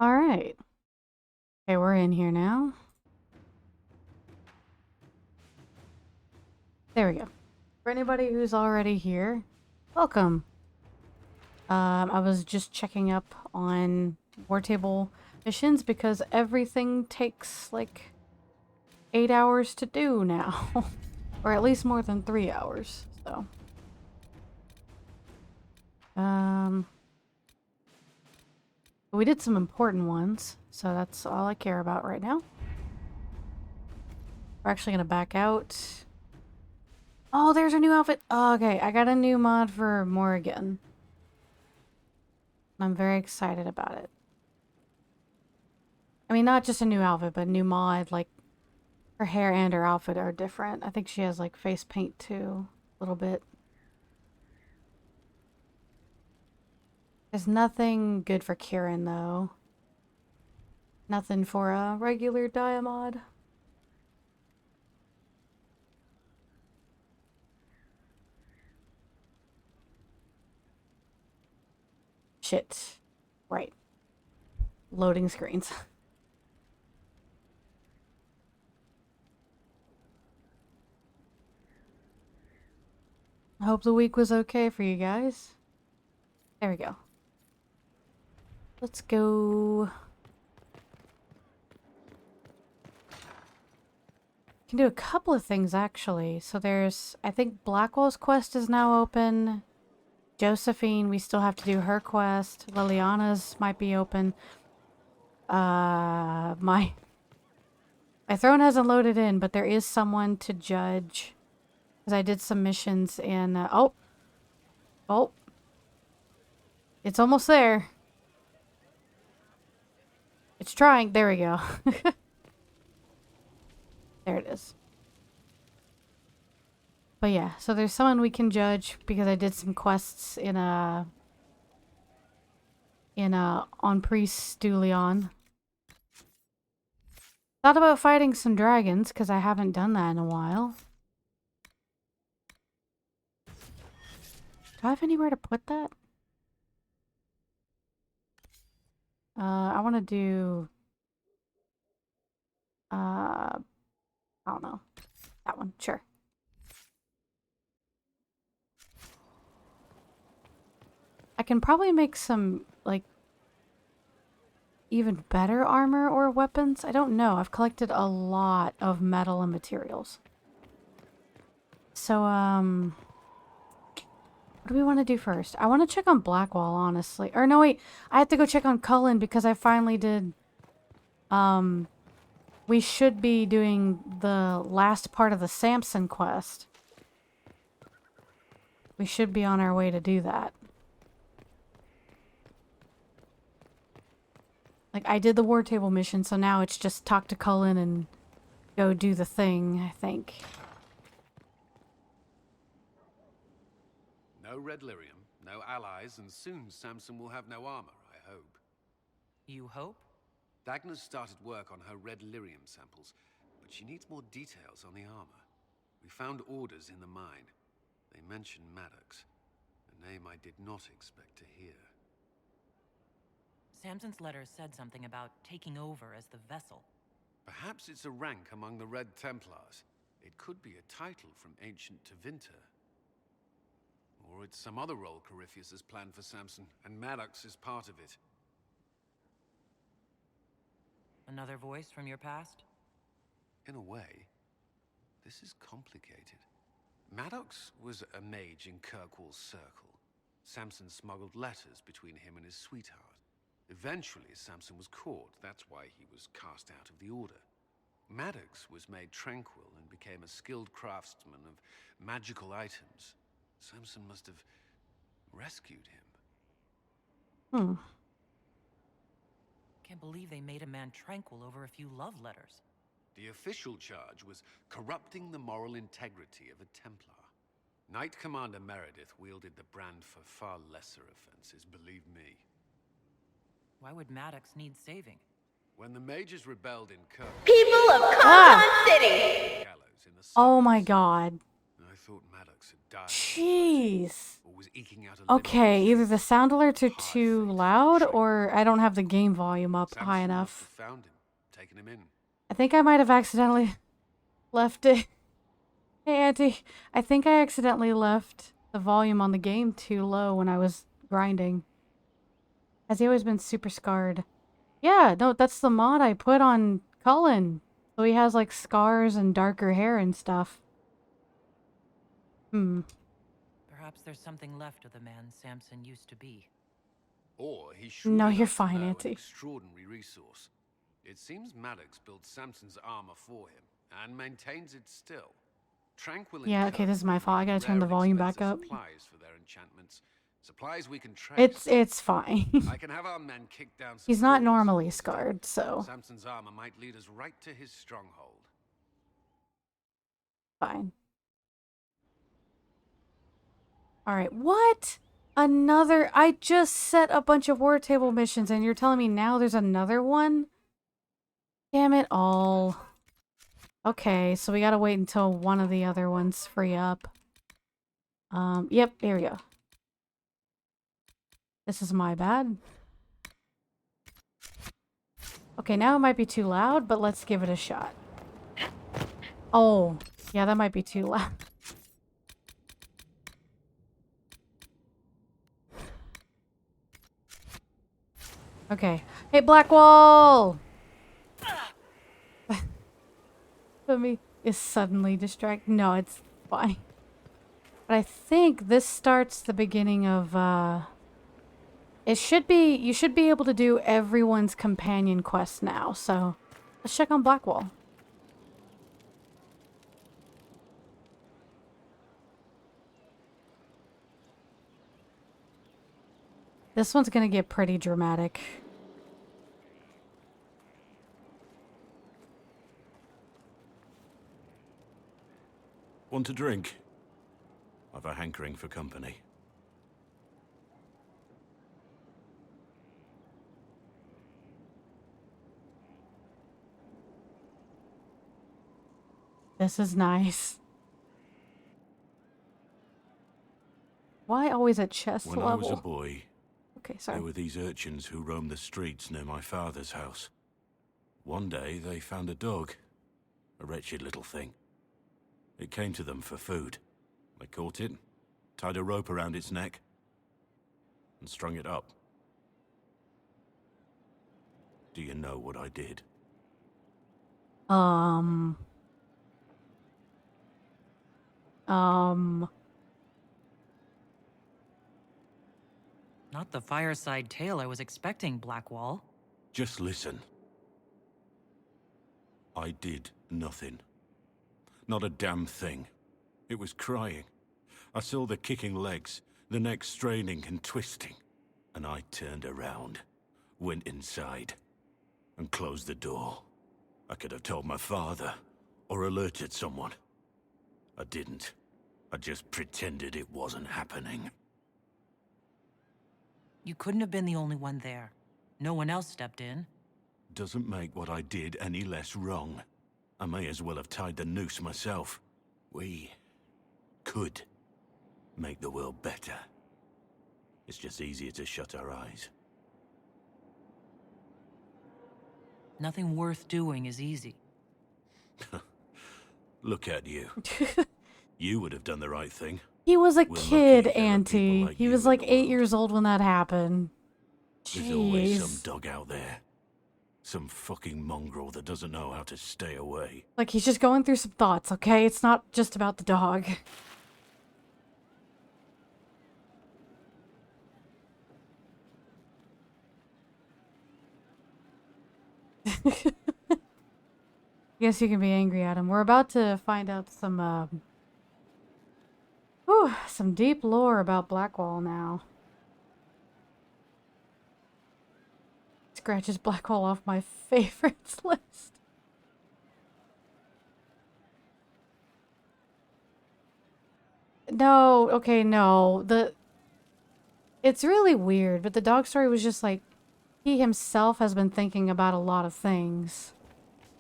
Alright. Okay, we're in here now. There we go. For anybody who's already here, welcome. I was just checking up on war table missions because everything takes like 8 hours to do now. Or at least more than 3 hours, so. We did some important ones, so that's all I care about right now. We're actually gonna back out. Oh, there's a new outfit. Oh, okay, I got a new mod for Morrigan. I'm very excited about it. I mean, not just a new outfit, but a new mod. Like, her hair and her outfit are different. I think she has, like, face paint, too. A little bit. There's nothing good for Kieran, though. Nothing for a regular Dia mod. Shit. Right. Loading screens. I hope the week was okay for you guys. There we go. Let's go. Can do a couple of things, actually. So there's, I think Blackwell's quest is now open. Josephine, we still have to do her quest. Liliana's might be open. My throne hasn't loaded in, but there is someone to judge. Because I did some missions in, oh. It's almost there. It's trying. There we go. There it is. But yeah, so there's someone we can judge because I did some quests in on Priest Dulion. Thought about fighting some dragons because I haven't done that in a while. Do I have anywhere to put that? I want to do I don't know. That one, sure. I can probably make some, like, even better armor or weapons. I don't know. I've collected a lot of metal and materials. So, what do we want to do first? I want to check on Blackwall, honestly. Or no, wait. I have to go check on Cullen because I finally did, we should be doing the last part of the Samson quest. We should be on our way to do that. Like, I did the war table mission, so now it's just talk to Cullen and go do the thing, I think. No red lyrium, no allies, and soon Samson will have no armor, I hope. You hope? Dagna's started work on her red lyrium samples, but she needs more details on the armor. We found orders in the mine. They mention Maddox, a name I did not expect to hear. Samson's letter said something about taking over as the vessel. Perhaps it's a rank among the Red Templars. It could be a title from ancient Tevinter. Or it's some other role Corypheus has planned for Samson, and Maddox is part of it. Another voice from your past? In a way, this is complicated. Maddox was a mage in Kirkwall's circle. Samson smuggled letters between him and his sweetheart. Eventually, Samson was caught. That's why he was cast out of the Order. Maddox was made tranquil and became a skilled craftsman of magical items. Samson must have rescued him. Can't believe they made a man tranquil over a few love letters. The official charge was corrupting the moral integrity of a Templar. Knight Commander Meredith wielded the brand for far lesser offenses, believe me. Why would Maddox need saving? When the mages rebelled in Kirk, People of Conton City! gallows in the Oh my suburbs, god. I thought Maddox had died. Jeez. Or was eking out a living. Okay, either the sound alerts are Hard too fate, loud trick. or I don't have the game volume up high Samson must enough. have found him, taken him in. I think I might have accidentally left it. Hey, Auntie. I think I accidentally left the volume on the game too low when I was grinding. Has he always been super scarred? Yeah, no, that's the mod I put on Cullen. So he has like scars and darker hair and stuff. Perhaps there's something left of the man Samson used to be. Or he's shrewd No, enough you're to fine, know Auntie. an extraordinary resource. It seems Maddox built Samson's armor for him and maintains it still. Tranquil and Yeah, okay, this is my fault. I gotta turn the rare and volume back expensive up. Supplies for their enchantments. Supplies we can trace. It's fine. I can have our men kick down some He's not doors. normally scarred, so Samson's armor might lead us right to his stronghold. fine. Alright, what? Another... I just set a bunch of war table missions and you're telling me now there's another one? Damn it all. Okay, so we gotta wait until one of the other ones free up. Yep, here we go. This is my bad. Okay, now it might be too loud, but let's give it a shot. Oh, yeah, that might be too loud. Okay. Hey, Blackwall! Let me is suddenly distracted. No, it's fine. But I think this starts the beginning of, it should be, you should be able to do everyone's companion quest now, so let's check on Blackwall. This one's gonna get pretty dramatic. Want a drink? I've a hankering for company. This is nice. Why always at chest When level? I was a boy, Okay, sorry. there were these urchins who roamed the streets near my father's house. One day, they found a dog. A wretched little thing. It came to them for food. They caught it, tied a rope around its neck, and strung it up. Do you know what I did? Not the fireside tale I was expecting, Blackwall. Just listen. I did nothing. Not a damn thing. It was crying. I saw the kicking legs, the neck straining and twisting. And I turned around, went inside, and closed the door. I could have told my father, or alerted someone. I didn't. I just pretended it wasn't happening. You couldn't have been the only one there. No one else stepped in. Doesn't make what I did any less wrong. I may as well have tied the noose myself. We could make the world better. It's just easier to shut our eyes. Nothing worth doing is easy. Look at you. You would have done the right thing. He was a We're lucky kid, there are people Auntie. like He you was in like the 8 world. years old when that happened. There's always some Jeez. dog out there. Some fucking mongrel that doesn't know how to stay away. Like, he's just going through some thoughts, okay? It's not just about the dog. Guess you can be angry at him. We're about to find out some, some deep lore about Blackwall now. Scratches Blackwall off my favorites list. No, okay, no. It's really weird, but the dog story was just like, he himself has been thinking about a lot of things.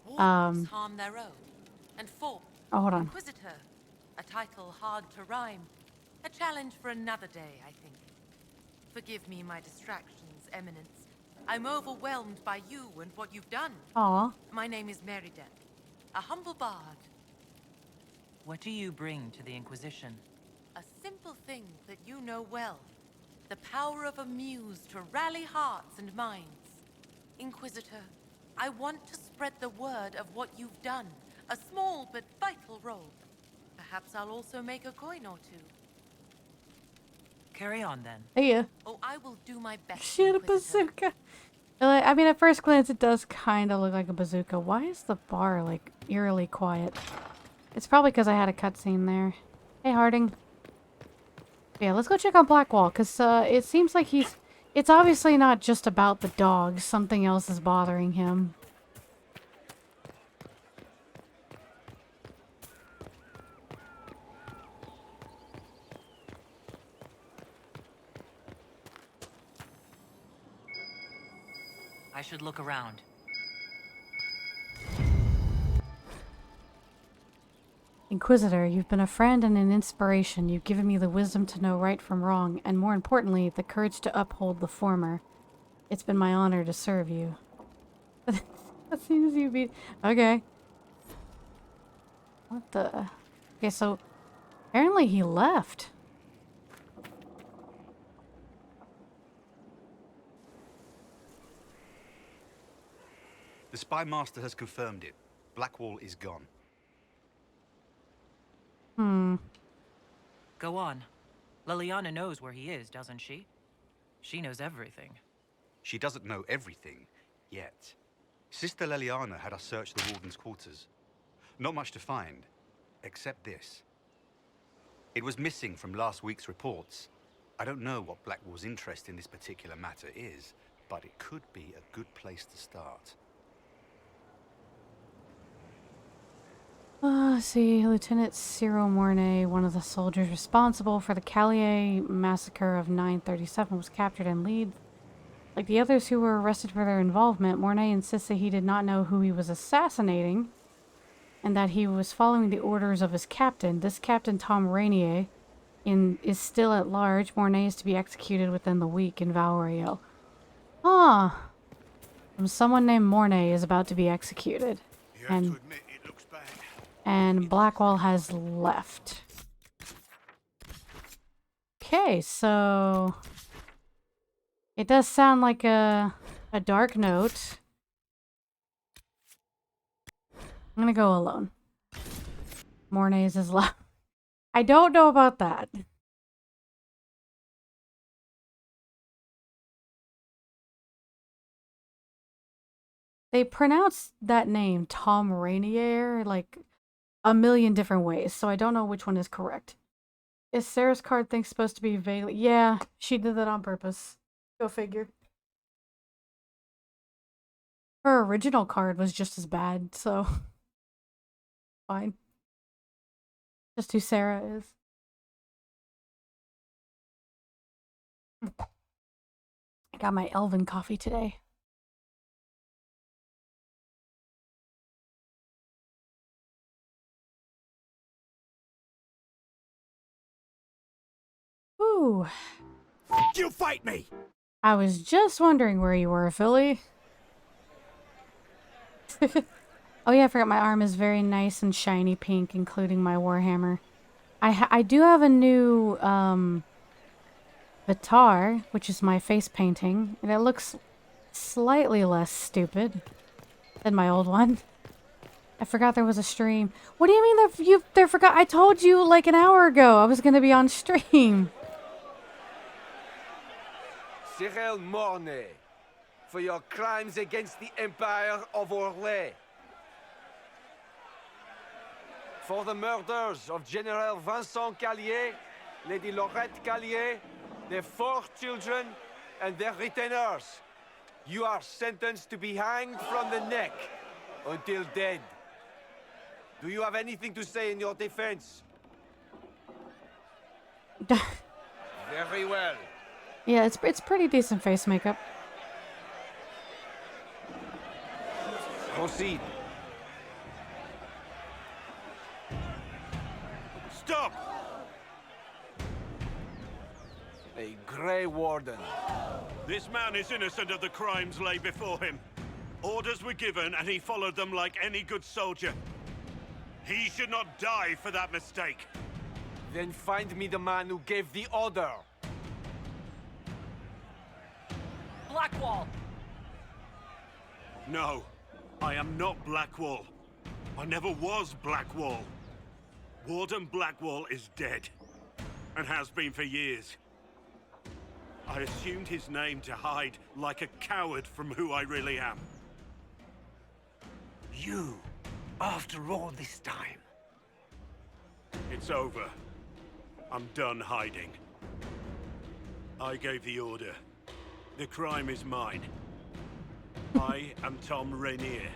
Wolves harm their own, and four. Oh, hold on. Inquisitor, a title hard to rhyme. A challenge for another day, I think. Forgive me my distractions, Eminence. I'm overwhelmed by you and what you've done. Aw. My name is Merideth, a humble bard. What do you bring to the Inquisition? A simple thing that you know well. The power of a muse to rally hearts and minds. Inquisitor, I want to spread the word of what you've done. A small but vital role. Perhaps I'll also make a coin or two. Carry on then. Yeah. Oh, I will do my best. She had a Inquisitor. bazooka. I mean, at first glance, it does kind of look like a bazooka. Why is the bar, like, eerily quiet? It's probably because I had a cutscene there. Hey, Harding. Yeah, let's go check on Blackwall, because it seems like he's... It's obviously not just about the dogs. Something else is bothering him. I should look around. Inquisitor, you've been a friend and an inspiration. You've given me the wisdom to know right from wrong, and more importantly, the courage to uphold the former. It's been my honor to serve you. As soon as you beat... Okay. What the... Okay, so... Apparently he left. The Spy Master has confirmed it. Blackwall is gone. Go on. Liliana knows where he is, doesn't she? She knows everything. She doesn't know everything, yet. Sister Liliana had us search the Warden's quarters. Not much to find, except this. It was missing from last week's reports. I don't know what Blackwall's interest in this particular matter is, but it could be a good place to start. See, Lieutenant Cyril Mornay, one of the soldiers responsible for the Callier massacre of 937, was captured in Leeds. Like the others who were arrested for their involvement, Mornay insists that he did not know who he was assassinating, and that he was following the orders of his captain. This Captain Tom Rainier is still at large. Mornay is to be executed within the week in Valrio. Ah, someone named Mornay is about to be executed. You have to admit it looks bad. And Blackwall has left. Okay, so... It does sound like a dark note. I'm gonna go alone. Mornay's is left. I don't know about that. They pronounce that name, Tom Rainier, like a million different ways, so I don't know which one is correct. Is Sarah's card thing supposed to be vaguely... Yeah, she did that on purpose. Go figure. Her original card was just as bad, so... Fine. Just who Sarah is. I got my elven coffee today. Ooh. You fight me! I was just wondering where you were, Philly. Oh yeah, I forgot my arm is very nice and shiny pink, including my warhammer. I do have a new Vitar, which is my face painting, and it looks slightly less stupid than my old one. I forgot there was a stream. What do you mean they forgot? I told you like an hour ago I was gonna be on stream. Cyril Mornay, for your crimes against the Empire of Orlais. For the murders of General Vincent Callier, Lady Laurette Callier, their 4 children, and their retainers. You are sentenced to be hanged from the neck until dead. Do you have anything to say in your defense? Very well. Yeah, it's pretty decent face makeup. Proceed. Stop! A Grey Warden. This man is innocent of the crimes laid before him. Orders were given, and he followed them like any good soldier. He should not die for that mistake. Then find me the man who gave the order. Blackwall! No, I am not Blackwall. I never was Blackwall. Warden Blackwall is dead, and has been for years. I assumed his name to hide like a coward from who I really am. You, after all this time. It's over. I'm done hiding. I gave the order. The crime is mine. I am Tom Rainier.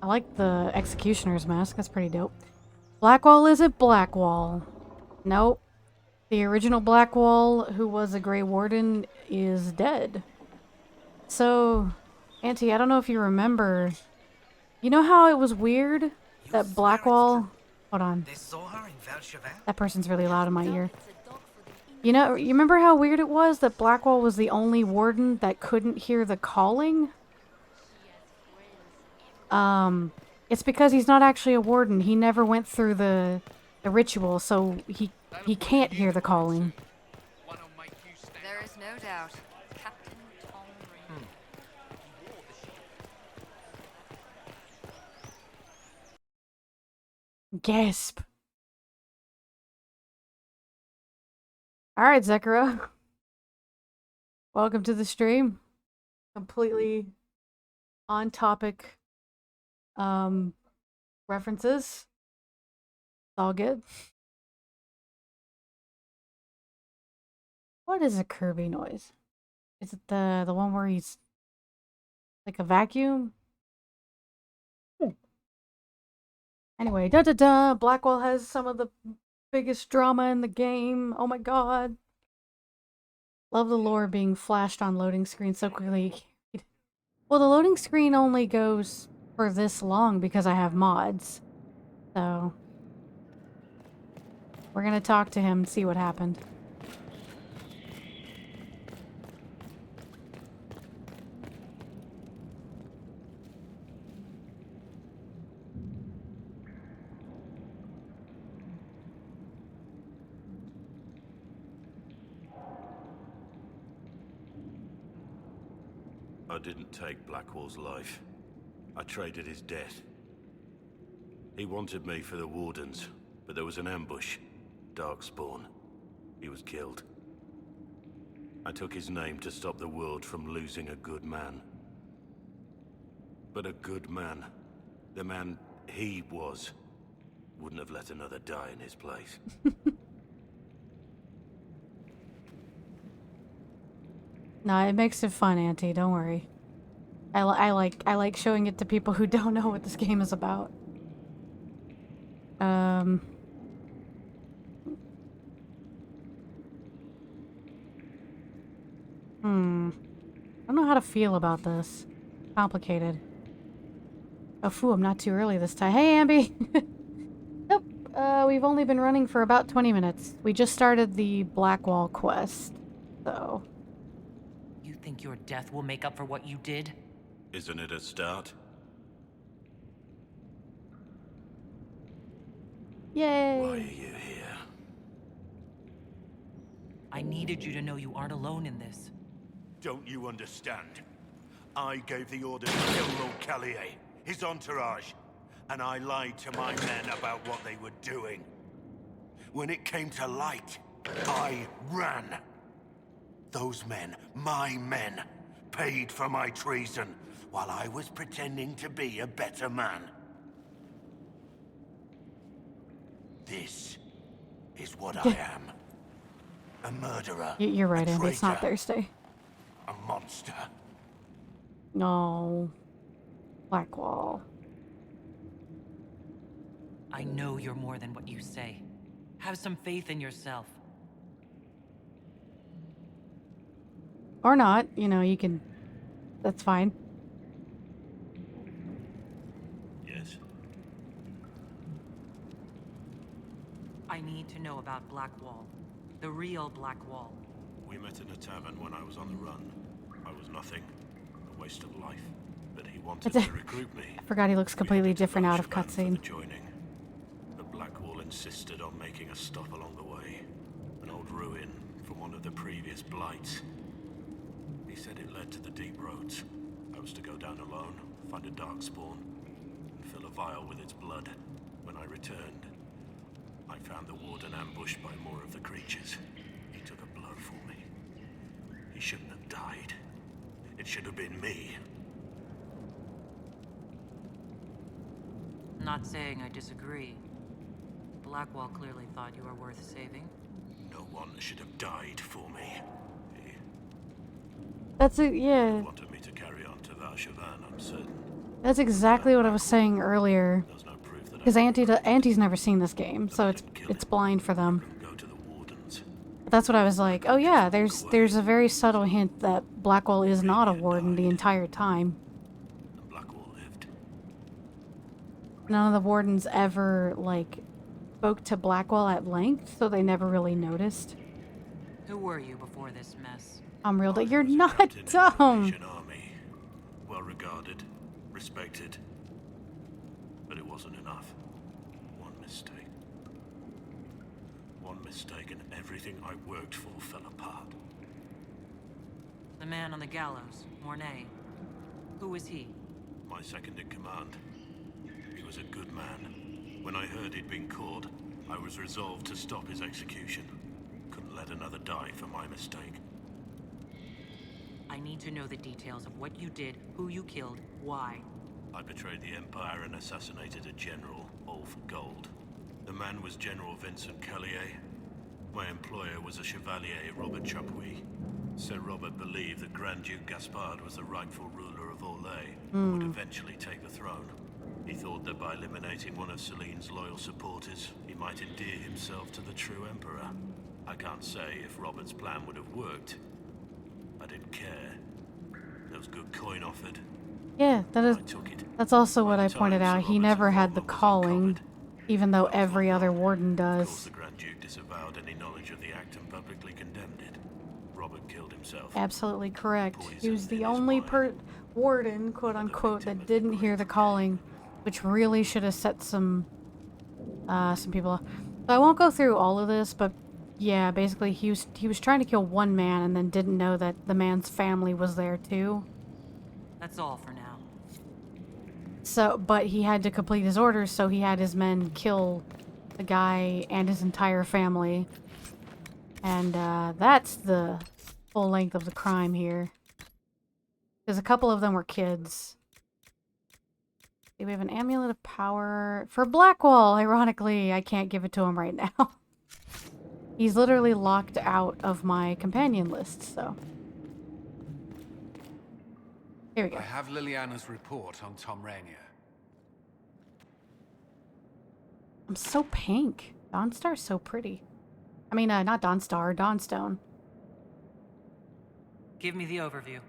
I like the executioner's mask. That's pretty dope. Blackwall is it? Blackwall. Nope. The original Blackwall, who was a Grey Warden, is dead. So, Auntie, I don't know if you remember. You know how it was weird that Blackwall... Hold on. They saw her in Valchevin? That person's really loud in my ear. You know, you remember how weird it was that Blackwall was the only warden that couldn't hear the calling? It's because he's not actually a warden. He never went through the ritual, so he can't hear the calling. There is no doubt. Captain Tom Rainier. Gasp. Alright, Zekara. Welcome to the stream. Completely on topic references. All good. What is a Kirby noise? Is it the one where he's like a vacuum? Anyway, Blackwall has some of the biggest drama in the game. Oh my god. Love the lore being flashed on loading screen so quickly. Well, the loading screen only goes for this long because I have mods. So we're gonna talk to him, see what happened. I didn't take Blackwall's life. I traded his death. He wanted me for the Wardens, but there was an ambush. Darkspawn. He was killed. I took his name to stop the world from losing a good man. But a good man, the man he was, wouldn't have let another die in his place. No, it makes it fun, Auntie. Don't worry. I like showing it to people who don't know what this game is about. I don't know how to feel about this. Complicated. Oh, phew, I'm not too early this time. Hey, Ambi! Nope. We've only been running for about 20 minutes. We just started the Blackwall quest, so... You think your death will make up for what you did? Isn't it a start? Yay! Why are you here? I needed you to know you aren't alone in this. Don't you understand? I gave the order to kill Lord Callier, his entourage, and I lied to my men about what they were doing. When it came to light, I ran. Those men, my men, paid for my treason while I was pretending to be a better man. This is what I am. A murderer. You're right, a Andy. It's not traitor, Thursday. a monster. No. Blackwall. I know you're more than what you say. Have some faith in yourself. Or not. You know, you can... That's fine. about Blackwall. The real Blackwall. We met in a tavern when I was on the run. I was nothing. A waste of life. But he wanted to recruit me. I forgot he looks completely different out of cutscene. cutscene. The Blackwall insisted on making a stop along the way. An old ruin from one of the previous blights. He said it led to the deep roads. I was to go down alone, find a dark spawn, and fill a vial with its blood. When I returned, I found the warden ambushed by more of the creatures. He took a blow for me. He shouldn't have died. It should have been me. Not saying I disagree. Blackwall clearly thought you were worth saving. No one should have died for me. He That's it, yeah. wanted me to carry on to Valshavan, I'm certain. That's exactly what I was saying earlier. There's no proof that Because Auntie's never seen this game, so it's blind for them. go to the wardens. But that's what I was like, oh yeah, there's a very subtle hint that Blackwall is not a warden the entire time. And Blackwall lived. None of the wardens ever, like, spoke to Blackwall at length, so they never really noticed. Who were you before this mess? I'm real that I you're was a not captain in the dumb. Inquisition army. Well regarded, respected. But it wasn't enough. One mistake. One mistake and everything I worked for fell apart. The man on the gallows, Mornay. Who was he? My second in command. He was a good man. When I heard he'd been caught, I was resolved to stop his execution. Couldn't let another die for my mistake. I need to know the details of what you did, who you killed, why. I betrayed the Empire and assassinated a general, all for gold. The man was General Vincent Callier. My employer was a Chevalier, Robert Chapuis. Sir Robert believed that Grand Duke Gaspard was the rightful ruler of Orlais and would eventually take the throne. He thought that by eliminating one of Celine's loyal supporters, he might endear himself to the true Emperor. I can't say if Robert's plan would have worked. I didn't care. There was good coin offered. Yeah, I took it. that's also what By I the pointed time out. Sir He Robert's never had the involvement was calling, uncovered, even though I was every not other wrong. warden Of course, does. the Grand Duke disavowed any knowledge of the act and publicly condemned it. Robert killed himself. Absolutely correct. He was Poison the in his only mind. warden, quote unquote, that didn't hear the calling, which really should have set some people off. So I won't go through all of this, but yeah, basically he was trying to kill one man and then didn't know that the man's family was there too. That's all for now. So, but he had to complete his orders, so he had his men kill the guy and his entire family. And that's the full length of the crime here. Because a couple of them were kids. We have an amulet of power for Blackwall. Ironically, I can't give it to him right now. He's literally locked out of my companion list, so. Here we go. I have Liliana's report on Tom Rainier. I'm so pink. Dawnstar's so pretty. I mean, not Dawnstar, Dawnstone. Give me the overview.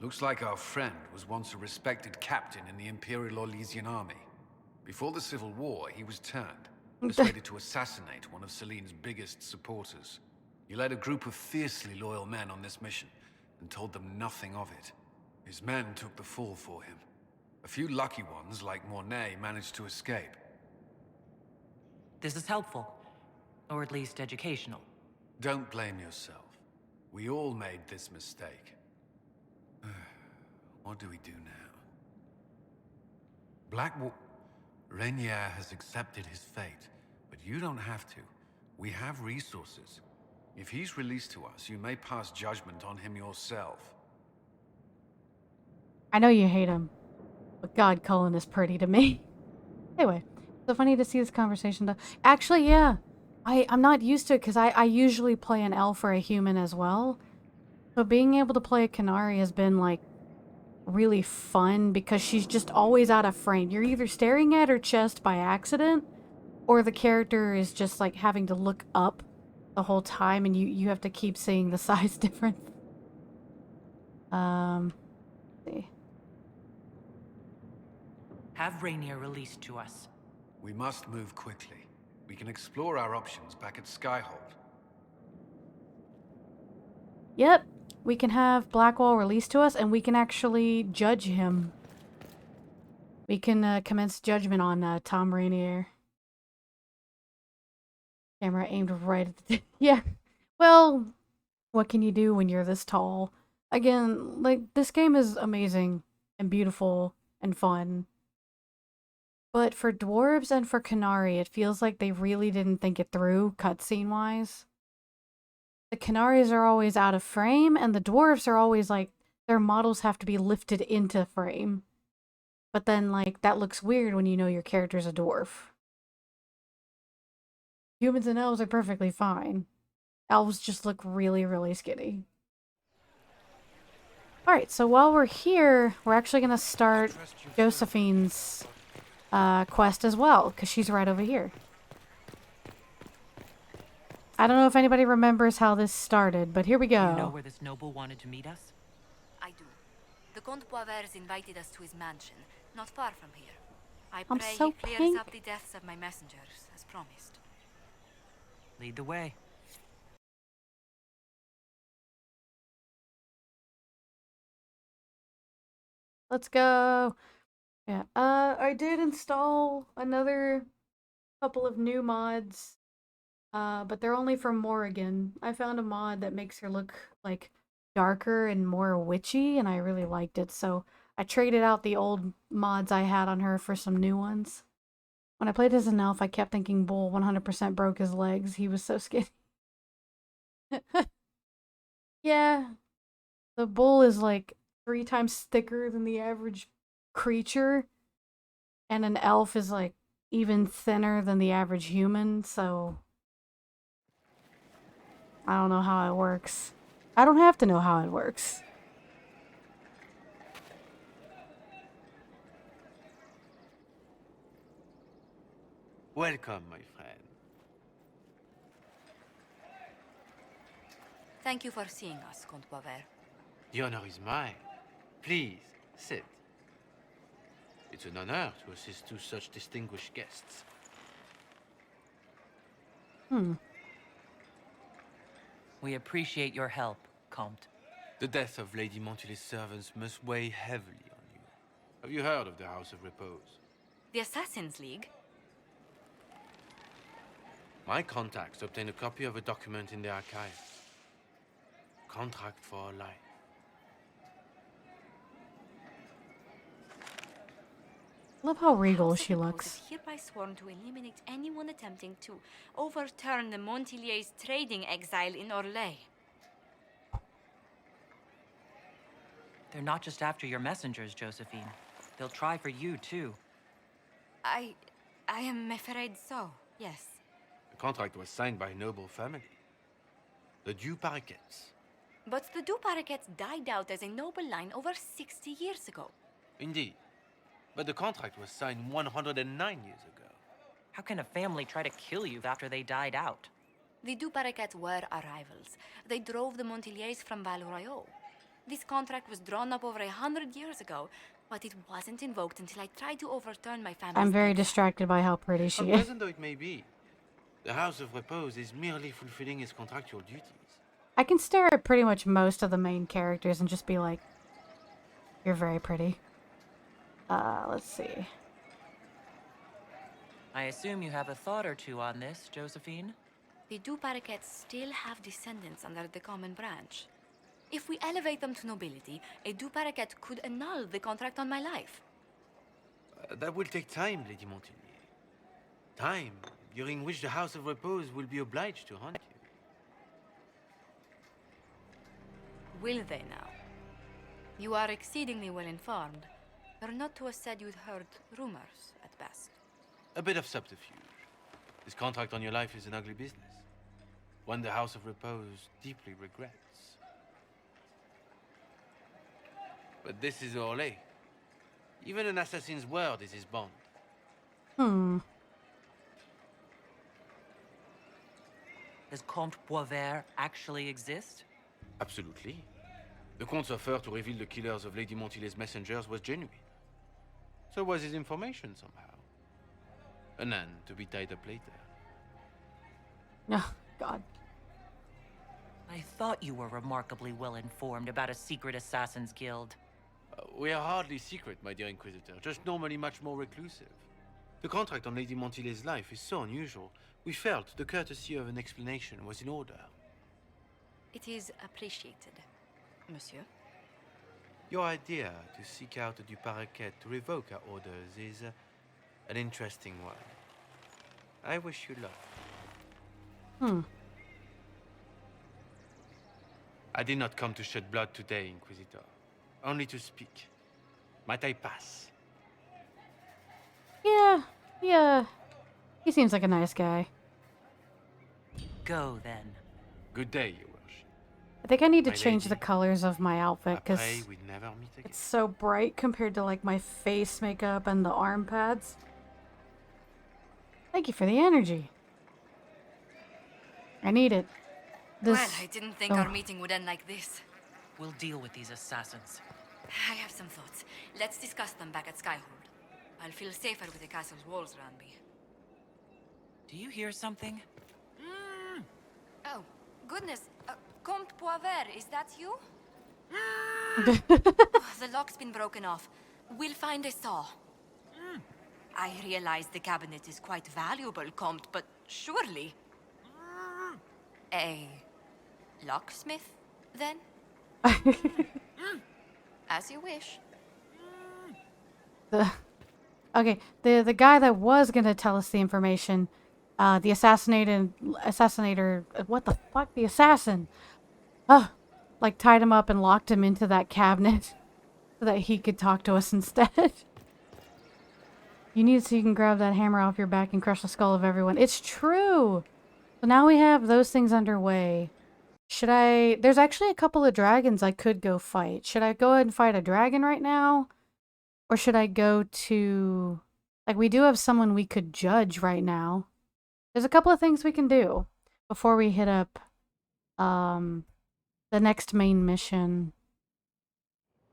Looks like our friend was once a respected captain in the Imperial Orlesian army. Before the Civil War, he was turned, persuaded to assassinate one of Celine's biggest supporters. He led a group of fiercely loyal men on this mission, and told them nothing of it. His men took the fall for him. A few lucky ones, like Mornay, managed to escape. This is helpful. Or at least educational. Don't blame yourself. We all made this mistake. What do we do now? Rainier has accepted his fate, but you don't have to. We have resources. If he's released to us, you may pass judgment on him yourself. I know you hate him, but God, Cullen is pretty to me. Anyway, so funny to see this conversation though. Actually, yeah. I'm not used to it because I usually play an elf or a human as well. So being able to play a Canary has been like really fun because she's just always out of frame. You're either staring at her chest by accident or the character is just like having to look up the whole time and you have to keep seeing the size difference. Let's see. Have Rainier released to us. We must move quickly. We can explore our options back at Skyhold. Yep, we can have Blackwall released to us, and we can actually judge him. We can commence judgment on Tom Rainier. Camera aimed right at the... Yeah. Well, what can you do when you're this tall? Again, like, this game is amazing and beautiful and fun. But for dwarves and for Canary, it feels like they really didn't think it through, cutscene-wise. The Canaries are always out of frame, and the dwarves are always, like, their models have to be lifted into frame. But then, like, that looks weird when you know your character's a dwarf. Humans and elves are perfectly fine. Elves just look really, really skinny. Alright, so while we're here, we're actually going to start Josephine's quest as well, because she's right over here. I don't know if anybody remembers how this started, but here we go. You know where this noble wanted to meet us? I do. The Comte Poivers invited us to his mansion, not far from here. I I'm pray so he clears pink. up the deaths of my messengers, as promised. Lead the way. Let's go. Yeah, I did install another couple of new mods, but they're only for Morrigan. I found a mod that makes her look, like, darker and more witchy, and I really liked it, so I traded out the old mods I had on her for some new ones. When I played as an elf, I kept thinking Bull 100% broke his legs. He was so skinny. Yeah, the bull is, like, 3 times thicker than the average creature, and an elf is, like, even thinner than the average human, so I don't know how it works. I don't have to know how it works. Welcome, my friend. Thank you for seeing us, Comte Poiver. The honor is mine. Please, sit. It's an honor to assist two such distinguished guests. We appreciate your help, Comte. The death of Lady Montily's servants must weigh heavily on you. Have you heard of the House of Repose? The Assassin's League? My contacts obtained a copy of a document in the archives. Contract for a life. Love how regal House of she Repose looks. is hereby sworn to eliminate anyone attempting to overturn the Montilier's trading exile in Orlais. They're not just after your messengers, Josephine. They'll try for you, too. I am afraid so, yes. The contract was signed by a noble family. The Du Paraquets. But the Du Paraquets died out as a noble line over 60 years ago. Indeed. But the contract was signed 109 years ago. How can a family try to kill you after they died out? The Du Paraquets were our rivals. They drove the Montiliers from Val Royaux. This contract was drawn up over 100 years ago, but it wasn't invoked until I tried to overturn my family's I'm very exile. distracted by how pretty she is. Unpleasant though it may be, the House of Repose is merely fulfilling its contractual duties. I can stare at pretty much most of the main characters and just be like, you're very pretty. Let's see. I assume you have a thought or two on this, Josephine? The Du Paraquets still have descendants under the common branch. If we elevate them to nobility, a Du Paraquet could annul the contract on my life. That will take time, Lady Montigny. Time during which the House of Repose will be obliged to hunt you. Will they now? You are exceedingly well informed. You're not to have said you'd heard rumors, at best. A bit of subterfuge. This contract on your life is an ugly business. One the House of Repose deeply regrets. But this is Orlais. Even an assassin's word is his bond. Does Comte Poivers actually exist? Absolutely. The Comte's offer to reveal the killers of Lady Montily's messengers was genuine. So was his information somehow. An end to be tied up later. Oh, God. I thought you were remarkably well informed about a secret assassins guild. We are hardly secret, my dear Inquisitor, just normally much more reclusive. The contract on Lady Montily's life is so unusual, we felt the courtesy of an explanation was in order. It is appreciated, monsieur. Your idea to seek out Du Paraquet to revoke our orders is an interesting one. I wish you luck. I did not come to shed blood today, Inquisitor. Only to speak. Might I pass? Yeah. He seems like a nice guy. Go then. Good day, Your Worship. I think I need to My change lady, the colors of my outfit I because pray we never meet again. it's so bright compared to like my face makeup and the arm pads. Thank you for the energy. I need it. Well, I didn't think our meeting would end like this. We'll deal with these assassins. I have some thoughts. Let's discuss them back at Skyhold. I'll feel safer with the castle's walls around me. Do you hear something? Oh, goodness. Comte Poivert, is that you? The lock's been broken off. We'll find a saw. I realize the cabinet is quite valuable, Comte, but surely... A locksmith, then? As you wish. Okay, the guy that was gonna tell us the information, the assassinator, what the fuck, the assassin, like tied him up and locked him into that cabinet so that he could talk to us instead. You need it so you can grab that hammer off your back and crush the skull of everyone. It's true! So now we have those things underway. Should I... There's actually a couple of dragons I could go fight. Should I go ahead and fight a dragon right now? Or should I go to... Like, we do have someone we could judge right now. There's a couple of things we can do before we hit up the next main mission.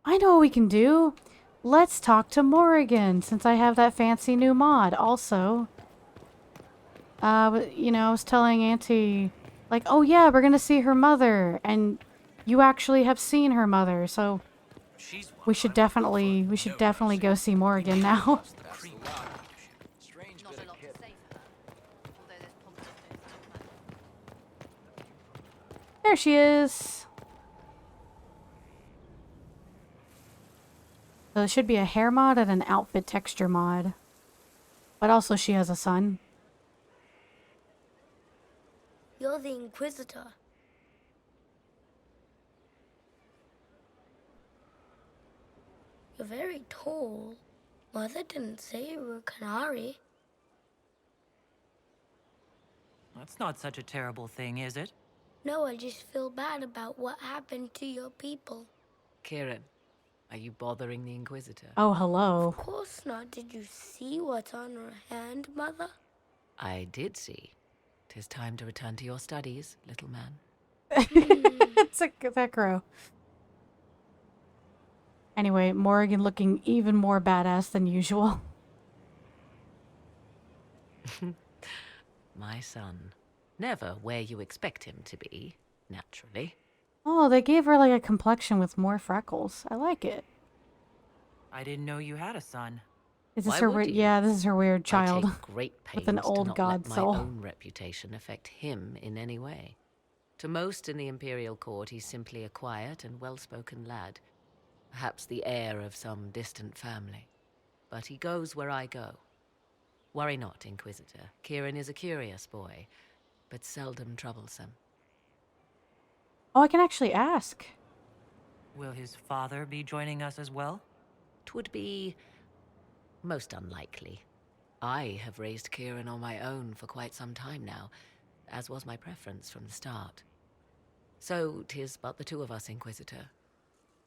I know what we can do. Let's talk to Morrigan, since I have that fancy new mod also. You know, I was telling Auntie, like, oh yeah, we're gonna see her mother, and you actually have seen her mother, so we should definitely go see Morrigan now. There she is. So it should be a hair mod and an outfit texture mod. But also she has a son. You're the Inquisitor. You're very tall. Mother didn't say you were Canary. That's not such a terrible thing, is it? No, I just feel bad about what happened to your people. Kieran, are you bothering the Inquisitor? Oh, hello. Of course not. Did you see what's on her hand, Mother? I did see. 'Tis time to return to your studies, little man. It's that crow. Anyway, Morrigan looking even more badass than usual. My son. Never where you expect him to be, naturally. Oh, they gave her like a complexion with more freckles. I like it. I didn't know you had a son. Is this Why her would weird? you? Yeah, this is her weird child. I take great pains with an old to not god let my soul. own reputation affect him in any way. To most in the Imperial Court, he's simply a quiet and well-spoken lad. Perhaps the heir of some distant family. But he goes where I go. Worry not, Inquisitor. Kieran is a curious boy, but seldom troublesome. Oh, I can actually ask. Will his father be joining us as well? 'Twould be most unlikely. I have raised Kieran on my own for quite some time now, as was my preference from the start. So 'tis but the two of us, Inquisitor.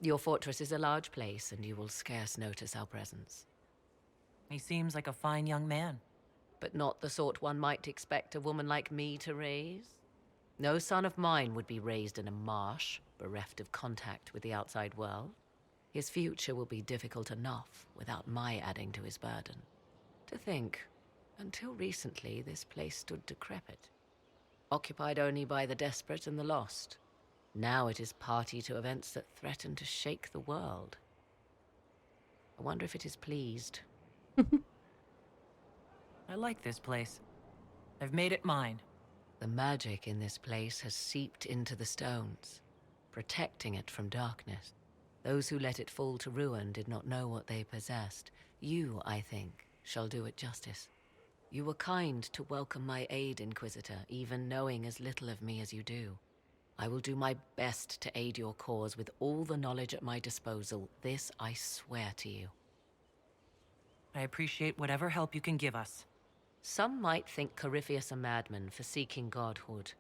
Your fortress is a large place, and you will scarce notice our presence. He seems like a fine young man. But not the sort one might expect a woman like me to raise. No son of mine would be raised in a marsh, bereft of contact with the outside world. His future will be difficult enough without my adding to his burden. To think, until recently this place stood decrepit. occupied only by the desperate and the lost. Now it is party to events that threaten to shake the world. I wonder if it is pleased. I like this place. I've made it mine. The magic in this place has seeped into the stones, protecting it from darkness. Those who let it fall to ruin did not know what they possessed. You, I think, shall do it justice. You were kind to welcome my aid, Inquisitor, even knowing as little of me as you do. I will do my best to aid your cause with all the knowledge at my disposal. This I swear to you. I appreciate whatever help you can give us. Some might think Corypheus a madman for seeking godhood.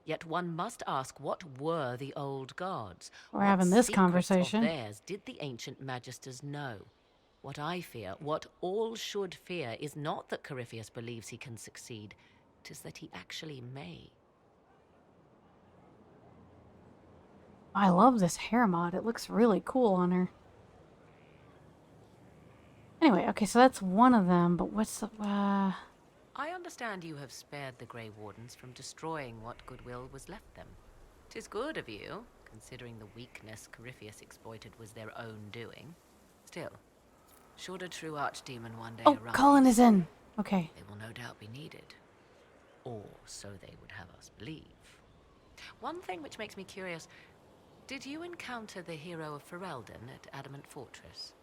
Yet one must ask, what were the old gods? We're having this secrets conversation. Of theirs did the ancient magisters know? What I fear, what all should fear, is not that Corypheus believes he can succeed. 'Tis that he actually may. I love this hair mod. It looks really cool on her. Anyway, okay, so that's one of them, but what's the... I understand you have spared the Grey Wardens from destroying what goodwill was left them. 'Tis good of you, considering the weakness Corypheus exploited was their own doing. Still, should a true archdemon one day arise... Colin is in! Okay. They will no doubt be needed. Or so they would have us believe. One thing which makes me curious... Did you encounter the hero of Ferelden at Adamant Fortress?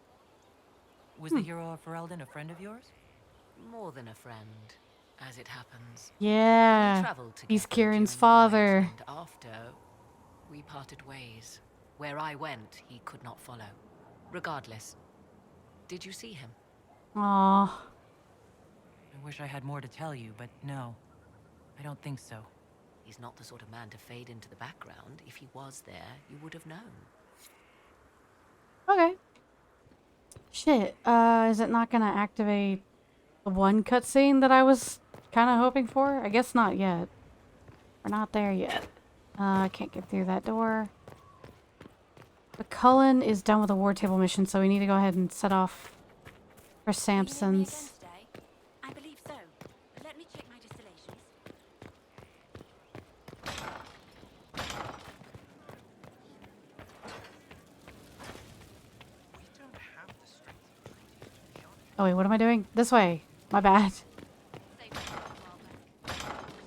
Was the hero of Ferelden a friend of yours? More than a friend, as it happens. Yeah, We traveled he's together Kieran's during the father. night, and after, we parted ways. Where I went, he could not follow. Regardless, did you see him? Aww. I wish I had more to tell you, but no. I don't think so. He's not the sort of man to fade into the background. If he was there, you would have known. Okay. Shit, is it not gonna activate the one cutscene that I was kind of hoping for? I guess not yet. We're not there yet. I can't get through that door. But Cullen is done with the war table mission, so we need to go ahead and set off for Samson's. I believe so. Let me check my distillations. Oh wait, what am I doing? This way. My bad.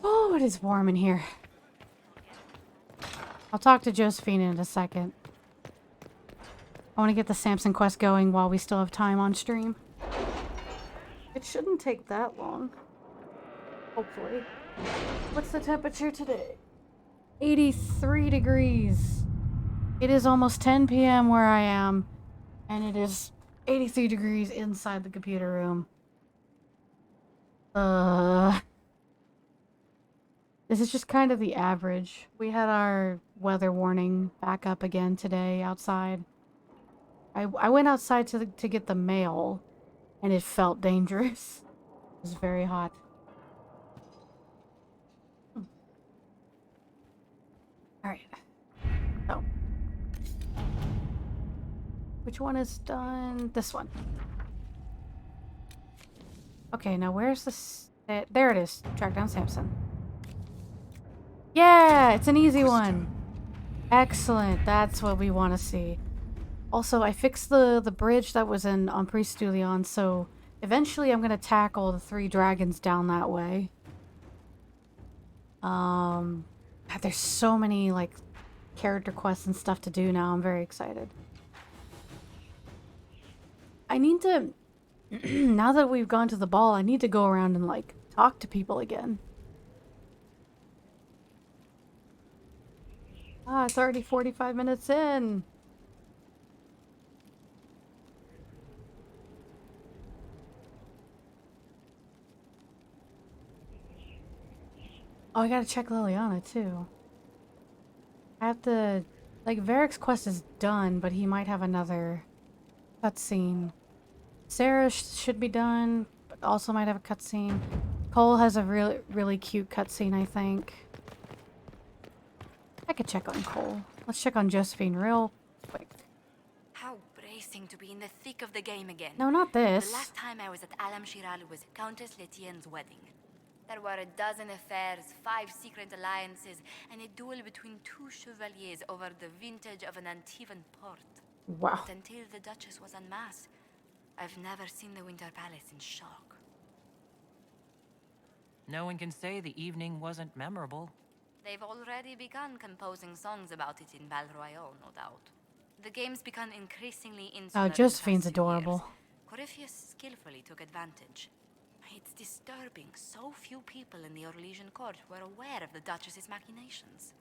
Oh, it is warm in here. I'll talk to Josephine in a second. I want to get the Samson quest going while we still have time on stream. It shouldn't take that long. Hopefully. What's the temperature today? 83 degrees. It is almost 10 p.m. where I am, and it is 83 degrees inside the computer room. This is just kind of the average. We had our weather warning back up again today outside. I went outside to get the mail, and it felt dangerous. It was very hot. Alright. So. Which one is done? This one. Okay, now where's this? There it is. Track down Samson. Yeah, it's an easy one. Excellent. That's what we want to see. Also, I fixed the bridge that was on Priest Dulion, so eventually I'm going to tackle the 3 dragons down that way. There's so many, like, character quests and stuff to do now. I'm very excited. I need to... now that we've gone to the ball, I need to go around and, like, talk to people again. Ah, it's already 45 minutes in. Oh, I gotta check Liliana, too. I have to... Like, Varric's quest is done, but he might have another cutscene. Sarah should be done, but also might have a cutscene. Cole has a really cute cutscene, I think. I could check on Cole. Let's check on Josephine real quick. How bracing to be in the thick of the game again. No, not this. The last time I was at Alam Shiral was Countess Letienne's wedding. There were a dozen affairs, 5 secret alliances, and a duel between 2 chevaliers over the vintage of an Antivan port. Wow. But until the Duchess was unmasked, I've never seen the Winter Palace in shock. No one can say the evening wasn't memorable. They've already begun composing songs about it in Val Royale, no doubt. The game's become increasingly insular. Oh, Josephine's adorable. Corypheus skillfully took advantage. It's disturbing so few people in the Orlesian court were aware of the Duchess's machinations.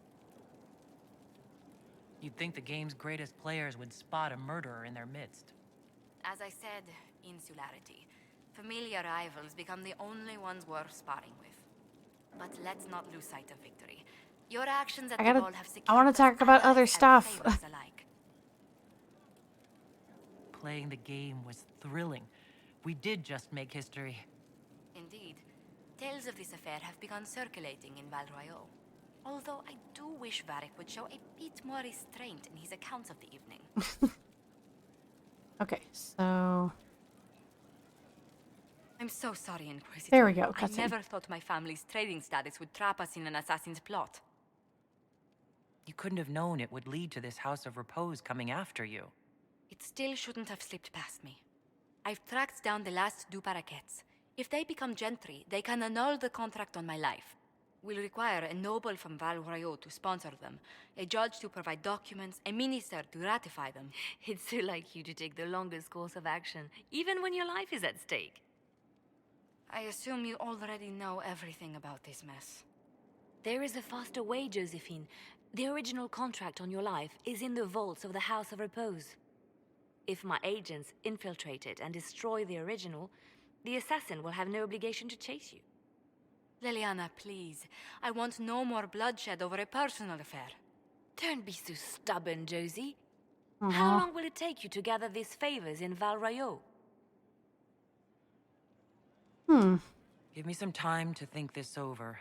You'd think the game's greatest players would spot a murderer in their midst. As I said, insularity. Familiar rivals become the only ones worth sparring with. But let's not lose sight of victory. Your actions at the ball have secured I want to talk about other stuff. Playing the game was thrilling. We did just make history. Indeed. Tales of this affair have begun circulating in Val Royale. Although I do wish Varric would show a bit more restraint in his accounts of the evening. Okay, so... I'm so sorry, Inquisitor. There we go, I cutscene. never thought my family's trading status would trap us in an assassin's plot. You couldn't have known it would lead to this House of Repose coming after you. It still shouldn't have slipped past me. I've tracked down the last two paraquets. If they become gentry, they can annul the contract on my life. We'll require a noble from Val Royale to sponsor them, a judge to provide documents, a minister to ratify them. It's so like you to take the longest course of action, even when your life is at stake. I assume you already know everything about this mess. There is a faster way, Josephine. The original contract on your life is in the vaults of the House of Repose. If my agents infiltrate it and destroy the original, the assassin will have no obligation to chase you. Leliana, please. I want no more bloodshed over a personal affair. Don't be so stubborn, Josie. How long will it take you to gather these favors in Val Royale? Give me some time to think this over.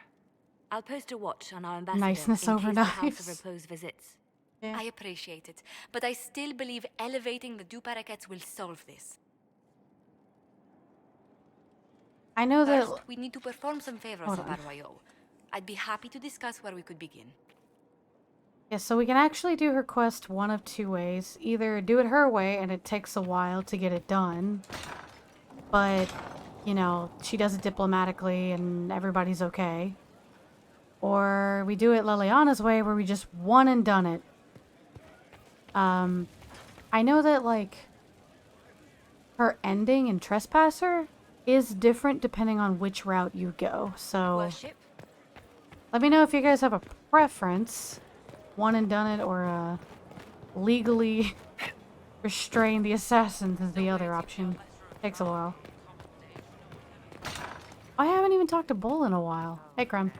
I'll post a watch on our ambassador Niceness in over case the House nice. of Repose visits. Yeah. I appreciate it, but I still believe elevating the Duparaquets will solve this. I know that... First, we need to perform some favors Hold at on. Val Royale. I'd be happy to discuss where we could begin. Yeah, so we can actually do her quest one of two ways. Either do it her way, and it takes a while to get it done. But, you know, she does it diplomatically, and everybody's okay. Or we do it Leliana's way, where we just one and done it. I know that, like, her ending in Trespasser is different depending on which route you go. So, Worship? let me know if you guys have a preference. One and done it, or legally restrain the assassins is the other option. Takes a while. I haven't even talked to Bull in a while. Hey, Crumb.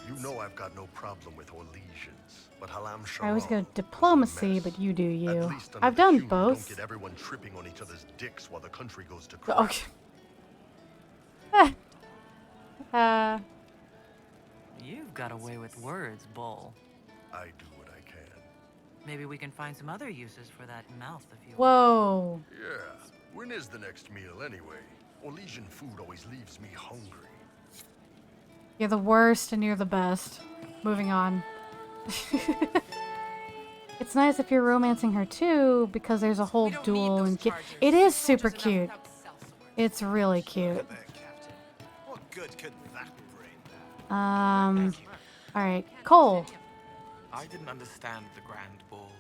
You know I've got no problem with Orlesians, but Halam I always Sharon go diplomacy, but you do At you. least under I've the done Hume, both. Don't get everyone tripping on each other's dicks while the country goes to crap. Okay. You've got away with words, Bull. I do what I can. Maybe we can find some other uses for that mouth of yours. Whoa. Yeah. When is the next meal anyway? Orlesian food always leaves me hungry. You're the worst and you're the best. Moving on. It's nice if you're romancing her too, because there's a whole duel and it is super cute. It's really cute. What good could that bring? Alright, Cole. I didn't understand the Grand Ball.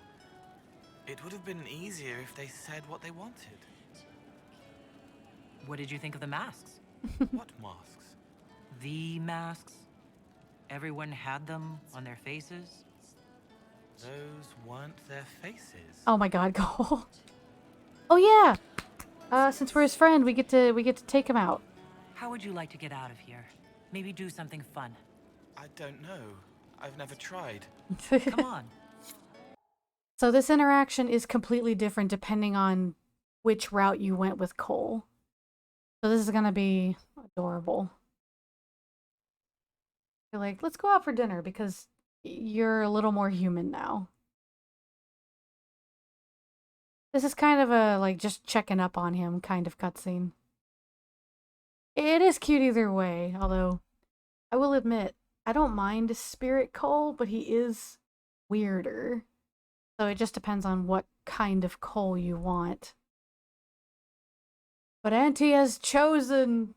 It would have been easier if they said what they wanted. What did you think of the masks? What masks? The masks? Everyone had them on their faces? Those weren't their faces. Oh my god, Cole. Oh yeah! Since we're his friend, we get to take him out. How would you like to get out of here? Maybe do something fun. I don't know. I've never tried. Come on. So this interaction is completely different depending on which route you went with Cole. So this is gonna be adorable. You're like, let's go out for dinner because you're a little more human now. This is kind of a, like, just checking up on him kind of cutscene. It is cute either way, although I will admit, I don't mind Spirit Cole, but he is weirder. So it just depends on what kind of Cole you want. But Auntie has chosen.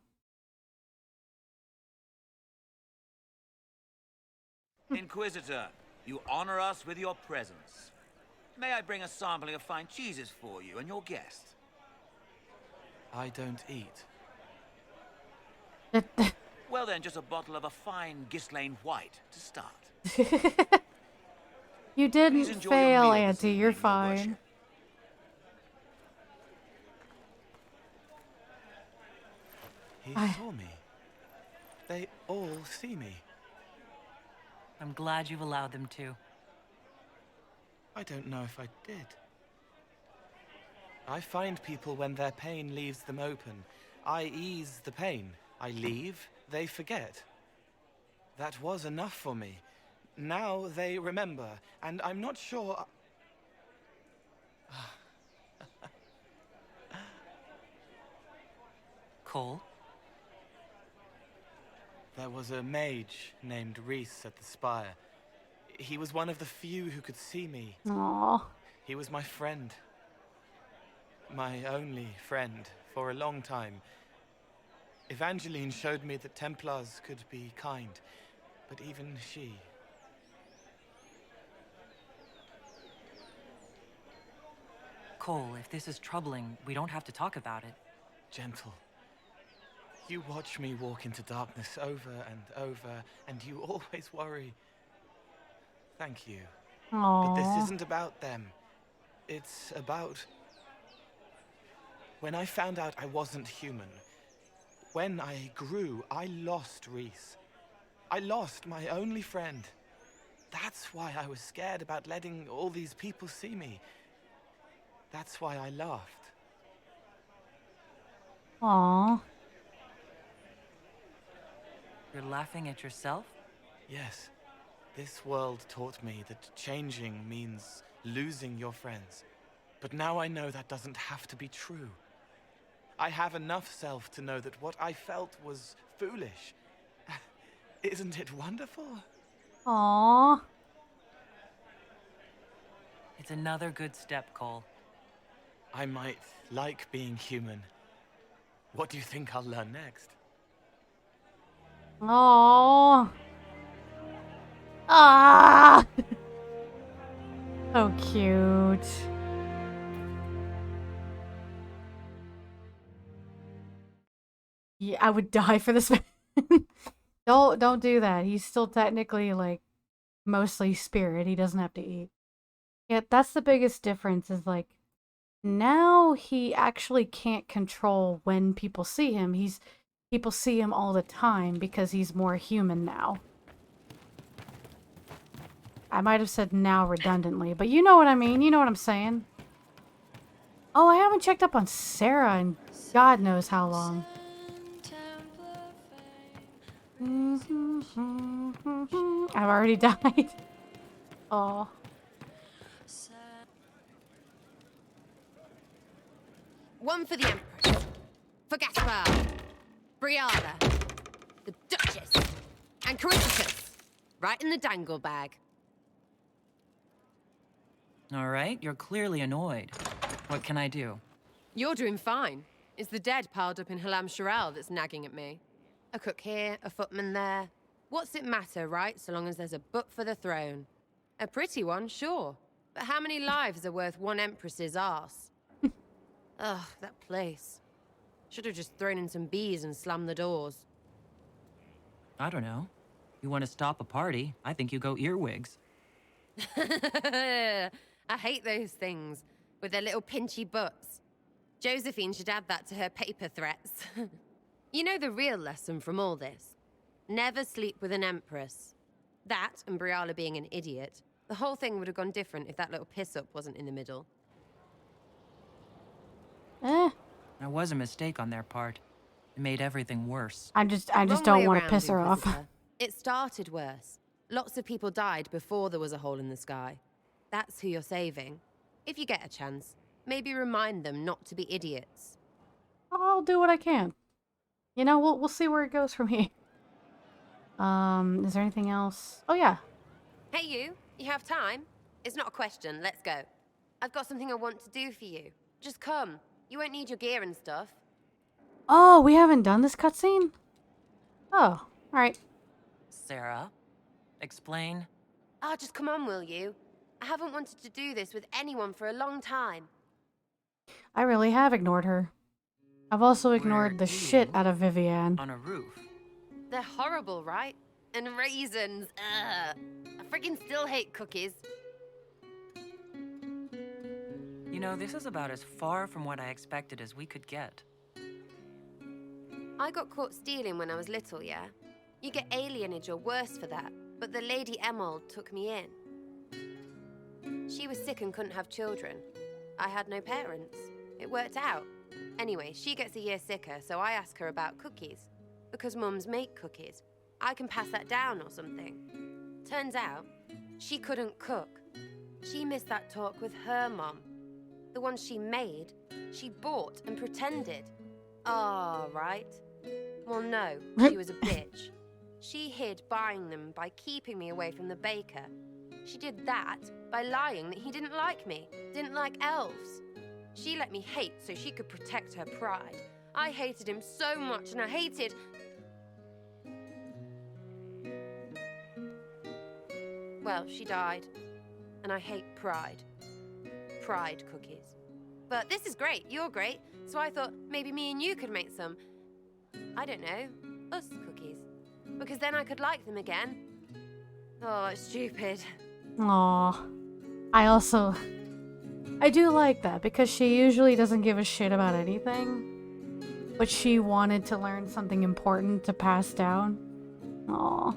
Inquisitor, you honor us with your presence. May I bring a sampling of fine cheeses for you and your guest? I don't eat. Well then, just a bottle of a fine Ghislaine White to start. You didn't fail, Auntie. You're fine. He saw me. They all see me. I'm glad you've allowed them to. I don't know if I did. I find people when their pain leaves them open. I ease the pain. I leave, they forget. That was enough for me. Now they remember, and I'm not sure... Cole? There was a mage named Reese at the spire. He was one of the few who could see me. Aww. He was my friend. My only friend for a long time. Evangeline showed me that Templars could be kind, but even she... Cole, if this is troubling, we don't have to talk about it. Gentle. You watch me walk into darkness over and over, and you always worry. Thank you. Aww. But this isn't about them. It's about... When I found out I wasn't human, when I grew, I lost Reese. I lost my only friend. That's why I was scared about letting all these people see me. That's why I laughed. Aww. You're laughing at yourself? Yes. This world taught me that changing means losing your friends. But now I know that doesn't have to be true. I have enough self to know that what I felt was foolish. Isn't it wonderful? Aww. It's another good step, Cole. I might like being human. What do you think I'll learn next? Aww. Ah. So cute. Yeah, I would die for this man. Don't do that. He's still technically like mostly spirit. He doesn't have to eat. Yeah, that's the biggest difference is like now he actually can't control when people see him. People see him all the time because he's more human now. I might have said now redundantly, but you know what I mean. You know what I'm saying. Oh, I haven't checked up on Sarah in God knows how long. I've already died. Oh. One for the Empress, for Gaspar, Briala, the Duchess, and Caritas, right in the dangle bag. All right, you're clearly annoyed. What can I do? You're doing fine. It's the dead piled up in Halam Sharal that's nagging at me. A cook here, a footman there. What's it matter, right, so long as there's a butt for the throne? A pretty one, sure. But how many lives are worth one Empress's arse? Ugh, that place. Should have just thrown in some bees and slammed the doors. I don't know. You want to stop a party? I think you go earwigs. I hate those things, with their little pinchy butts. Josephine should add that to her paper threats. You know the real lesson from all this? Never sleep with an Empress. That, and Briala being an idiot. The whole thing would have gone different if that little piss-up wasn't in the middle. That was a mistake on their part. It made everything worse. I just Wrong don't way want to around, piss her off. Inquisitor. It started worse. Lots of people died before there was a hole in the sky. That's who you're saving. If you get a chance, maybe remind them not to be idiots. I'll do what I can. You know, we'll see where it goes from here. Is there anything else? Oh yeah. Hey you have time? It's not a question, let's go. I've got something I want to do for you. Just come. You won't need your gear and stuff. Oh, we haven't done this cutscene? Oh, alright. Sarah, explain. Oh, just come on, will you? I haven't wanted to do this with anyone for a long time. I really have ignored her. I've also ignored the shit out of Vivian. On a roof. They're horrible, right? And raisins. Ugh. I freaking still hate cookies. You know, this is about as far from what I expected as we could get. I got caught stealing when I was little, yeah? You get alienage or worse for that, but the Lady Emerald took me in. She was sick and couldn't have children. I had no parents. It worked out. Anyway, she gets a year sicker, so I ask her about cookies. Because mums make cookies. I can pass that down or something. Turns out, she couldn't cook. She missed that talk with her mom. The one she made, she bought and pretended. Ah, right. Well, no, she was a bitch. She hid buying them by keeping me away from the baker. She did that by lying that he didn't like me, didn't like elves. She let me hate so she could protect her pride. I hated him so much, and I hated... Well, she died, and I hate pride. Pride cookies. But this is great, you're great, so I thought maybe me and you could make some, I don't know, us cookies. Because then I could like them again. Oh, it's stupid. Aww. I do like that, because she usually doesn't give a shit about anything. But she wanted to learn something important to pass down. Aww.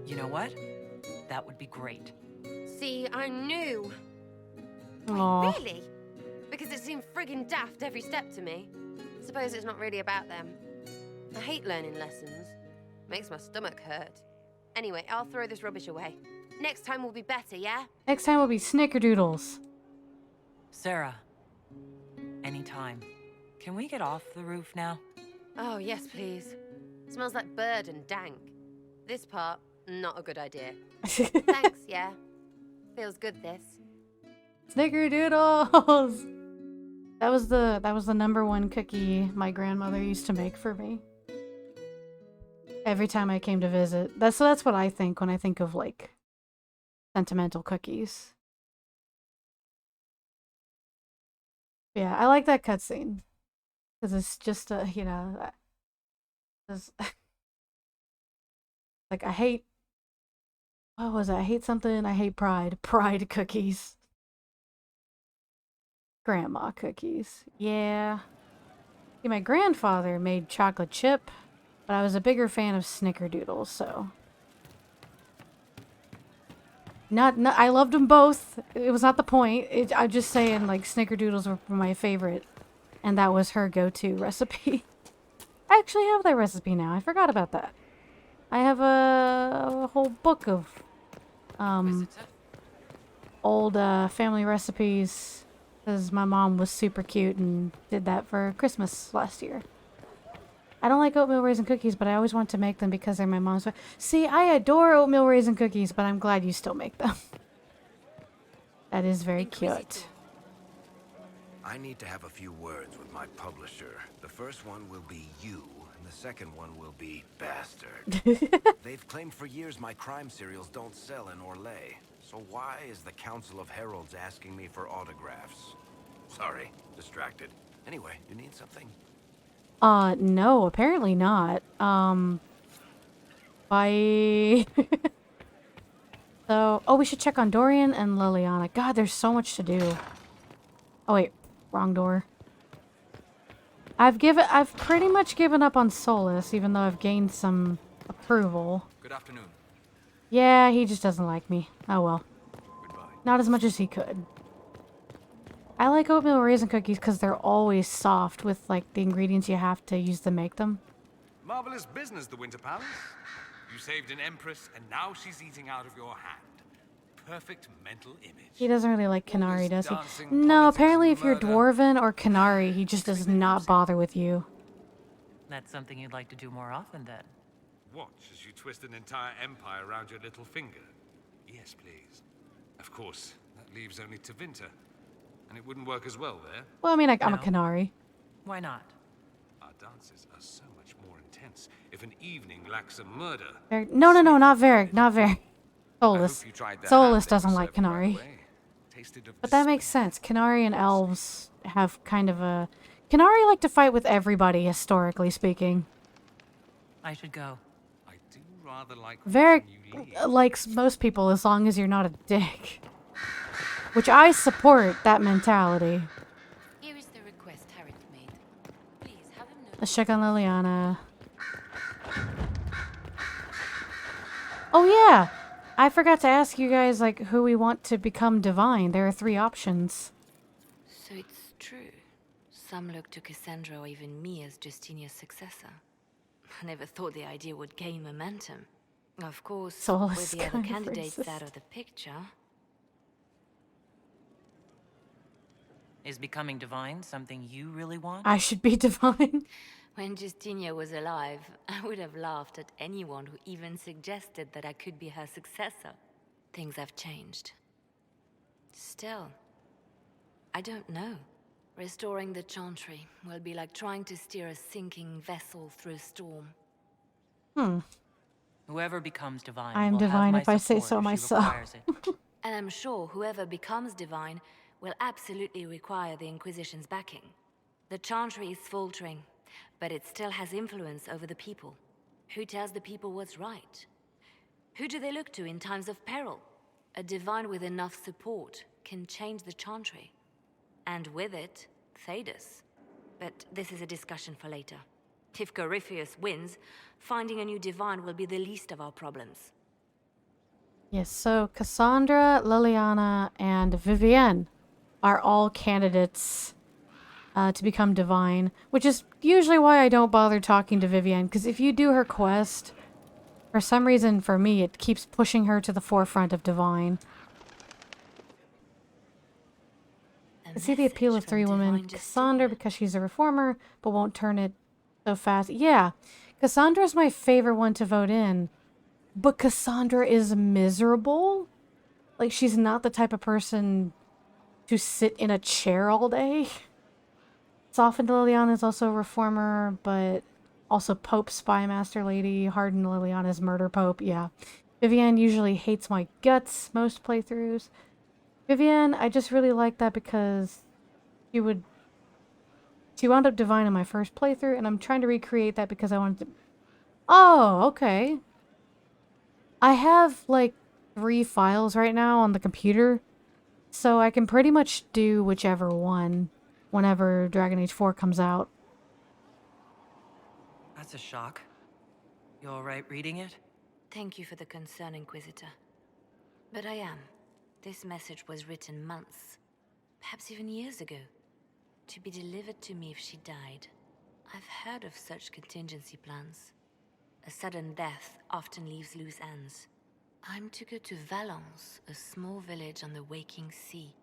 You know what? That would be great. See, I knew. Aww. Wait, really? Because it seemed friggin' daft every step to me. Suppose it's not really about them. I hate learning lessons. Makes my stomach hurt. Anyway, I'll throw this rubbish away. Next time will be better, yeah? Next time will be snickerdoodles. Sarah, anytime. Can we get off the roof now? Oh, yes, please. Smells like bird and dank. This part, not a good idea. Thanks, yeah. Feels good, this. Snickerdoodles! That was the #1 cookie my grandmother used to make for me. Every time I came to visit. That's what I think when I think of, like, sentimental cookies. Yeah, I like that cutscene. Because it's just, you know... like, I hate... What was it? I hate something. I hate pride. Pride cookies. Grandma cookies. Yeah. See, my grandfather made chocolate chip, but I was a bigger fan of snickerdoodles, so... I loved them both. It was not the point. I'm just saying, like, snickerdoodles were my favorite. And that was her go-to recipe. I actually have that recipe now. I forgot about that. I have a whole book of old family recipes, because my mom was super cute and did that for Christmas last year. I don't like oatmeal raisin cookies, but I always want to make them because they're my mom's. See, I adore oatmeal raisin cookies, but I'm glad you still make them. That is very cute. I need to have a few words with my publisher. The first one will be you, and the second one will be bastard. They've claimed for years my crime serials don't sell in Orlais. So why is the Council of Heralds asking me for autographs? Sorry, distracted. Anyway, you need something? No, apparently not. Bye. So, oh, we should check on Dorian and Liliana. God, there's so much to do. Oh wait, wrong door. I've pretty much given up on Solus, even though I've gained some approval. Good afternoon. Yeah, he just doesn't like me. Oh well. Goodbye. Not as much as he could. I like oatmeal raisin cookies because they're always soft with, like, the ingredients you have to use to make them. Marvelous business, the Winter Palace. You saved an empress, and now she's eating out of your hand. perfect mental image. He doesn't really like Canary, does he? No, apparently if you're Dwarven or Canary, he just does not bother with you. That's something you'd like to do more often, then. Watch as you twist an entire empire around your little finger. Yes, please. Of course, that leaves only Tevinter. And it wouldn't work as well there. Well, I mean, I'm a Canary. Why not? Our dances are so much more intense if an evening lacks a murder. No, not Varric, not Varric. Solus. Solus doesn't like Canary. But that makes sense. Canary and elves have kind of a... Canary like to fight with everybody, historically speaking. I should go. I do rather like Varric likes most people as long as you're not a dick. Which I support that mentality. Here is the request Harriet made. Please have him know. Let's check on Liliana. Oh yeah! I forgot to ask you guys, like, who we want to become divine. There are 3 options. So it's true. Some look to Cassandra or even me as Justinia's successor. I never thought the idea would gain momentum. Of course, Solus with the other candidates out of the picture... Is becoming divine something you really want? I should be divine. When Justinia was alive, I would have laughed at anyone who even suggested that I could be her successor. Things have changed. Still, I don't know. Restoring the Chantry will be like trying to steer a sinking vessel through a storm. Whoever becomes divine I am will divine have if my I say support so if she myself. requires it. And I'm sure whoever becomes divine will absolutely require the Inquisition's backing. The Chantry is faltering, but it still has influence over the people. Who tells the people what's right? Who do they look to in times of peril? A divine with enough support can change the Chantry. And with it, Thedas. But this is a discussion for later. If Corypheus wins, finding a new divine will be the least of our problems. Yes, so Cassandra, Liliana, and Vivienne are all candidates to become divine, which is usually why I don't bother talking to Vivienne, because if you do her quest, for some reason, for me, it keeps pushing her to the forefront of divine. I see the appeal of 3 women. Cassandra, because she's a reformer, but won't turn it so fast. Yeah, Cassandra's my favorite one to vote in, but Cassandra is miserable. Like, she's not the type of person to sit in a chair all day. Softened Liliana is also a reformer, but also Pope Spy Master Lady. Hardened Liliana is Murder Pope, yeah. Vivienne usually hates my guts most playthroughs. Vivienne, I just really like that because she wound up divine in my first playthrough, and I'm trying to recreate that because I wanted to... Oh, okay. I have, like, 3 files right now on the computer, so I can pretty much do whichever one whenever Dragon Age 4 comes out. That's a shock. You alright reading it? Thank you for the concern, Inquisitor. But I am. This message was written months, perhaps even years ago, to be delivered to me if she died. I've heard of such contingency plans. A sudden death often leaves loose ends. I'm to go to Valence, a small village on the waking sea.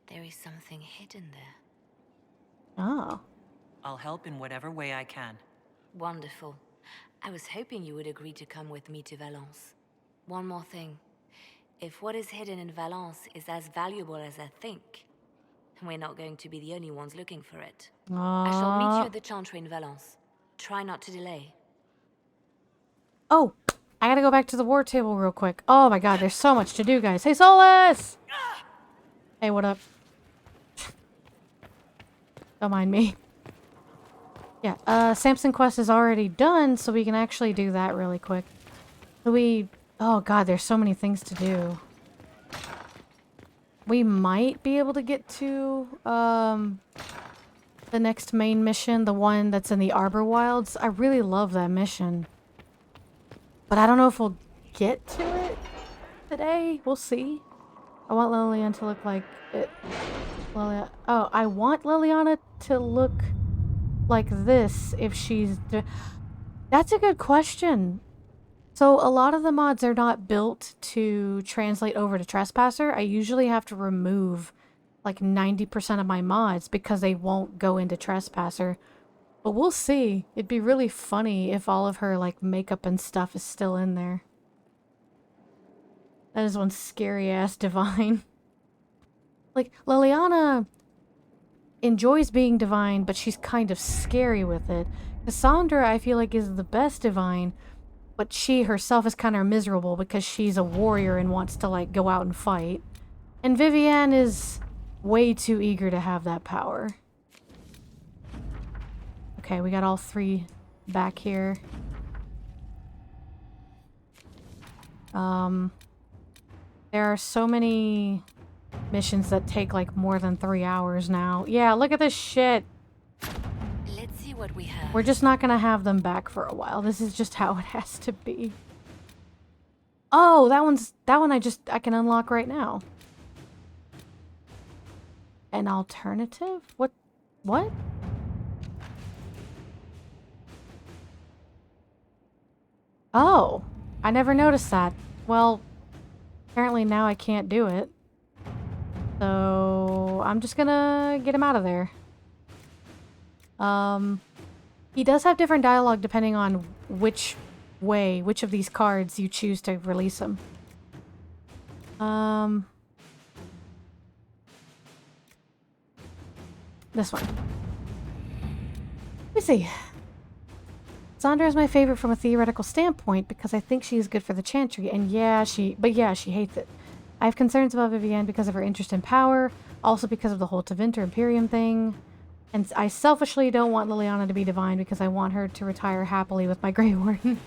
There is something hidden there. Oh. I'll help in whatever way I can. Wonderful. I was hoping you would agree to come with me to Valence. One more thing. If what is hidden in Valence is as valuable as I think, we're not going to be the only ones looking for it. I shall meet you at the Chantry in Valence. Try not to delay. Oh, I gotta go back to the war table real quick. Oh my god, there's so much to do, guys. Hey, Solus! Hey, what up? Don't mind me. Yeah, Samson quest is already done, so we can actually do that really quick. So oh god, there's so many things to do. We might be able to get to, the next main mission, the one that's in the Arbor Wilds. I really love that mission. But I don't know if we'll get to it today. We'll see. I want Liliana to look like it. I want Liliana to look like this if she's... That's a good question. So a lot of the mods are not built to translate over to Trespasser. I usually have to remove like 90% of my mods because they won't go into Trespasser. But we'll see. It'd be really funny if all of her like makeup and stuff is still in there. That is one scary ass divine. Like, Liliana enjoys being divine, but she's kind of scary with it. Cassandra, I feel like, is the best divine, but she herself is kind of miserable because she's a warrior and wants to, like, go out and fight. And Vivienne is way too eager to have that power. Okay, we got all three back here. There are so many missions that take like more than 3 hours now. Yeah, look at this shit. Let's see what we have. We're just not gonna have them back for a while. This is just how it has to be. Oh, that one I can unlock right now. An alternative? What? Oh, I never noticed that. Well, apparently now I can't do it. So I'm just gonna get him out of there. He does have different dialogue depending on which of these cards you choose to release him. This one. Let me see. Sandra is my favorite from a theoretical standpoint because I think she is good for the Chantry, and she hates it. I have concerns about Vivienne because of her interest in power, also because of the whole Tevinter Imperium thing, and I selfishly don't want Liliana to be divine because I want her to retire happily with my Grey Warden.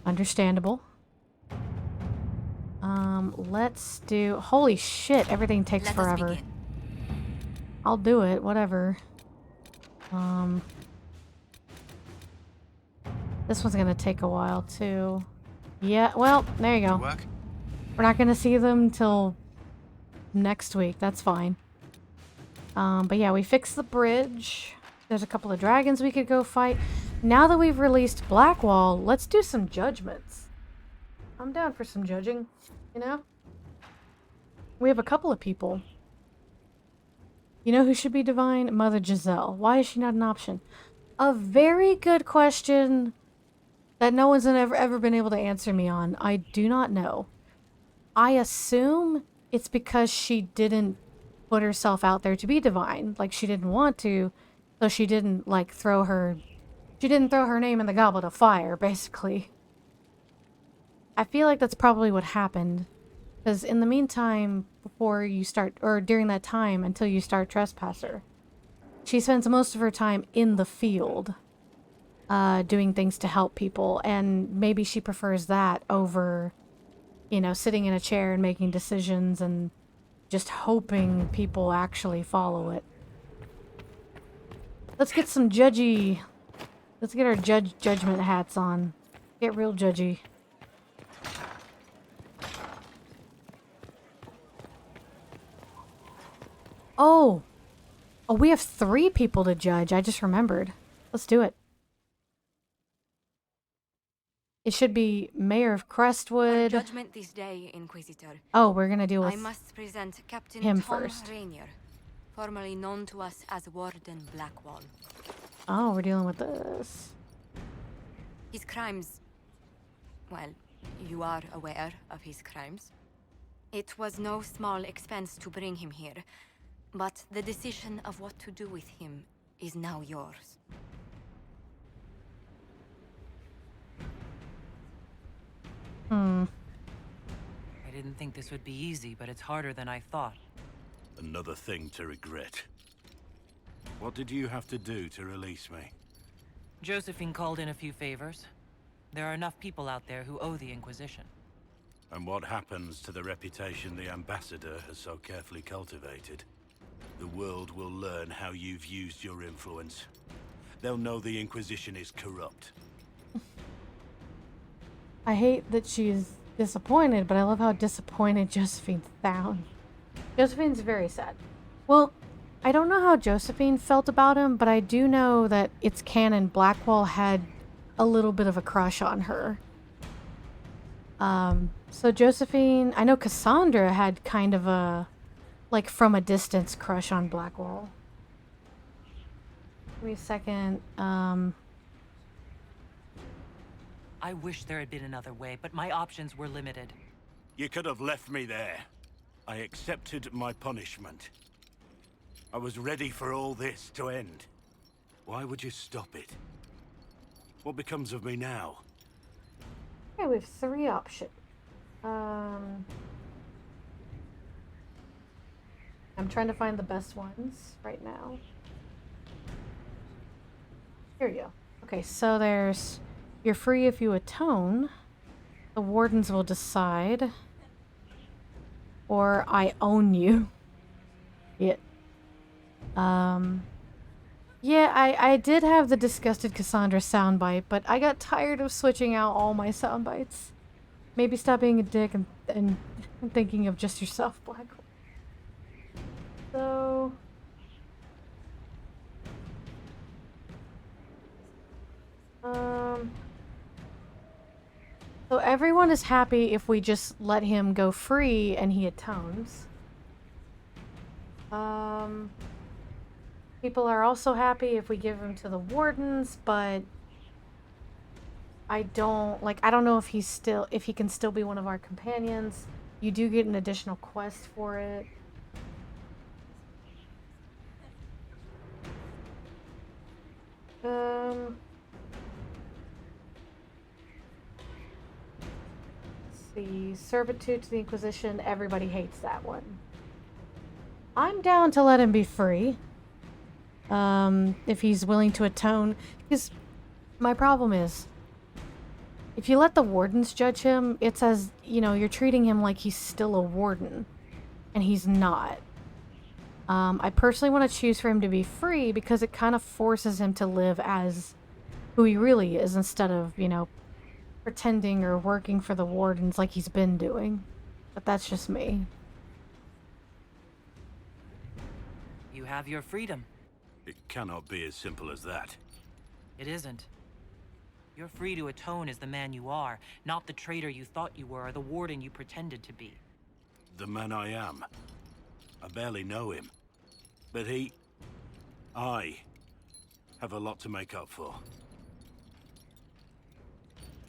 Understandable. Let's do... Holy shit, everything takes forever. I'll do it, whatever. This one's gonna take a while, too. Yeah, well, there you go. We're not gonna see them till next week. That's fine. But yeah, we fixed the bridge. There's a couple of dragons we could go fight. Now that we've released Blackwall, let's do some judgments. I'm down for some judging, you know? We have a couple of people. You know who should be divine? Mother Giselle. Why is she not an option? A very good question that no one's ever been able to answer me on. I do not know. I assume it's because she didn't put herself out there to be divine. Like, she didn't want to, so she didn't, like, throw her name in the goblet of fire, basically. I feel like that's probably what happened. Because in the meantime, before you start, or during that time until you start Trespasser, she spends most of her time in the field, doing things to help people, and maybe she prefers that over, you know, sitting in a chair and making decisions and just hoping people actually follow it. Let's get some judgy... Let's get our judgment hats on. Get real judgy. Oh! Oh, we have 3 people to judge. I just remembered. Let's do it. It should be Mayor of Crestwood. For judgment this day, Inquisitor. Oh, we're gonna deal with I must present Captain him Tom first. Rainier, formerly known to us as Warden Blackwall. Oh, we're dealing with this. His crimes... Well, you are aware of his crimes. It was no small expense to bring him here, but the decision of what to do with him is now yours. I didn't think this would be easy, but it's harder than I thought. Another thing to regret. What did you have to do to release me? Josephine called in a few favors. There are enough people out there who owe the Inquisition. And what happens to the reputation the Ambassador has so carefully cultivated? The world will learn how you've used your influence. They'll know the Inquisition is corrupt. I hate that she's disappointed, but I love how disappointed Josephine sounds. Josephine's very sad. Well, I don't know how Josephine felt about him, but I do know that it's canon Blackwall had a little bit of a crush on her. So Josephine, I know Cassandra had kind of a, like, from a distance crush on Blackwall. Give me a second. I wish there had been another way, but my options were limited. You could have left me there. I accepted my punishment. I was ready for all this to end. Why would you stop it? What becomes of me now? Okay, we have 3 options. I'm trying to find the best ones right now. Here you go. Okay, so there's... You're free if you atone. The wardens will decide. Or I own you. Yeah. Yeah, I did have the Disgusted Cassandra soundbite, but I got tired of switching out all my soundbites. Maybe stop being a dick and thinking of just yourself, Blackwall. So... So everyone is happy if we just let him go free and he atones. People are also happy if we give him to the wardens, but I don't know if if he can still be one of our companions. You do get an additional quest for it. Let's see, servitude to the Inquisition, everybody hates that one. I'm down to let him be free. If he's willing to atone. Because my problem is, if you let the wardens judge him, it's as, you know, you're treating him like he's still a warden. And he's not. I personally want to choose for him to be free because it kind of forces him to live as who he really is instead of, you know, pretending or working for the wardens like he's been doing. But that's just me. You have your freedom. It cannot be as simple as that. It isn't. You're free to atone as the man you are, not the traitor you thought you were or the warden you pretended to be. The man I am. I barely know him. But I have a lot to make up for.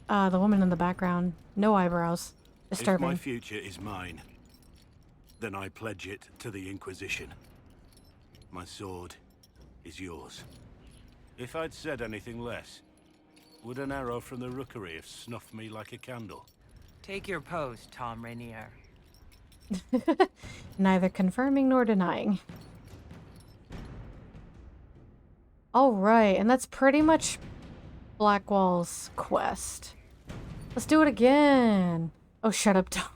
The woman in the background. No eyebrows. Disturbing. If my future is mine, then I pledge it to the Inquisition. My sword is yours. If I'd said anything less, would an arrow from the rookery have snuffed me like a candle? Take your post, Tom Rainier. Neither confirming nor denying. Alright, and that's pretty much Blackwall's quest. Let's do it again. Oh, shut up, Tom.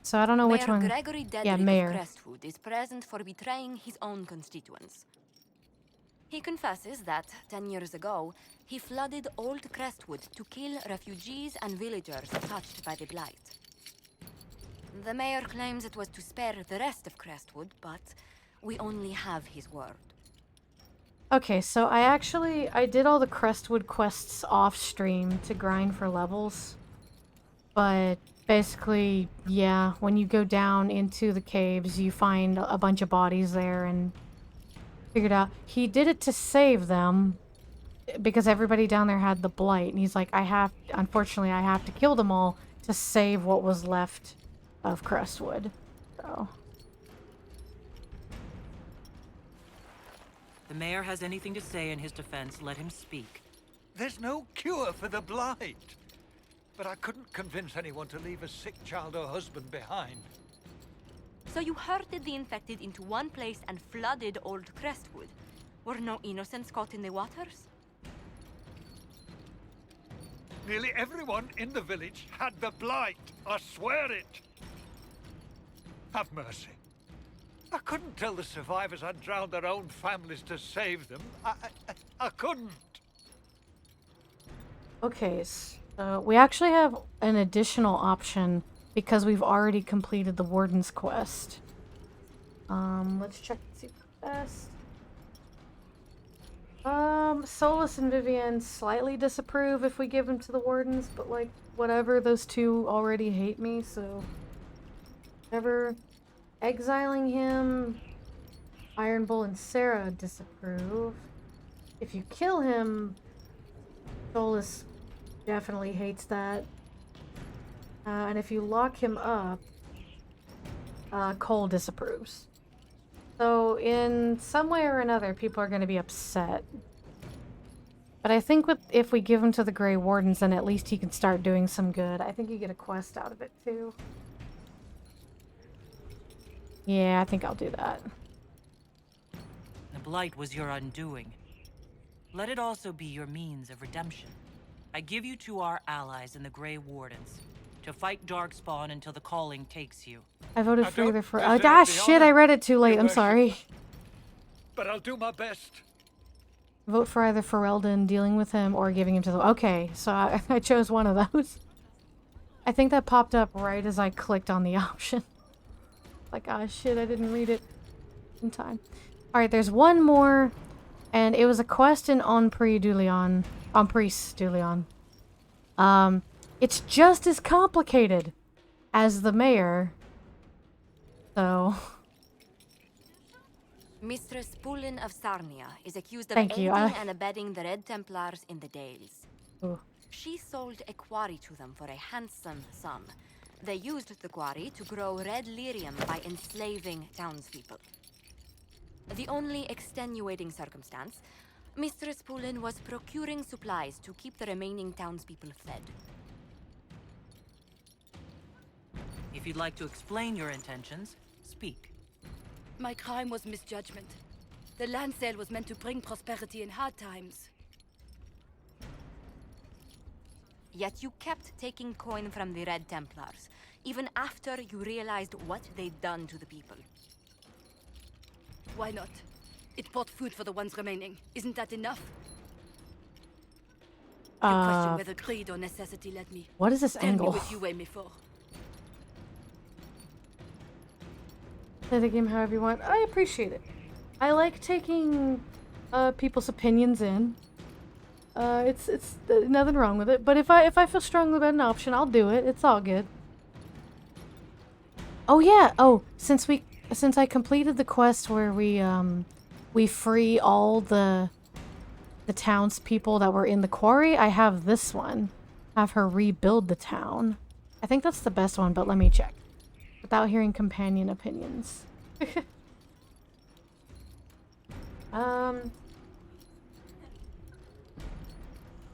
So I don't know which one. Gregory Dedrick Yeah, Mayor. of Crestwood is present for betraying his own constituents. He confesses that, 10 years ago, he flooded Old Crestwood to kill refugees and villagers touched by the Blight. The mayor claims it was to spare the rest of Crestwood, but we only have his word. Okay, so I did all the Crestwood quests off stream to grind for levels. But basically, yeah, when you go down into the caves, you find a bunch of bodies there and figured out he did it to save them because everybody down there had the Blight. And he's like, unfortunately, I have to kill them all to save what was left of Crestwood. So. The mayor has anything to say in his defense, let him speak. There's no cure for the Blight. But I couldn't convince anyone to leave a sick child or husband behind. So you herded the infected into one place and flooded Old Crestwood. Were no innocents caught in the waters? Nearly everyone in the village had the Blight. I swear it. Have mercy. I couldn't tell the survivors I'd drowned their own families to save them. I couldn't. Okay, so we actually have an additional option because we've already completed the Warden's quest. Let's check and see what's best. Solus and Vivian slightly disapprove if we give him to the Wardens, but like, whatever, those two already hate me, so... Whatever. Exiling him, Iron Bull and Sarah disapprove. If you kill him, Solus definitely hates that. And if you lock him up, Cole disapproves. So in some way or another, people are going to be upset. But I think if we give him to the Grey Wardens, then at least he can start doing some good. I think you get a quest out of it too. Yeah, I think I'll do that. The Blight was your undoing. Let it also be your means of redemption. I give you to our allies in the Grey Wardens, to fight Darkspawn until the calling takes you. I voted for either for... Ah, shit, I read it too late. I'm sorry. But I'll do my best. Vote for either Ferelden, dealing with him, or giving him to the... Okay, so I chose one of those. I think that popped up right as I clicked on the option. Like, ah, shit, I didn't read it in time. Alright, there's one more, and it was a quest in Enpris Dulion. It's just as complicated as the mayor. So... Mistress Pulin of Sarnia is accused of Thank you. aiding and abetting the Red Templars in the Dales. Ooh. She sold a quarry to them for a handsome sum. They used the quarry to grow red lyrium by enslaving townspeople. The only extenuating circumstance, Mistress Pulin was procuring supplies to keep the remaining townspeople fed. If you'd like to explain your intentions, speak. My crime was misjudgment. The land sale was meant to bring prosperity in hard times. Yet you kept taking coin from the Red Templars, even after you realized what they'd done to the people. Why not? It bought food for the ones remaining. Isn't that enough? You question whether greed or necessity led me. What is this Tell angle? me what you weigh me for. Play the game however you want. I appreciate it. I like taking people's opinions in. It's nothing wrong with it. But if I feel strongly about an option, I'll do it. It's all good. Oh yeah. Oh, since I completed the quest where we free all the townspeople that were in the quarry, I have this one. Have her rebuild the town. I think that's the best one, but let me check. Without hearing companion opinions.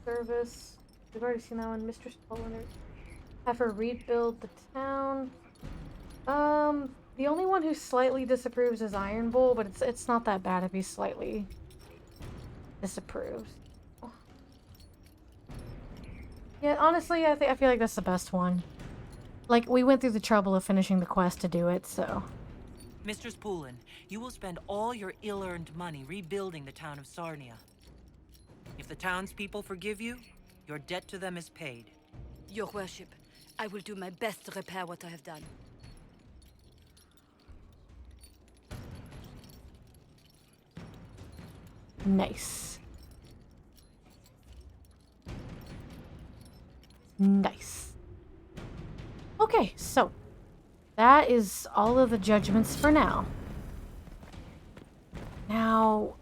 Service. We've already seen that one. Mistress Polliner. Have her rebuild the town. The only one who slightly disapproves is Iron Bull, but it's not that bad if he slightly disapproves. Yeah, honestly, I feel like that's the best one. Like, we went through the trouble of finishing the quest to do it, so... Mistress Pulin, you will spend all your ill-earned money rebuilding the town of Sarnia. If the townspeople forgive you, your debt to them is paid. Your worship, I will do my best to repair what I have done. Nice. Nice. Okay, so that is all of the judgments for now. Now,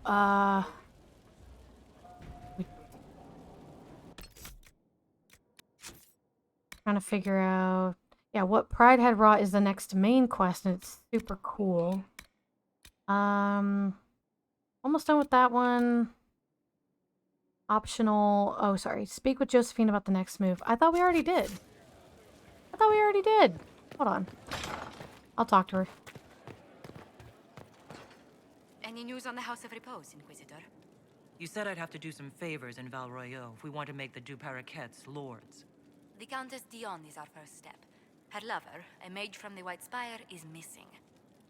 trying to figure out, yeah, what Pride had wrought is the next main quest, and it's super cool. Almost done with that one. Optional. Oh, sorry. Speak with Josephine about the next move. I thought we already did. Hold on. I'll talk to her. Any news on the House of Repose, Inquisitor? You said I'd have to do some favors in Val Royeaux if we want to make the Du Paraquets lords. The Countess Dion is our first step. Her lover, a mage from the White Spire, is missing.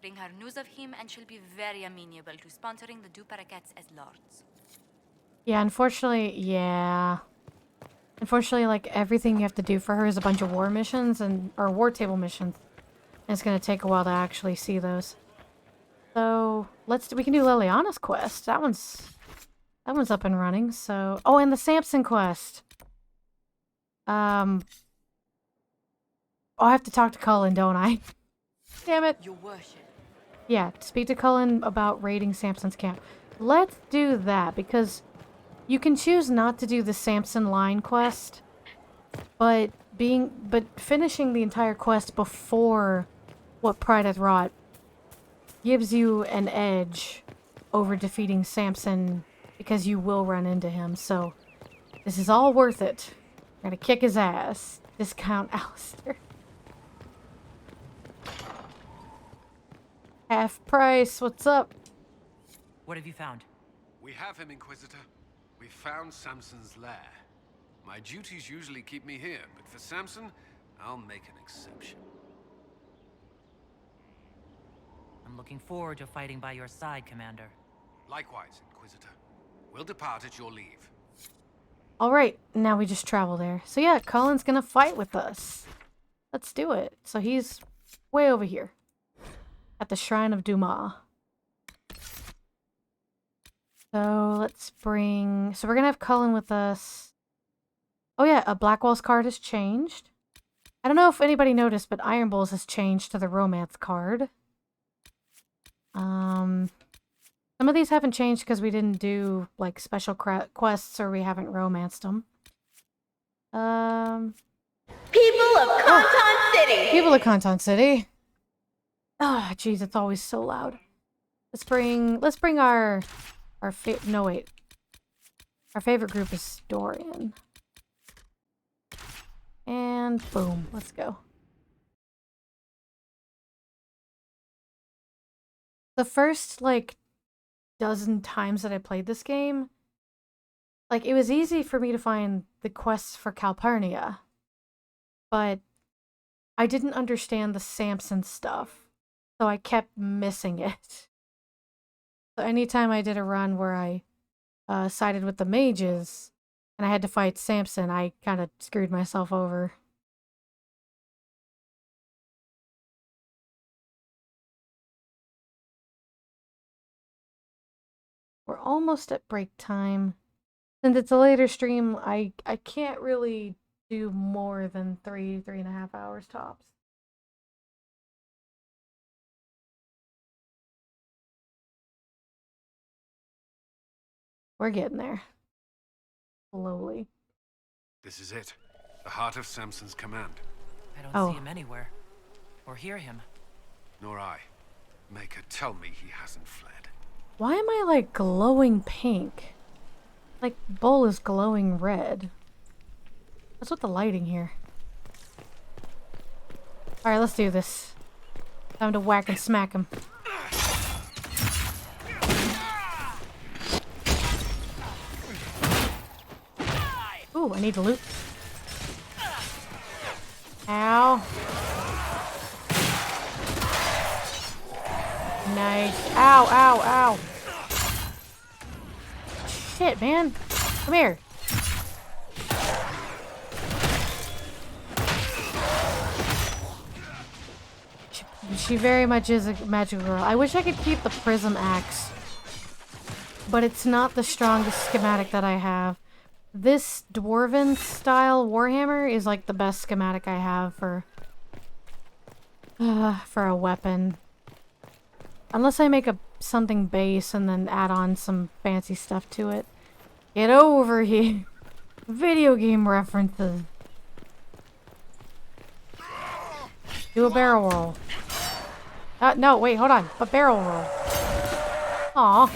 Bring her news of him and she'll be very amenable to sponsoring the Du Paraquets as lords. Yeah, unfortunately, yeah. Unfortunately, like, everything you have to do for her is a bunch of war missions or war table missions. And it's gonna take a while to actually see those. So, we can do Liliana's quest. That one's That one's up and running, so... Oh, and the Samson quest. Oh, I have to talk to Cullen, don't I? Damn it. Your worship. Yeah, speak to Cullen about raiding Samson's camp. Let's do that, because you can choose not to do the Samson line quest, but finishing the entire quest before what Pride hath wrought gives you an edge over defeating Samson, because you will run into him, so this is all worth it. We're gonna kick his ass. Discount Alistair. Half price, what's up? What have you found? We have him, Inquisitor. We found Samson's lair. My duties usually keep me here, but for Samson, I'll make an exception. I'm looking forward to fighting by your side, Commander. Likewise, Inquisitor. We'll depart at your leave. Alright, now we just travel there. So yeah, Cullen's gonna fight with us. Let's do it. So he's way over here. At the Shrine of Dumas. So let's bring... So we're gonna have Cullen with us. Oh yeah, a Blackwall's card has changed. I don't know if anybody noticed, but Iron Bowls has changed to the Romance card. Some of these haven't changed because we didn't do, like, special quests or we haven't romanced them. People of Canton City! People of Canton City. Ah, oh, jeez, it's always so loud. Let's bring our no, wait. Our favorite group is Dorian. And boom, let's go. The first, like, dozen times that I played this game, like, it was easy for me to find the quests for Calpurnia, but I didn't understand the Samson stuff, so I kept missing it. So anytime I did a run where I sided with the mages and I had to fight Samson, I kind of screwed myself over. We're almost at break time. Since it's a later stream, I can't really do more than 3.5 hours tops. We're getting there. Slowly. This is it. The heart of Samson's command. I don't see him anywhere. Or hear him. Nor I. Maker, tell me he hasn't fled. Why am I, like, glowing pink? Like, bowl is glowing red. What's with the lighting here? Alright, let's do this. Time to whack and smack him. Ooh, I need to loot. Ow. Nice. Ow, ow, ow. Shit, man. Come here. She very much is a magical girl. I wish I could keep the prism axe, but it's not the strongest schematic that I have. This dwarven style warhammer is like the best schematic I have for a weapon. Unless I make something base and then add on some fancy stuff to it. Get over here. Video game references. Do a barrel roll. No, wait, hold on. A barrel roll. Aw.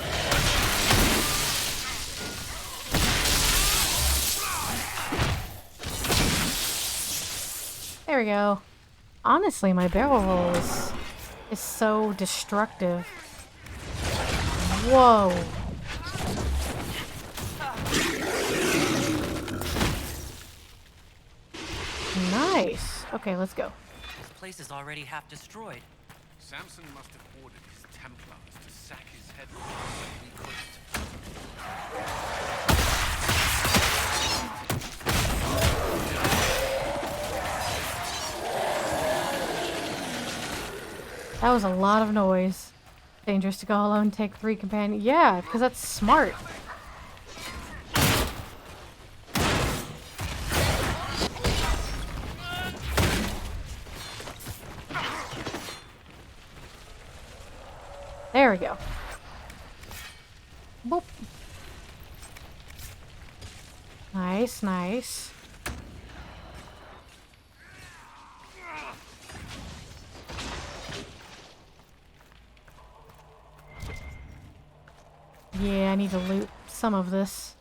There we go. Honestly, my barrel roll is so destructive. Whoa. Nice. Okay, let's go. This place is already half destroyed. Samson must have ordered his Templars to sack his headquarters when he couldn't. That was a lot of noise. Dangerous to go alone, take 3 companions. Yeah, because that's smart. we go. Boop. Nice, nice. Yeah, I need to loot some of this.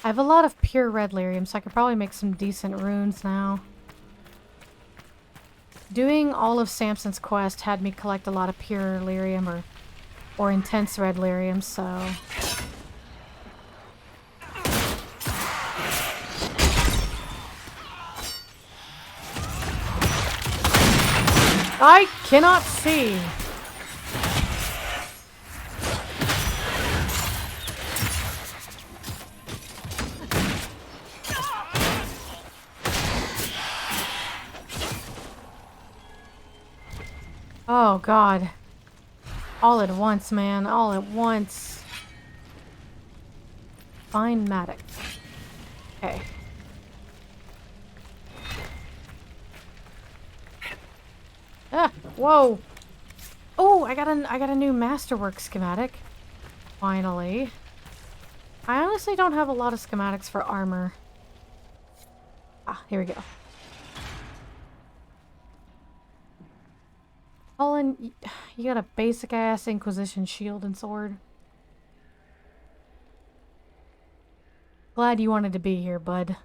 I have a lot of pure red lyrium, so I could probably make some decent runes now. Doing all of Samson's quest had me collect a lot of pure lyrium or intense red lyrium, so... I cannot see. Oh god. All at once, man. All at once. Find Maddox. Okay. Ah, whoa. Oh, I got a new masterwork schematic. Finally. I honestly don't have a lot of schematics for armor. Ah, here we go. Colin, you got a basic ass Inquisition shield and sword. Glad you wanted to be here, bud.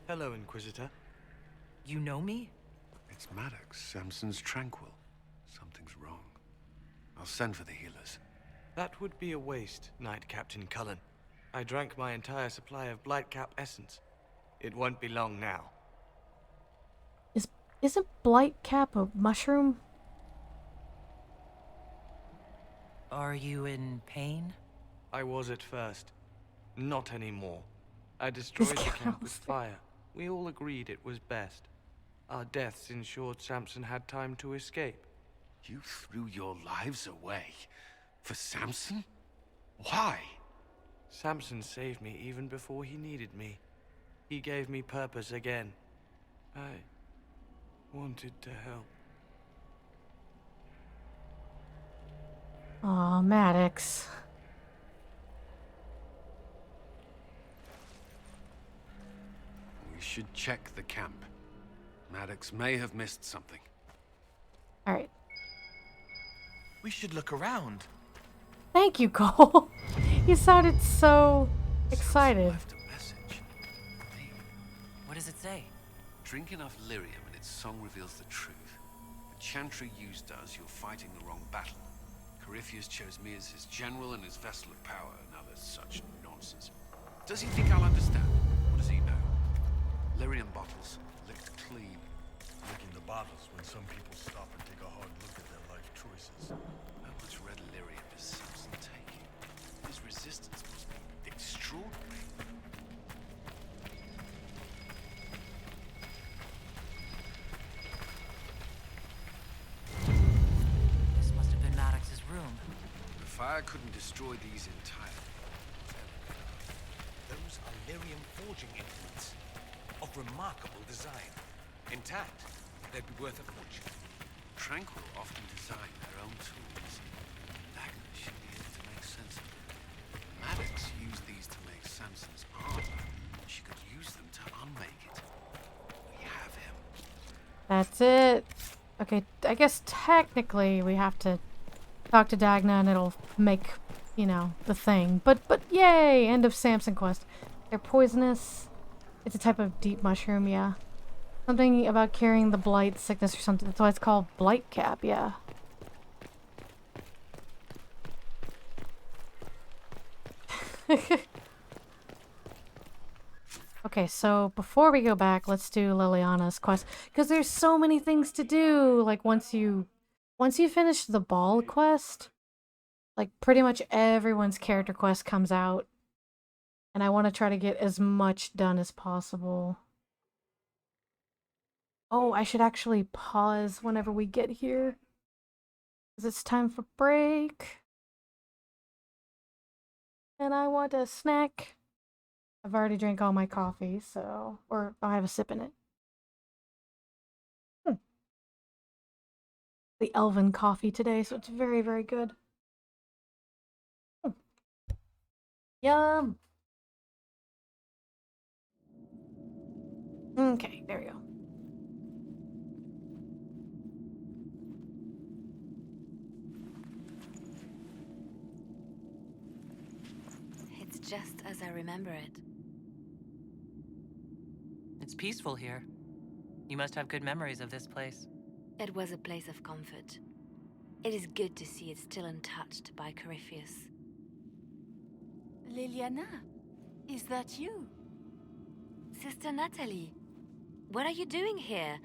Hello, Inquisitor. You know me? It's Maddox, Samson's tranquil. Something's wrong. I'll send for the healers. That would be a waste, Knight Captain Cullen. I drank my entire supply of Blightcap essence. It won't be long now. Isn't Blightcap a mushroom? Are you in pain? I was at first. Not anymore. I destroyed the camp with fire. We all agreed it was best. Our deaths ensured Samson had time to escape. You threw your lives away for Samson? Why? Samson saved me even before he needed me. He gave me purpose again. I wanted to help. Aw, Maddox. We should check the camp. Maddox may have missed something. Alright. We should look around. Thank you, Cole. You sounded so excited. What does it say? Drink enough lyrium and its song reveals the truth. The chantry used us, you're fighting the wrong battle. Corypheus chose me as his general and his vessel of power, and other such nonsense. Does he think I'll understand? What does he know? Lyrium bottles, licked clean. Licking the bottles when some people stop and take a hard look at their life choices. How much red lyrium is Samson taking? His resistance must be extraordinary. This must have been Maddox's room. The fire couldn't destroy these entirely. Those are lyrium forging implements of remarkable design. Intact, they'd be worth a fortune. Tranquil often design their own tools. Dagna should be able to make sense of them. Maddox used these to make Samson's armor. She could use them to unmake it. We have him. That's it. Okay, I guess technically we have to talk to Dagna and it'll make, you know, the thing. But yay! End of Samson quest. They're poisonous. It's a type of deep mushroom, yeah. Something about carrying the blight sickness or something. That's why it's called Blightcap, yeah. Okay, so before we go back, let's do Liliana's quest. Because there's so many things to do. Like, once you finish the ball quest, like, pretty much everyone's character quest comes out. And I want to try to get as much done as possible. Oh, I should actually pause whenever we get here. Because it's time for break. And I want a snack. I've already drank all my coffee, so... Or I have a sip in it. The elven coffee today, so it's very, very good. Yum! Okay, there we go. It's just as I remember it. It's peaceful here. You must have good memories of this place. It was a place of comfort. It is good to see it still untouched by Corypheus. Liliana, is that you? Sister Natalie, what are you doing here?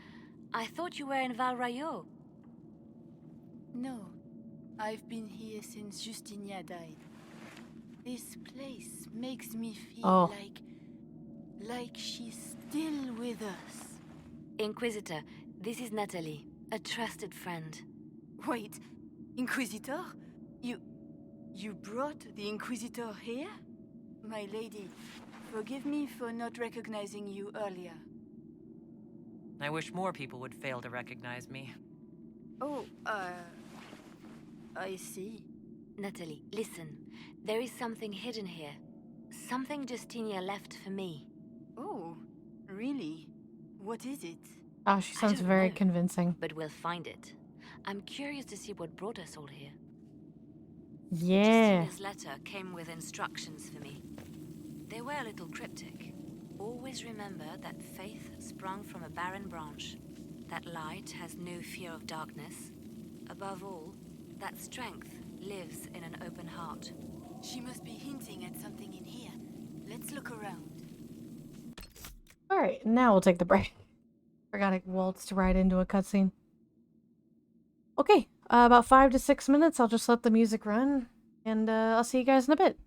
I thought you were in Val Rayo. No, I've been here since Justinia died. This place makes me feel like she's still with us. Inquisitor, this is Natalie, a trusted friend. Wait, Inquisitor? You brought the Inquisitor here? My lady, forgive me for not recognizing you earlier. I wish more people would fail to recognize me. Oh, I see. Natalie, listen. There is something hidden here. Something Justinia left for me. Oh, really? What is it? Oh, she sounds very convincing. But we'll find it. I'm curious to see what brought us all here. Yeah. Justinia's letter came with instructions for me. They were a little cryptic. Always remember that faith sprung from a barren branch. That light has no fear of darkness. Above all, that strength lives in an open heart. She must be hinting at something in here. Let's look around. Alright, now we'll take the break. Forgot I waltzed right into a cutscene. Okay, about 5 to 6 minutes. I'll just let the music run, and I'll see you guys in a bit.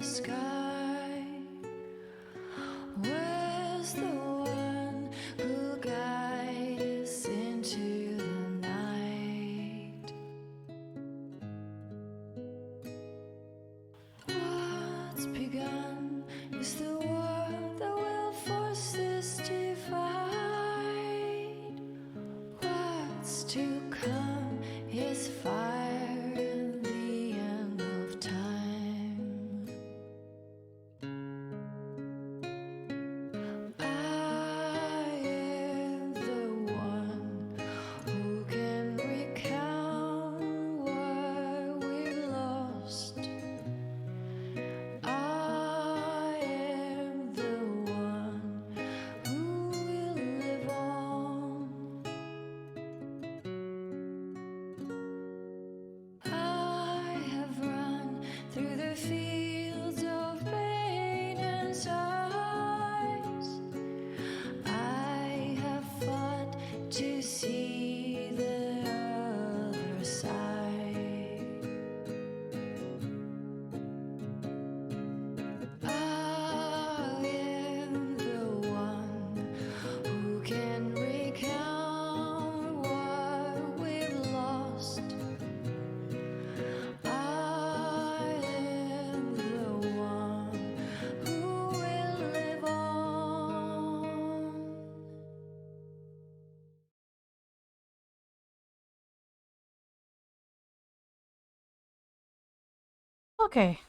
the sky? Where's the one who guides us into the night? What's begun is the war that will force this divide. What's to come is fire and the end of time. I am the one who can recount what we lost. I am the one who will live on. I have run through the fields of pain and sighs. I have fought to see the other side. I am the one who can recount what we've lost. I am the one who will live on. Okay.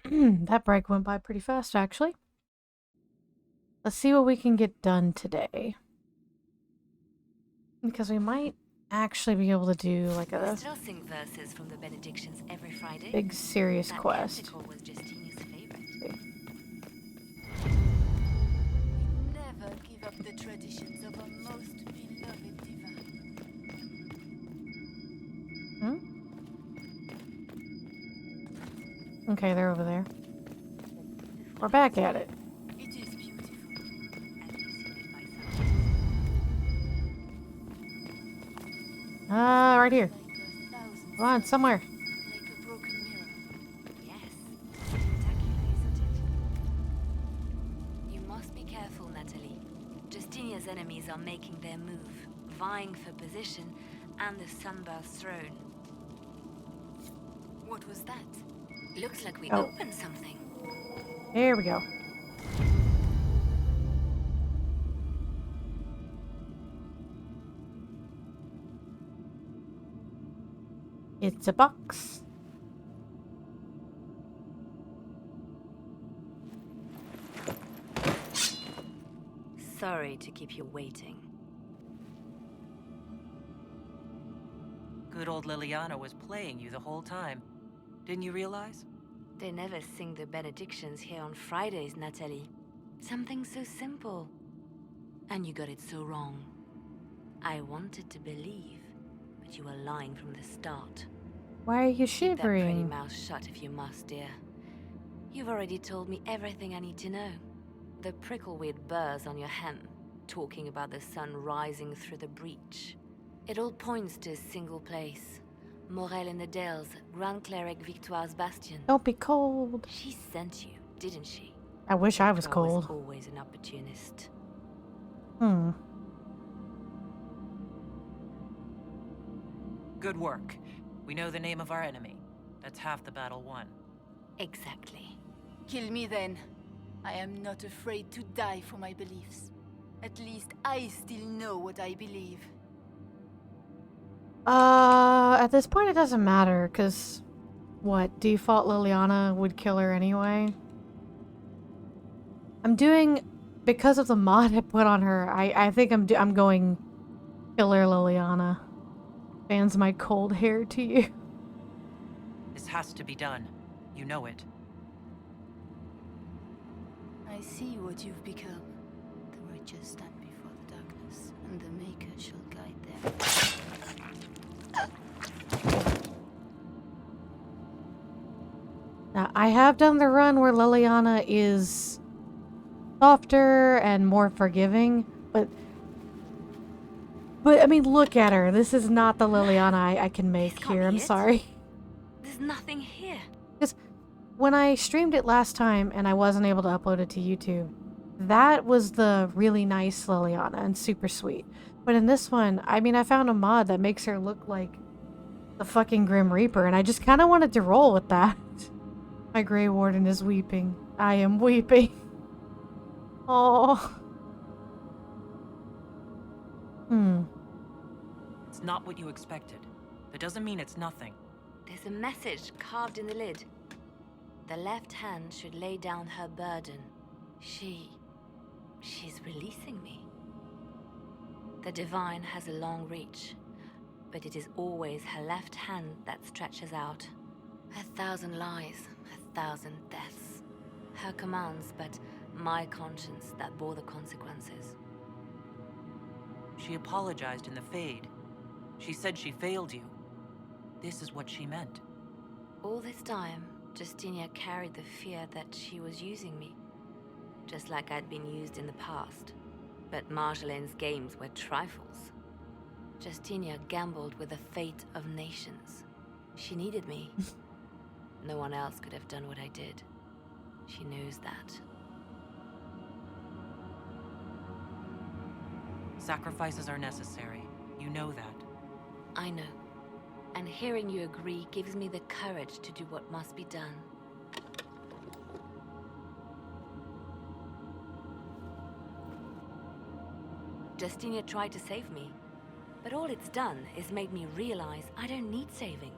That break went by pretty fast, actually. Let's see what we can get done today. Because we might actually be able to do like We a still sing verses from the benedictions every Friday. big serious That quest. canticle was Justinia's favorite. Never give up the traditions of our most beloved divine. Okay, they're over there. We're back at it. It is beautiful. Right here. Come on, somewhere. Like a broken mirror. Yes. Spectacular, isn't it? You must be careful, Natalie. Justinia's enemies are making their move, vying for position and the Sunburst throne. What was that? Looks like we Oh. opened something. Here we go. It's a box. Sorry to keep you waiting. Good old Liliana was playing you the whole time. Didn't you realize? They never sing the benedictions here on Fridays, Natalie. Something so simple. And you got it so wrong. I wanted to believe, but you were lying from the start. Why are you Keep that pretty shivering? mouth shut if you must, dear. You've already told me everything I need to know. The prickleweed burrs on your hem, talking about the sun rising through the breach. It all points to a single place. Morel in the Dales, Grand Cleric Victoire's bastion. Don't be cold. She sent you, didn't she? I wish I was Victoire cold. always an opportunist. Good work. We know the name of our enemy. That's half the battle won. Exactly. Kill me then. I am not afraid to die for my beliefs. At least I still know what I believe. At this point it doesn't matter, because what, default Liliana would kill her anyway? I'm doing, because of the mod I put on her, I think I'm going killer Liliana. Fans my cold hair to you. This has to be done. You know it. I see what you've become. The righteous stand before the darkness, and the Maker shall guide them. Now, I have done the run where Liliana is softer and more forgiving, but I mean, look at her. This is not the Liliana I can make here. I'm sorry. There's nothing here. when I streamed it last time and I wasn't able to upload it to YouTube, that was the really nice Liliana and super sweet. But in this one, I mean, I found a mod that makes her look like the fucking Grim Reaper, and I just kind of wanted to roll with that. My Grey Warden is weeping. I am weeping. Oh. It's not what you expected. That doesn't mean it's nothing. There's a message carved in the lid. The left hand should lay down her burden. She's releasing me. The divine has a long reach, but it is always her left hand that stretches out. 1,000 lies, 1,000 deaths. Her commands, but my conscience that bore the consequences. She apologized in the Fade. She said she failed you. This is what she meant. All this time, Justinia carried the fear that she was using me, just like I'd been used in the past. But Marjolaine's games were trifles. Justinia gambled with the fate of nations. She needed me. No one else could have done what I did. She knows that. Sacrifices are necessary. You know that. I know. And hearing you agree gives me the courage to do what must be done. Justinia tried to save me, but all it's done is made me realize I don't need saving.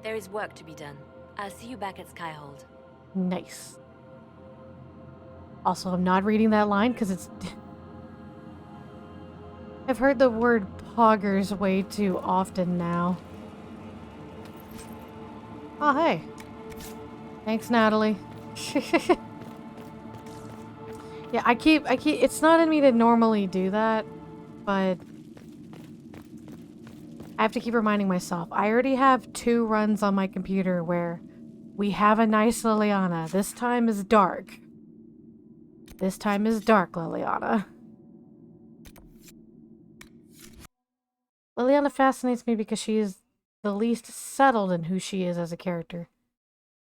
There is work to be done. I'll see you back at Skyhold. Nice. Also, I'm not reading that line because it's... I've heard the word poggers way too often now. Oh, hey. Thanks, Natalie. Yeah, I keep, it's not in me to normally do that, but I have to keep reminding myself. I already have 2 runs on my computer where we have a nice Liliana. This time is dark. This time is dark, Liliana. Liliana fascinates me because she is the least settled in who she is as a character.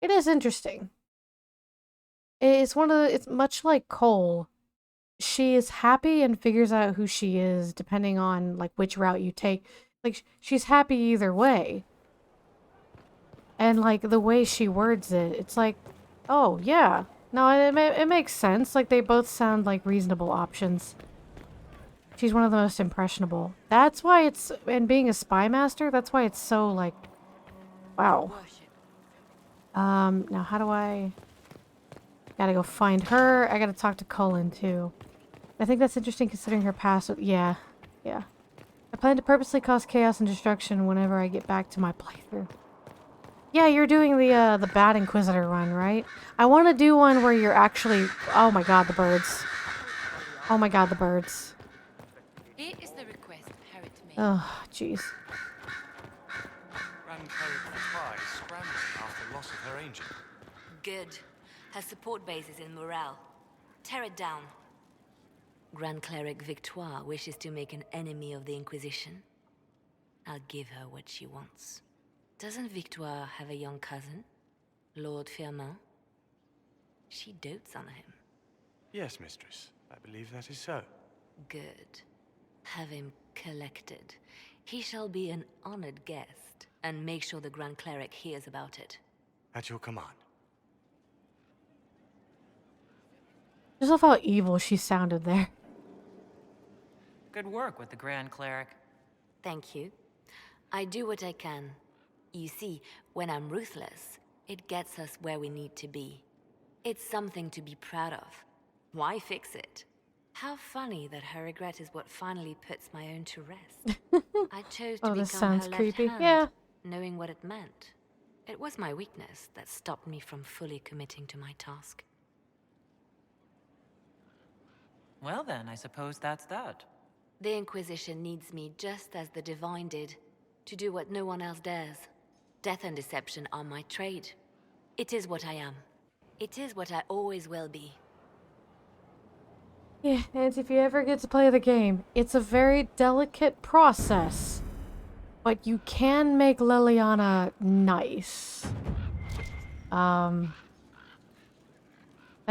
It is interesting. It's much like Cole. She is happy and figures out who she is depending on like which route you take. Like she's happy either way. And like the way she words it, it's like, oh yeah, no, it makes sense. Like they both sound like reasonable options. She's one of the most impressionable. That's why it's, and being a spy master, that's why it's so like, wow. Now how do I... Gotta go find her. I gotta talk to Cullen, too. I think that's interesting considering her past. Yeah. I plan to purposely cause chaos and destruction whenever I get back to my playthrough. Yeah, you're doing the Bad Inquisitor run, right? I want to do one where you're actually... Oh my god, the birds. Oh my god, the birds. Here is the request Harriet made. Oh, jeez. Grand Cleric Victoire is scrambling after loss of her angel. Good. Her support base is in Morale. Tear it down. Grand Cleric Victoire wishes to make an enemy of the Inquisition. I'll give her what she wants. Doesn't Victoire have a young cousin? Lord Firmin? She dotes on him. Yes, mistress. I believe that is so. Good. Have him collected. He shall be an honored guest, and make sure the Grand Cleric hears about it. At your command. Just love how evil she sounded there. Good work with the Grand Cleric. Thank you. I do what I can. You see, when I'm ruthless, it gets us where we need to be. It's something to be proud of. Why fix it? How funny that her regret is what finally puts my own to rest. I chose to this become sounds her creepy. left hand, Yeah. knowing what it meant. It was my weakness that stopped me from fully committing to my task. Well then, I suppose that's that. The Inquisition needs me just as the Divine did, to do what no one else dares. Death and deception are my trade. It is what I am. It is what I always will be. Yeah, and if you ever get to play the game, it's a very delicate process. But you can make Liliana nice. That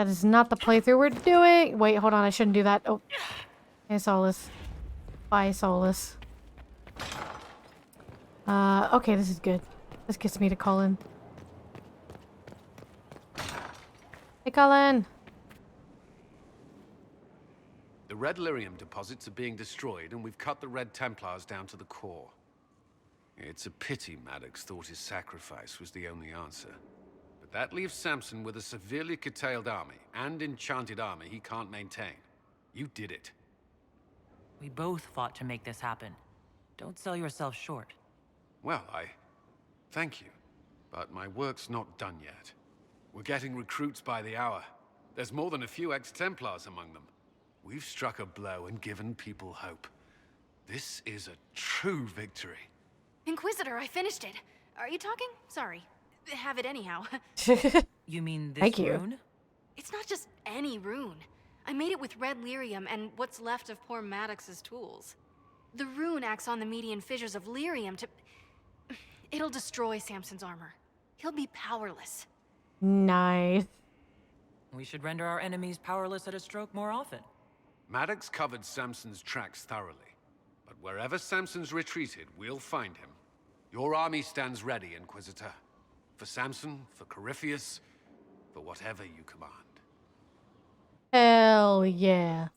is not the playthrough we're doing. Wait, hold on. I shouldn't do that. Oh. Hey, Solus. Bye, Solus. Okay, this is good. This gets me to Colin. Hey, Colin! The Red Lyrium deposits are being destroyed, and we've cut the Red Templars down to the core. It's a pity Maddox thought his sacrifice was the only answer. But that leaves Samson with a severely curtailed army, and enchanted army he can't maintain. You did it. We both fought to make this happen. Don't sell yourself short. Well, thank you. But my work's not done yet. We're getting recruits by the hour. There's more than a few ex-Templars among them. We've struck a blow and given people hope. This is a true victory. Inquisitor, I finished it. Are you talking? Sorry. Have it anyhow. You mean this Thank you. rune? It's not just any rune. I made it with red lyrium and what's left of poor Maddox's tools. The rune acts on the median fissures of lyrium to... It'll destroy Samson's armor. He'll be powerless. Nice. We should render our enemies powerless at a stroke more often. Maddox covered Samson's tracks thoroughly. But wherever Samson's retreated, we'll find him. Your army stands ready, Inquisitor. For Samson, for Corypheus, for whatever you command. Hell yeah.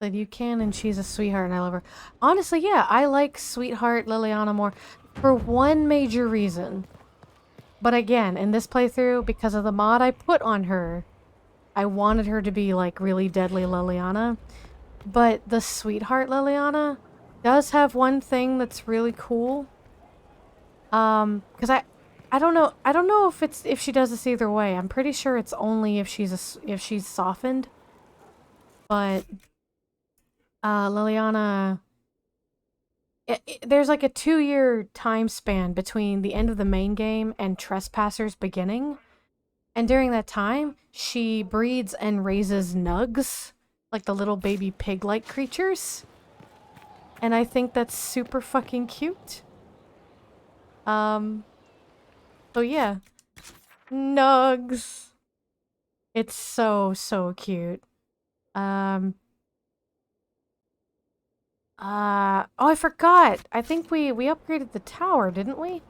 That you can, and she's a sweetheart and I love her. Honestly, yeah, I like sweetheart Liliana more for one major reason. But again, in this playthrough, because of the mod I put on her, I wanted her to be like really deadly Liliana. But the sweetheart Liliana does have one thing that's really cool. Because I don't know if she does this either way. I'm pretty sure it's only if she's softened. But Liliana, there's like a 2-year time span between the end of the main game and Trespasser's beginning. And during that time, she breeds and raises nugs, like the little baby pig-like creatures. And I think that's super fucking cute. So yeah. Nugs. It's so cute. Oh, I forgot. I think we upgraded the tower, didn't we?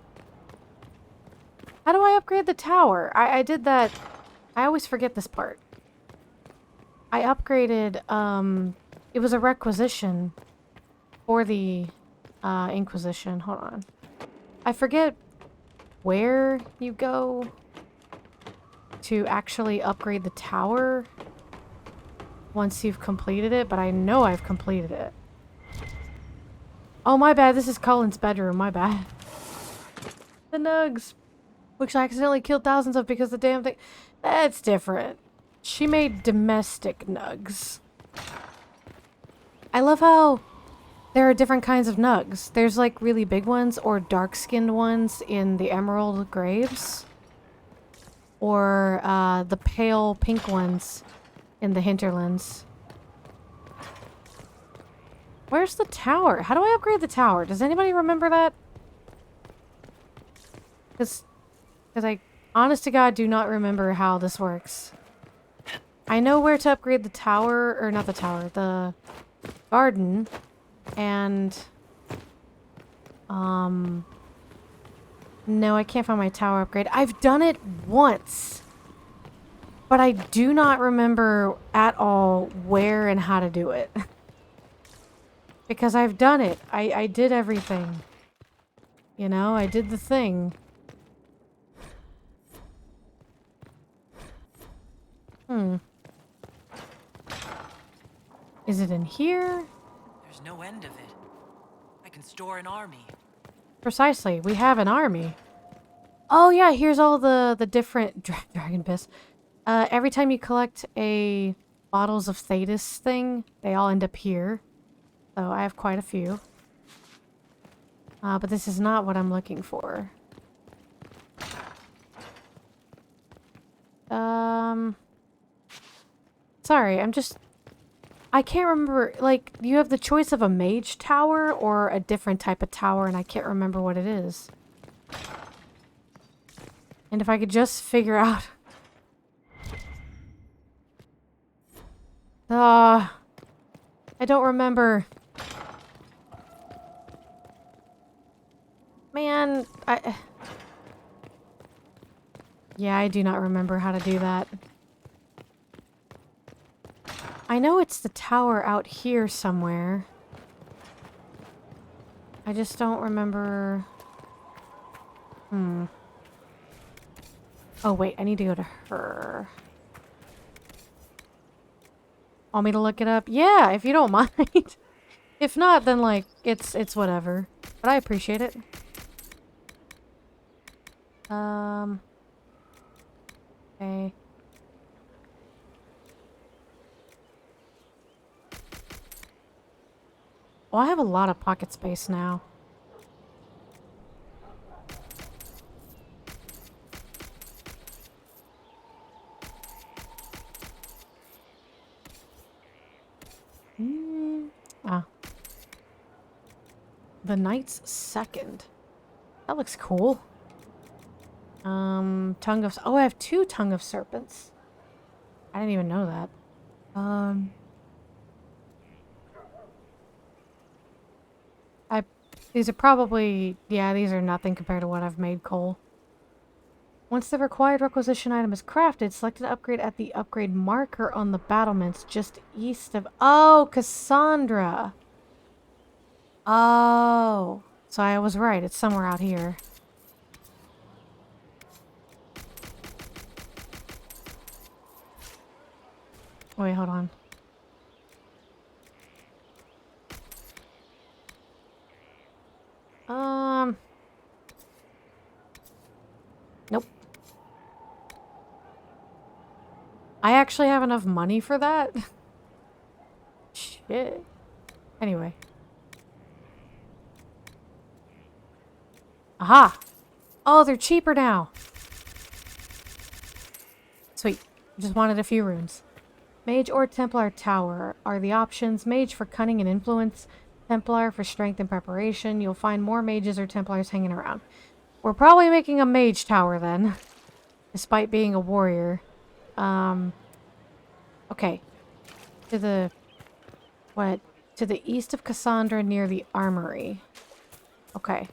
How do I upgrade the tower? I did that. I always forget this part. I upgraded, it was a requisition for the, Inquisition. Hold on. I forget where you go to actually upgrade the tower once you've completed it, but I know I've completed it. Oh, my bad. This is Colin's bedroom. My bad. The nugs. Which I accidentally killed thousands of because the damn thing... That's different. She made domestic nugs. I love how there are different kinds of nugs. There's like really big ones or dark-skinned ones in the Emerald Graves. Or the pale pink ones in the Hinterlands. Where's the tower? How do I upgrade the tower? Does anybody remember that? Because I, honest to God, do not remember how this works. I know where to upgrade the tower, or not the tower, the garden, and, no, I can't find my tower upgrade. I've done it once, but I do not remember at all where and how to do it. Because I've done it. I did everything. You know, I did the thing. Is it in here? There's no end of it. I can store an army. Precisely. We have an army. Oh yeah, here's all the different dragon piss. Every time you collect a bottles of Thetis thing, they all end up here. So I have quite a few. But this is not what I'm looking for. Sorry, I can't remember, like, you have the choice of a Mage Tower or a different type of tower, and I can't remember what it is. And if I could just figure out... I don't remember. Man, yeah, I do not remember how to do that. I know it's the tower out here somewhere. I just don't remember... Oh, wait, I need to go to her. Want me to look it up? Yeah, if you don't mind. If not, then, like, it's whatever. But I appreciate it. Okay. Well, I have a lot of pocket space now. The Knight's Second. That looks cool. Tongue of... Oh, I have 2 Tongue of Serpents. I didn't even know that. These are probably... Yeah, these are nothing compared to what I've made, Cole. Once the required requisition item is crafted, select an upgrade at the upgrade marker on the battlements just east of... Oh, Cassandra! Oh, so I was right. It's somewhere out here. Wait, hold on. Nope. I actually have enough money for that? Shit. Anyway. Aha! Oh, they're cheaper now. Sweet. Just wanted a few runes. Mage or Templar Tower are the options. Mage for cunning and influence. Templar for strength and preparation. You'll find more mages or Templars hanging around. We're probably making a Mage Tower then. Despite being a warrior. Okay. To the... What? To the east of Cassandra near the armory. Okay.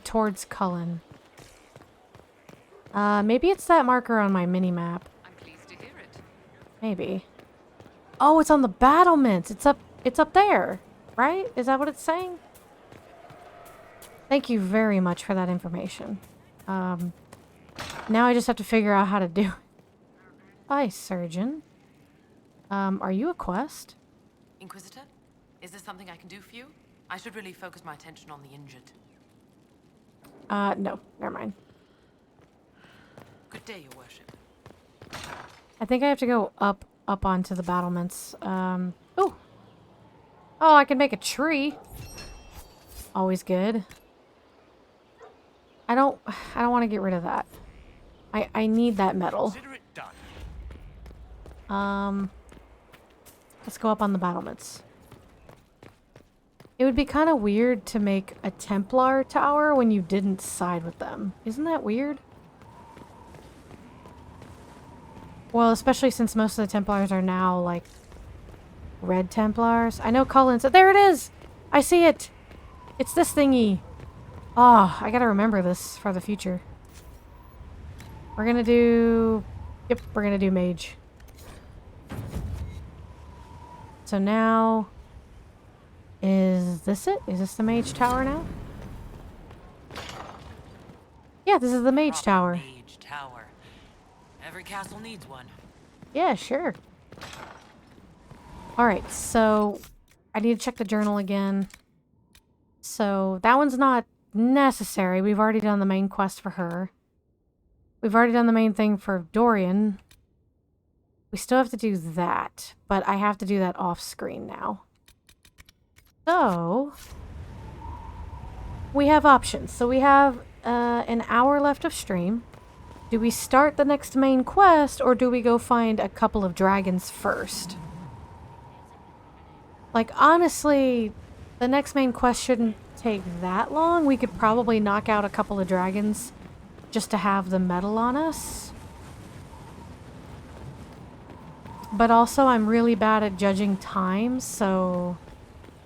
Towards Cullen. Maybe it's that marker on my mini-map. I'm pleased to hear it. Maybe. Oh, it's on the battlements! It's up there! Right? Is that what it's saying? Thank you very much for that information. Now I just have to figure out how to do it. Hi, Surgeon. Are you a quest? Inquisitor, is there something I can do for you? I should really focus my attention on the injured. No. Never mind. Good day, Your Worship. I think I have to go up onto the battlements. Oh! Oh, I can make a tree. Always good. I don't want to get rid of that. I need that metal. Consider it done. Let's go up on the battlements. It would be kind of weird to make a Templar tower when you didn't side with them. Isn't that weird? Well, especially since most of the Templars are now, like, Red Templars. I know Cullen said... There it is! I see it! It's this thingy. Oh, I gotta remember this for the future. We're gonna do... Yep, we're gonna do Mage. So now... Is this it? Is this the Mage Tower now? Yeah, this is the Mage Tower. Mage Tower. Every castle needs one. Yeah, sure. Alright, so... I need to check the journal again. So, that one's not necessary. We've already done the main quest for her. We've already done the main thing for Dorian. We still have to do that, but I have to do that off screen now. So, we have options. So we have an hour left of stream. Do we start the next main quest, or do we go find a couple of dragons first? Like, honestly, the next main quest shouldn't take that long. We could probably knock out a couple of dragons just to have the medal on us. But also I'm really bad at judging time, so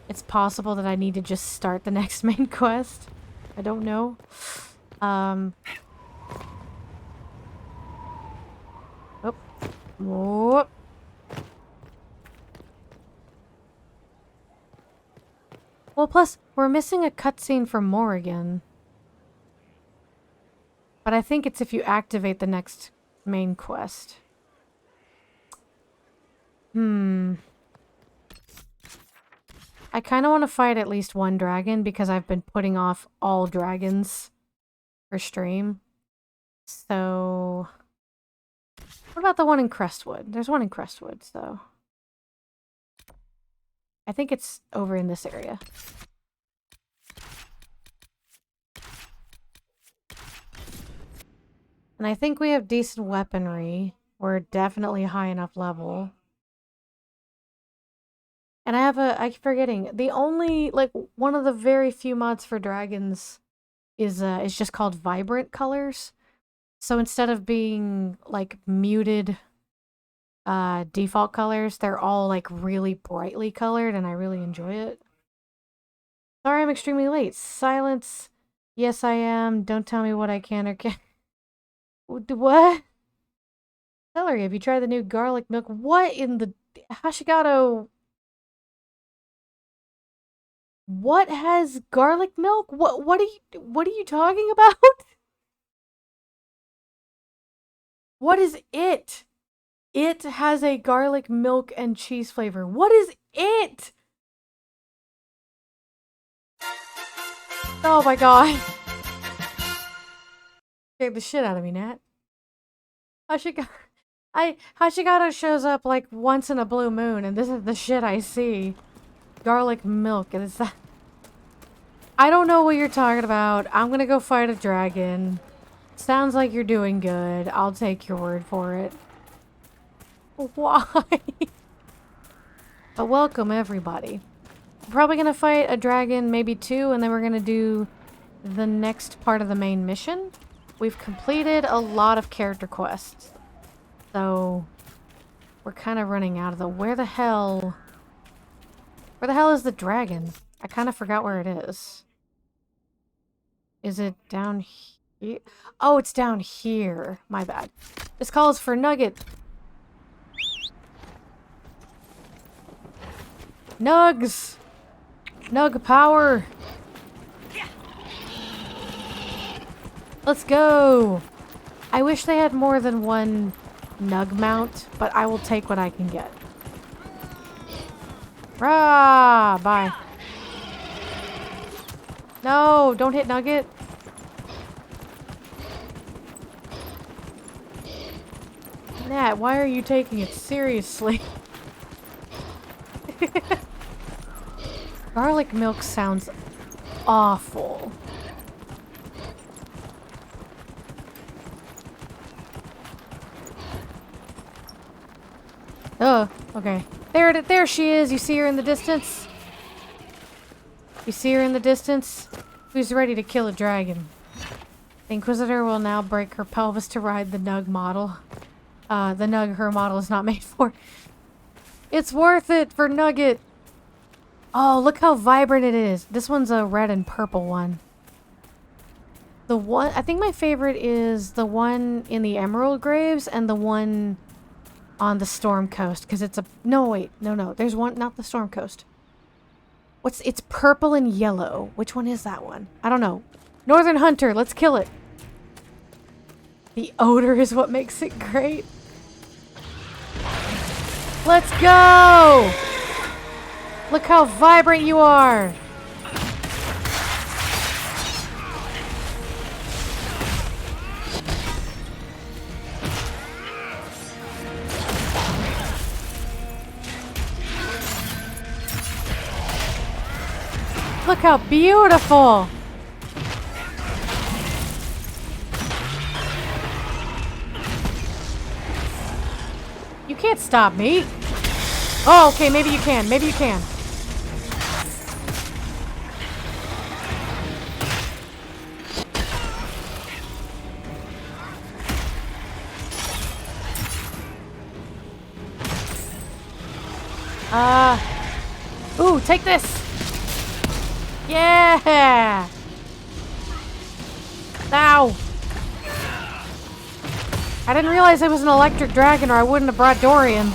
it's possible that I need to just start the next main quest. I don't know. Oh. Whoop. Well, plus, we're missing a cutscene from Morrigan. But I think it's if you activate the next main quest. I kind of want to fight at least one dragon because I've been putting off all dragons for stream. So... what about the one in Crestwood? There's one in Crestwood, so... I think it's over in this area. And I think we have decent weaponry. We're definitely high enough level. And I keep forgetting, the only, like, one of the very few mods for dragons is just called Vibrant Colors. So instead of being, like, muted default colors, they're all, like, really brightly colored, and I really enjoy it. Sorry I'm extremely late. Silence. Yes, I am. Don't tell me what I can or can't. What? Celery, have you tried the new garlic milk? What in the... Hashigato... What has garlic milk? What are you talking about? What is it? It has a garlic milk and cheese flavor. What is it? Oh my god. Scared the shit out of me, Nat. Hashigato shows up like once in a blue moon, and this is the shit I see. Garlic milk, and it's that. I don't know what you're talking about. I'm gonna go fight a dragon. Sounds like you're doing good. I'll take your word for it. Why? But welcome, everybody. I'm probably gonna fight a dragon, maybe two, and then we're gonna do the next part of the main mission. We've completed a lot of character quests. So, we're kind of running out of them. Where the hell is the dragon? I kind of forgot where it is. Is it down here? Oh, it's down here. My bad. This calls for Nugget. Nugs! Nug power! Let's go! I wish they had more than one Nug mount, but I will take what I can get. Rah! Bye. No, don't hit Nugget. Nat, why are you taking it seriously? Garlic milk sounds awful. Oh, okay. There she is. You see her in the distance? You see her in the distance? Who's ready to kill a dragon? The Inquisitor will now break her pelvis to ride the Nug model. The Nug her model is not made for. It's worth it for Nugget. Oh, look how vibrant it is. This one's a red and purple one. The one, I think my favorite is the one in the Emerald Graves and the one on the Storm Coast. Because it's a, no wait, no. There's one, not the Storm Coast. It's purple and yellow. Which one is that one? I don't know. Northern Hunter, let's kill it. The odor is what makes it great. Let's go! Look how vibrant you are! Look how beautiful! You can't stop me. Oh, okay, maybe you can. Maybe you can. Ooh, take this! Yeah! Ow! I didn't realize it was an electric dragon or I wouldn't have brought Dorian.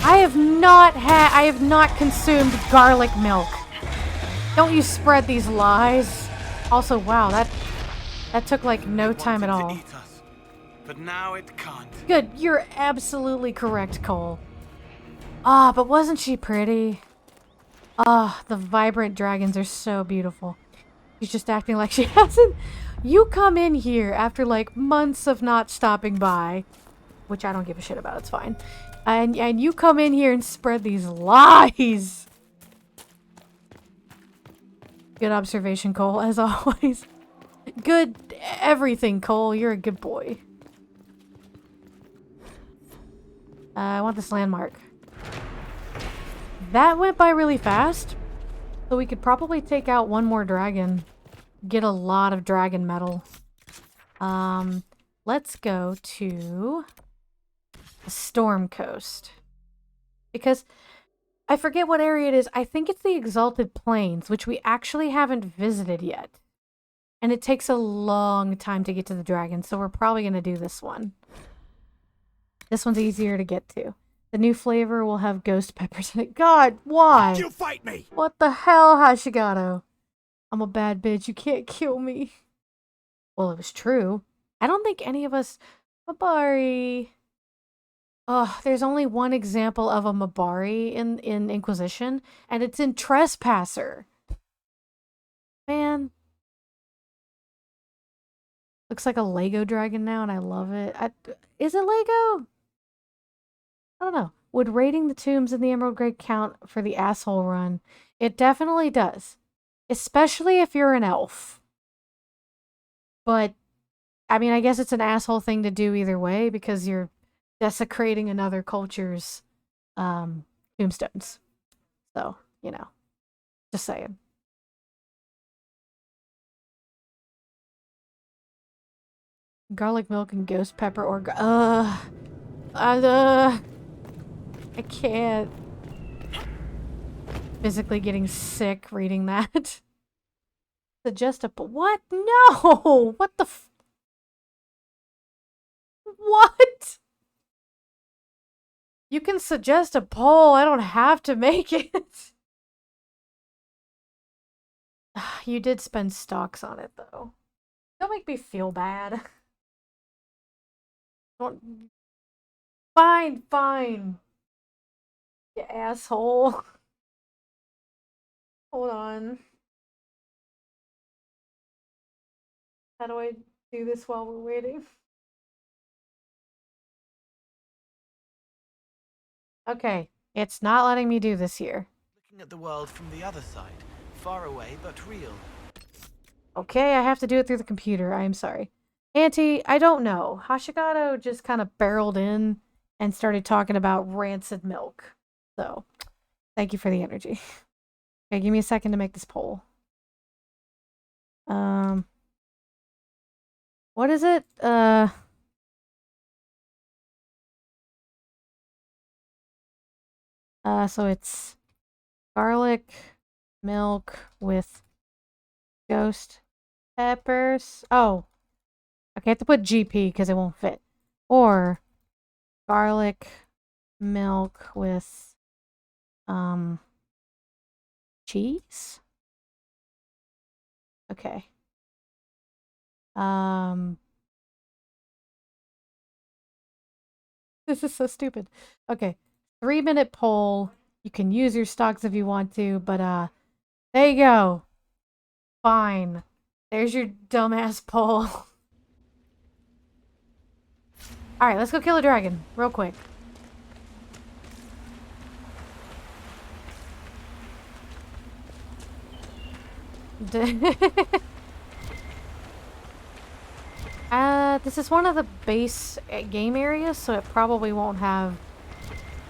I have not consumed garlic milk. Don't you spread these lies. Also, wow, that took like no time at all. But now it can't. Good, you're absolutely correct, Cole. Ah, but wasn't she pretty? Ah, the vibrant dragons are so beautiful. She's just acting like she hasn't. You come in here after like months of not stopping by, which I don't give a shit about, it's fine. And you come in here and spread these lies. Good observation, Cole, as always. Good everything, Cole. You're a good boy. I want this landmark. That went by really fast. So we could probably take out one more dragon. Get a lot of dragon metal. Let's go to the Storm Coast. Because I forget what area it is. I think it's the Exalted Plains, which we actually haven't visited yet. And it takes a long time to get to the dragon, so we're probably going to do this one. This one's easier to get to. The new flavor will have ghost peppers in it. God, why? You fight me! What the hell, Hashigato? I'm a bad bitch. You can't kill me. Well, it was true. I don't think any of us... Mabari... Oh, there's only one example of a Mabari in Inquisition, and it's in Trespasser. Man. Looks like a Lego dragon now, and I love it. Is it Lego? I don't know. Would raiding the tombs in the Emerald Grave count for the asshole run? It definitely does. Especially if you're an elf. But, I mean, I guess it's an asshole thing to do either way, because you're desecrating another culture's tombstones. So, you know. Just saying. Garlic milk and ghost pepper or... I can't. Physically getting sick reading that. Suggest a... What? No! What the f... What? You can suggest a poll. I don't have to make it. You did spend stocks on it, though. Don't make me feel bad. Don't... Fine, fine. You asshole. Hold on. How do I do this while we're waiting? Okay, it's not letting me do this here. Looking at the world from the other side. Far away, but real. Okay, I have to do it through the computer. I am sorry. Auntie, I don't know. Hashigato just kind of barreled in and started talking about rancid milk. So, thank you for the energy. Okay, give me a second to make this poll. What is it? So it's garlic milk with ghost peppers. Oh. Okay, I have to put GP because it won't fit. Or garlic milk with cheese? Okay. This is so stupid. Okay. 3-minute poll. You can use your stocks if you want to, but there you go. Fine. There's your dumbass poll. Alright, let's go kill a dragon. Real quick. This is one of the base game areas, so it probably won't have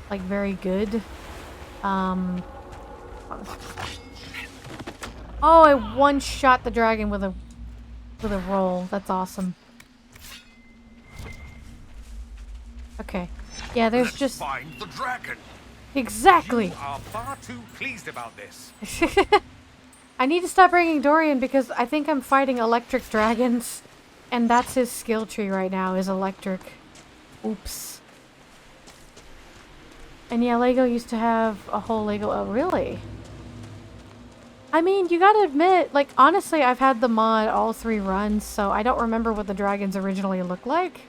like very good oh, I one-shot the dragon with a roll. That's awesome. Yeah, there's Let's just... find the dragon. Exactly! You are far too pleased about this. I need to stop bringing Dorian because I think I'm fighting electric dragons. And that's his skill tree right now, is electric. Oops. And yeah, Lego used to have a whole Lego... Oh, really? I mean, you gotta admit, like, honestly, I've had the mod all 3 runs, so I don't remember what the dragons originally looked like.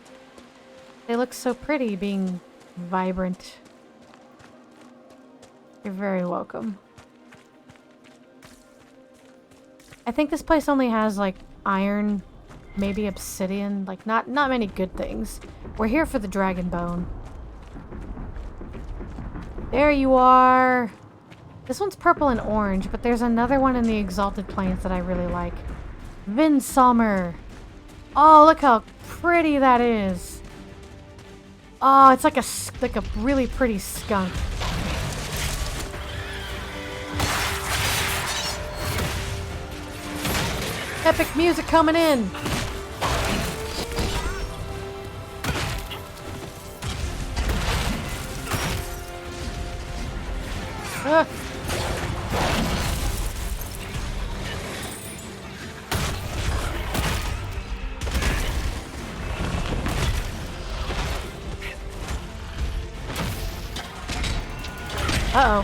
They look so pretty, being vibrant. You're very welcome. I think this place only has, like, iron, maybe obsidian, like, not many good things. We're here for the dragon bone. There you are! This one's purple and orange, but there's another one in the Exalted Plains that I really like. Vinsalmer! Oh, look how pretty that is! Oh, it's like a really pretty skunk. Epic music coming in! Uh-oh.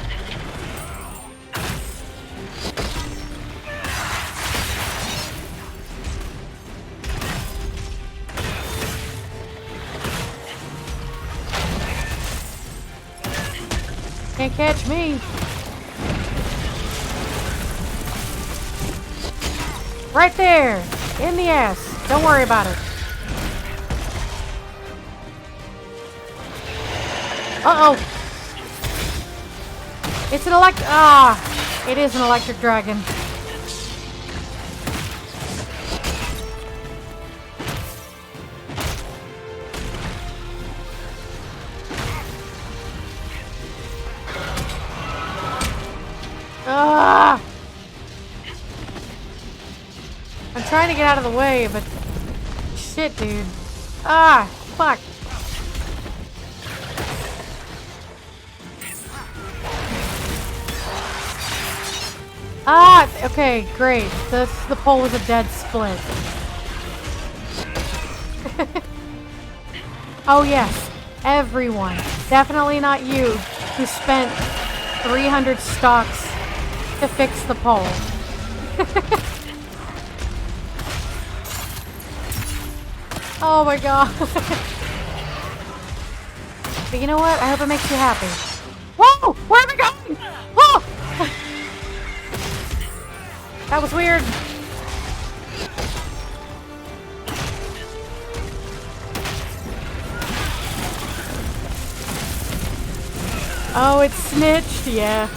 Can't catch me. Right there! In the ass. Don't worry about it. Uh-oh! It's an it is an electric dragon. Ah! I'm trying to get out of the way, but shit, dude. Ah, fuck. Ah, okay, great. The pole was a dead split. Oh yes, everyone. Definitely not you who spent 300 stocks to fix the pole. Oh my god. But you know what? I hope it makes you happy. Whoa! Where am I going? Whoa! That was weird. Oh, it's snitched, yeah.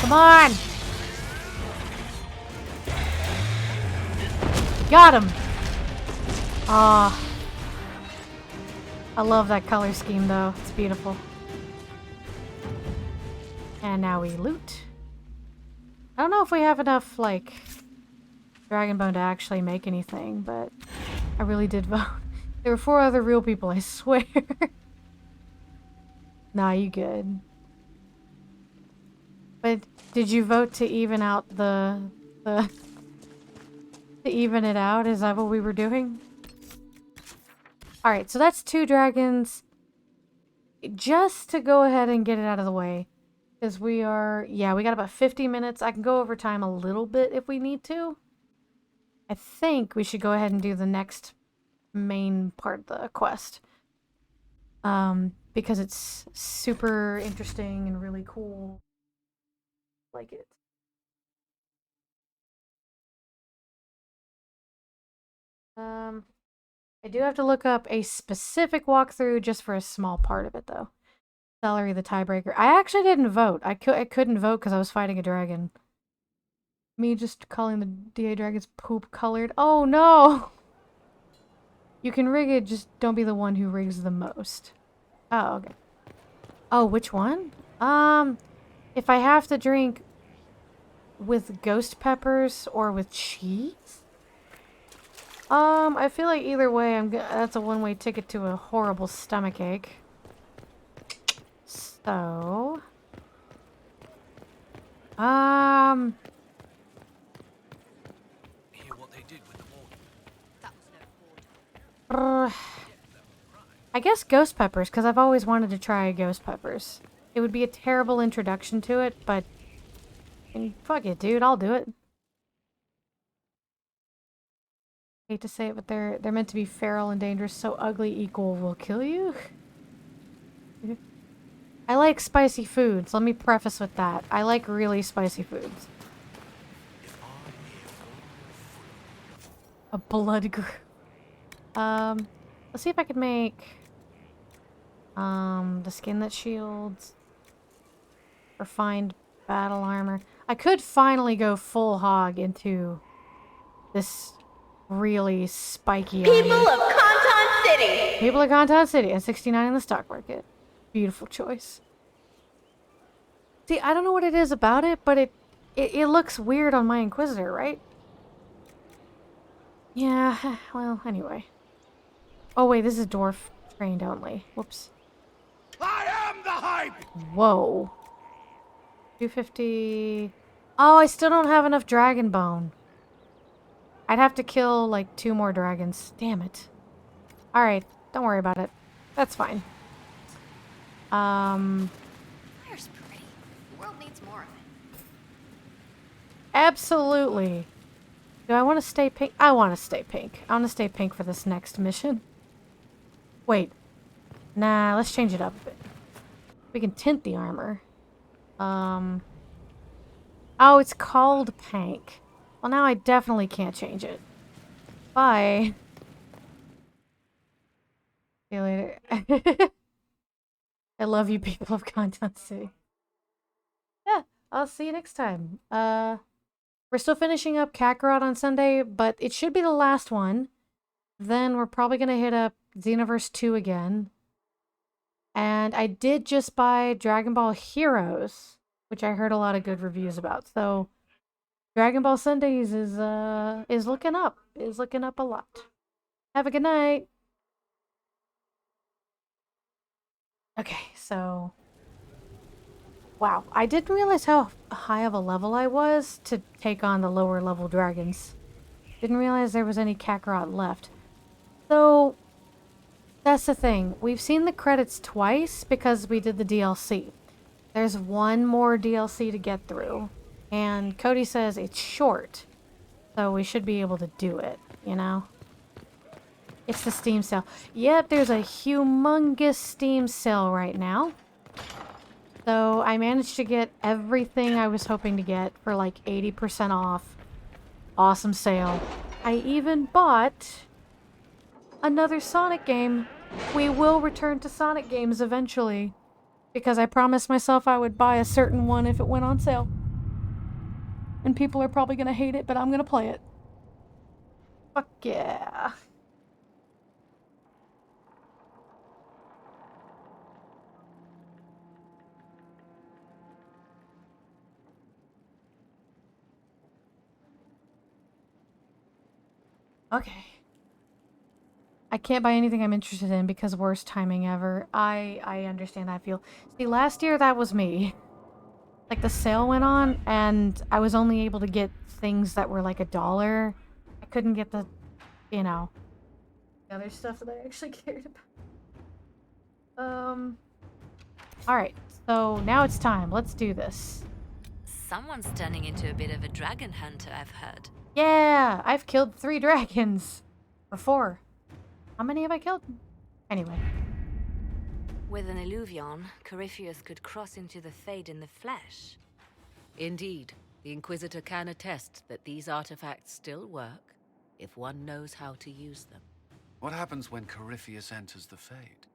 Come on! Got him! Ah. I love that color scheme though. It's beautiful. And now we loot. I don't know if we have enough, like, dragon bone to actually make anything, but I really did vote. There were 4 other real people, I swear. Nah, you good. But did you vote to even out to even it out? Is that what we were doing? Alright, so that's 2 dragons. Just to go ahead and get it out of the way. Because we got about 50 minutes. I can go over time a little bit if we need to. I think we should go ahead and do the next main part of the quest. Because it's super interesting and really cool. Like it. I do have to look up a specific walkthrough just for a small part of it, though. Celery the tiebreaker. I actually didn't vote. I couldn't vote because I was fighting a dragon. Me just calling the DA dragons poop colored. Oh no! You can rig it, just don't be the one who rigs the most. Oh, okay. Oh, which one? If I have to drink with ghost peppers or with cheese? I feel like either way, that's a one-way ticket to a horrible stomach ache. So, Hear what they did with the mortar? I guess ghost peppers, because I've always wanted to try ghost peppers. It would be a terrible introduction to it, but fuck it, dude, I'll do it. Hate to say it, but they're meant to be feral and dangerous, so ugly equal will kill you. I like spicy foods. Let me preface with that. I like really spicy foods. A blood group. Let's see if I could make the skin that shields. Refined battle armor. I could finally go full hog into this really spiky People armor. of Kanton City! People of Kanton City at 69 in the stock market. Beautiful choice. See, I don't know what it is about it, but it looks weird on my Inquisitor, right? Yeah, well, anyway. Oh wait, this is dwarf trained only. Whoops. I am the hype! Whoa. 250... Oh, I still don't have enough dragon bone. I'd have to kill, like, 2 more dragons. Damn it. Alright, don't worry about it. That's fine. Fire's pretty. The world needs more of it. Absolutely. Do I want to stay pink? I want to stay pink. I want to stay pink for this next mission. Wait. Nah, let's change it up a bit. We can tint the armor. Oh, it's called pink. Well, now I definitely can't change it. Bye. See you later. I love you, people of Content City. Yeah, I'll see you next time. We're still finishing up Kakarot on Sunday, but it should be the last one. Then we're probably going to hit up Xenoverse 2 again. And I did just buy Dragon Ball Heroes, which I heard a lot of good reviews about. So Dragon Ball Sundays is looking up. Is looking up a lot. Have a good night. Okay, so wow, I didn't realize how high of a level I was to take on the lower level dragons. Didn't realize there was any Kakarot left. So that's the thing. We've seen the credits twice because we did the DLC. There's one more DLC to get through. And Cody says it's short. So we should be able to do it, you know? It's the Steam sale. Yep, there's a humongous Steam sale right now. So I managed to get everything I was hoping to get for like 80% off. Awesome sale. I even bought another Sonic game. We will return to Sonic games eventually. Because I promised myself I would buy a certain one if it went on sale. And people are probably going to hate it, but I'm going to play it. Fuck yeah. Okay. I can't buy anything I'm interested in because worst timing ever. I understand that feel. See, last year that was me. Like the sale went on and I was only able to get things that were like $1. I couldn't get the, you know, the other stuff that I actually cared about. Alright, so now it's time. Let's do this. Someone's turning into a bit of a dragon hunter, I've heard. Yeah, I've killed 3 dragons. Or 4. How many have I killed? Anyway. With an Illuvion, Corypheus could cross into the Fade in the flesh. Indeed, the Inquisitor can attest that these artifacts still work if one knows how to use them. What happens when Corypheus enters the Fade?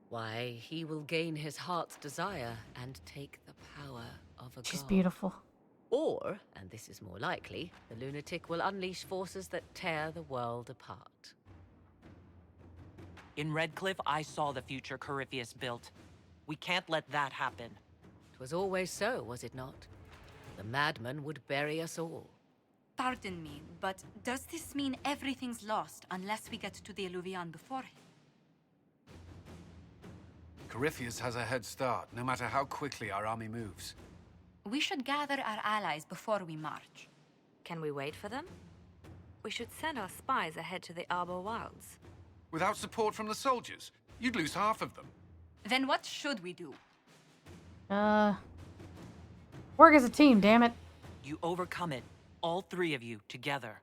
Why, he will gain his heart's desire and take the power of a god. She's beautiful. Or, and this is more likely, the lunatic will unleash forces that tear the world apart. In Redcliffe, I saw the future Corypheus built. We can't let that happen. 'Twas always so, was it not? The madman would bury us all. Pardon me, but does this mean everything's lost unless we get to the Illuvian before him? Corypheus has a head start, no matter how quickly our army moves. We should gather our allies before we march. Can we wait for them? We should send our spies ahead to the Arbor Wilds. Without support from the soldiers, you'd lose half of them. Then what should we do? Work as a team, damn it. You overcome it, all three of you, together.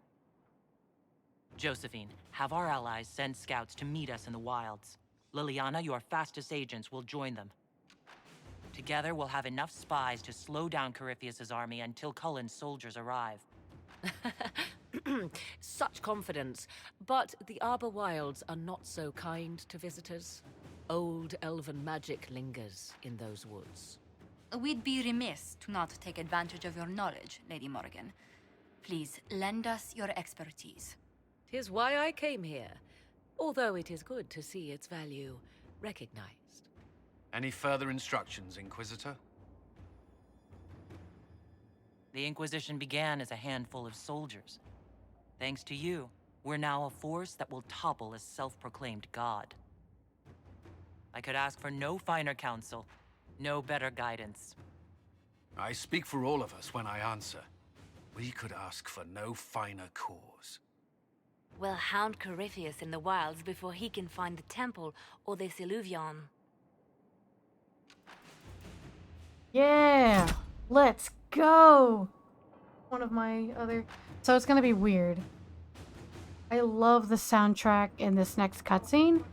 Josephine, have our allies send scouts to meet us in the wilds. Liliana, your fastest agents, will join them. Together, we'll have enough spies to slow down Corypheus's army until Cullen's soldiers arrive. Such confidence. But the Arbor Wilds are not so kind to visitors. Old elven magic lingers in those woods. We'd be remiss to not take advantage of your knowledge, Lady Morrigan. Please, lend us your expertise. 'Tis why I came here, although it is good to see its value recognized. Any further instructions, Inquisitor? The Inquisition began as a handful of soldiers. Thanks to you, we're now a force that will topple a self-proclaimed god. I could ask for no finer counsel, no better guidance. I speak for all of us when I answer. We could ask for no finer cause. We'll hound Corypheus in the wilds before he can find the temple or this Illuvian. Yeah, let's go. One of my other... So it's gonna be weird. I love the soundtrack in this next cutscene,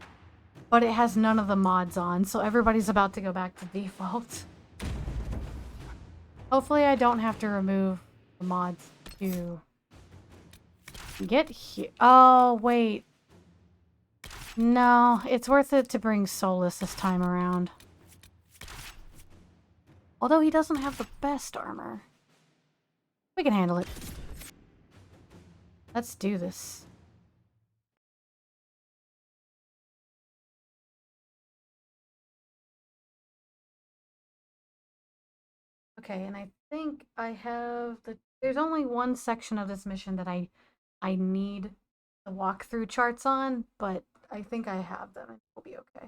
but it has none of the mods on, so everybody's about to go back to default. Hopefully I don't have to remove the mods to get here. Oh, wait. No, it's worth it to bring Solus this time around. Although he doesn't have the best armor. We can handle it. Let's do this. Okay, and I think I have the... There's only one section of this mission that I need the walkthrough charts on, but I think I have them and we'll be okay.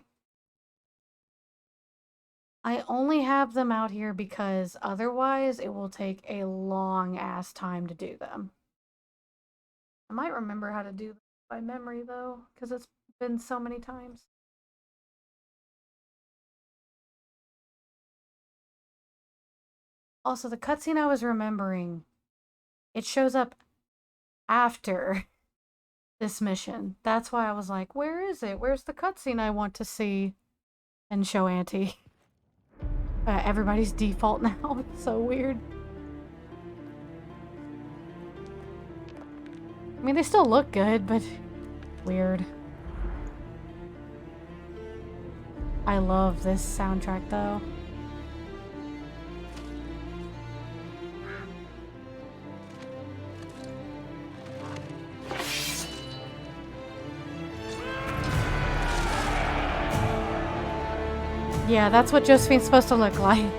I only have them out here because otherwise it will take a long ass time to do them. I might remember how to do them by memory though, because it's been so many times. Also, the cutscene I was remembering, it shows up after this mission. That's why I was like, where is it? Where's the cutscene I want to see and show Auntie? Everybody's default now. It's so weird. I mean, they still look good, but weird. I love this soundtrack, though. Yeah, that's what Josephine's supposed to look like.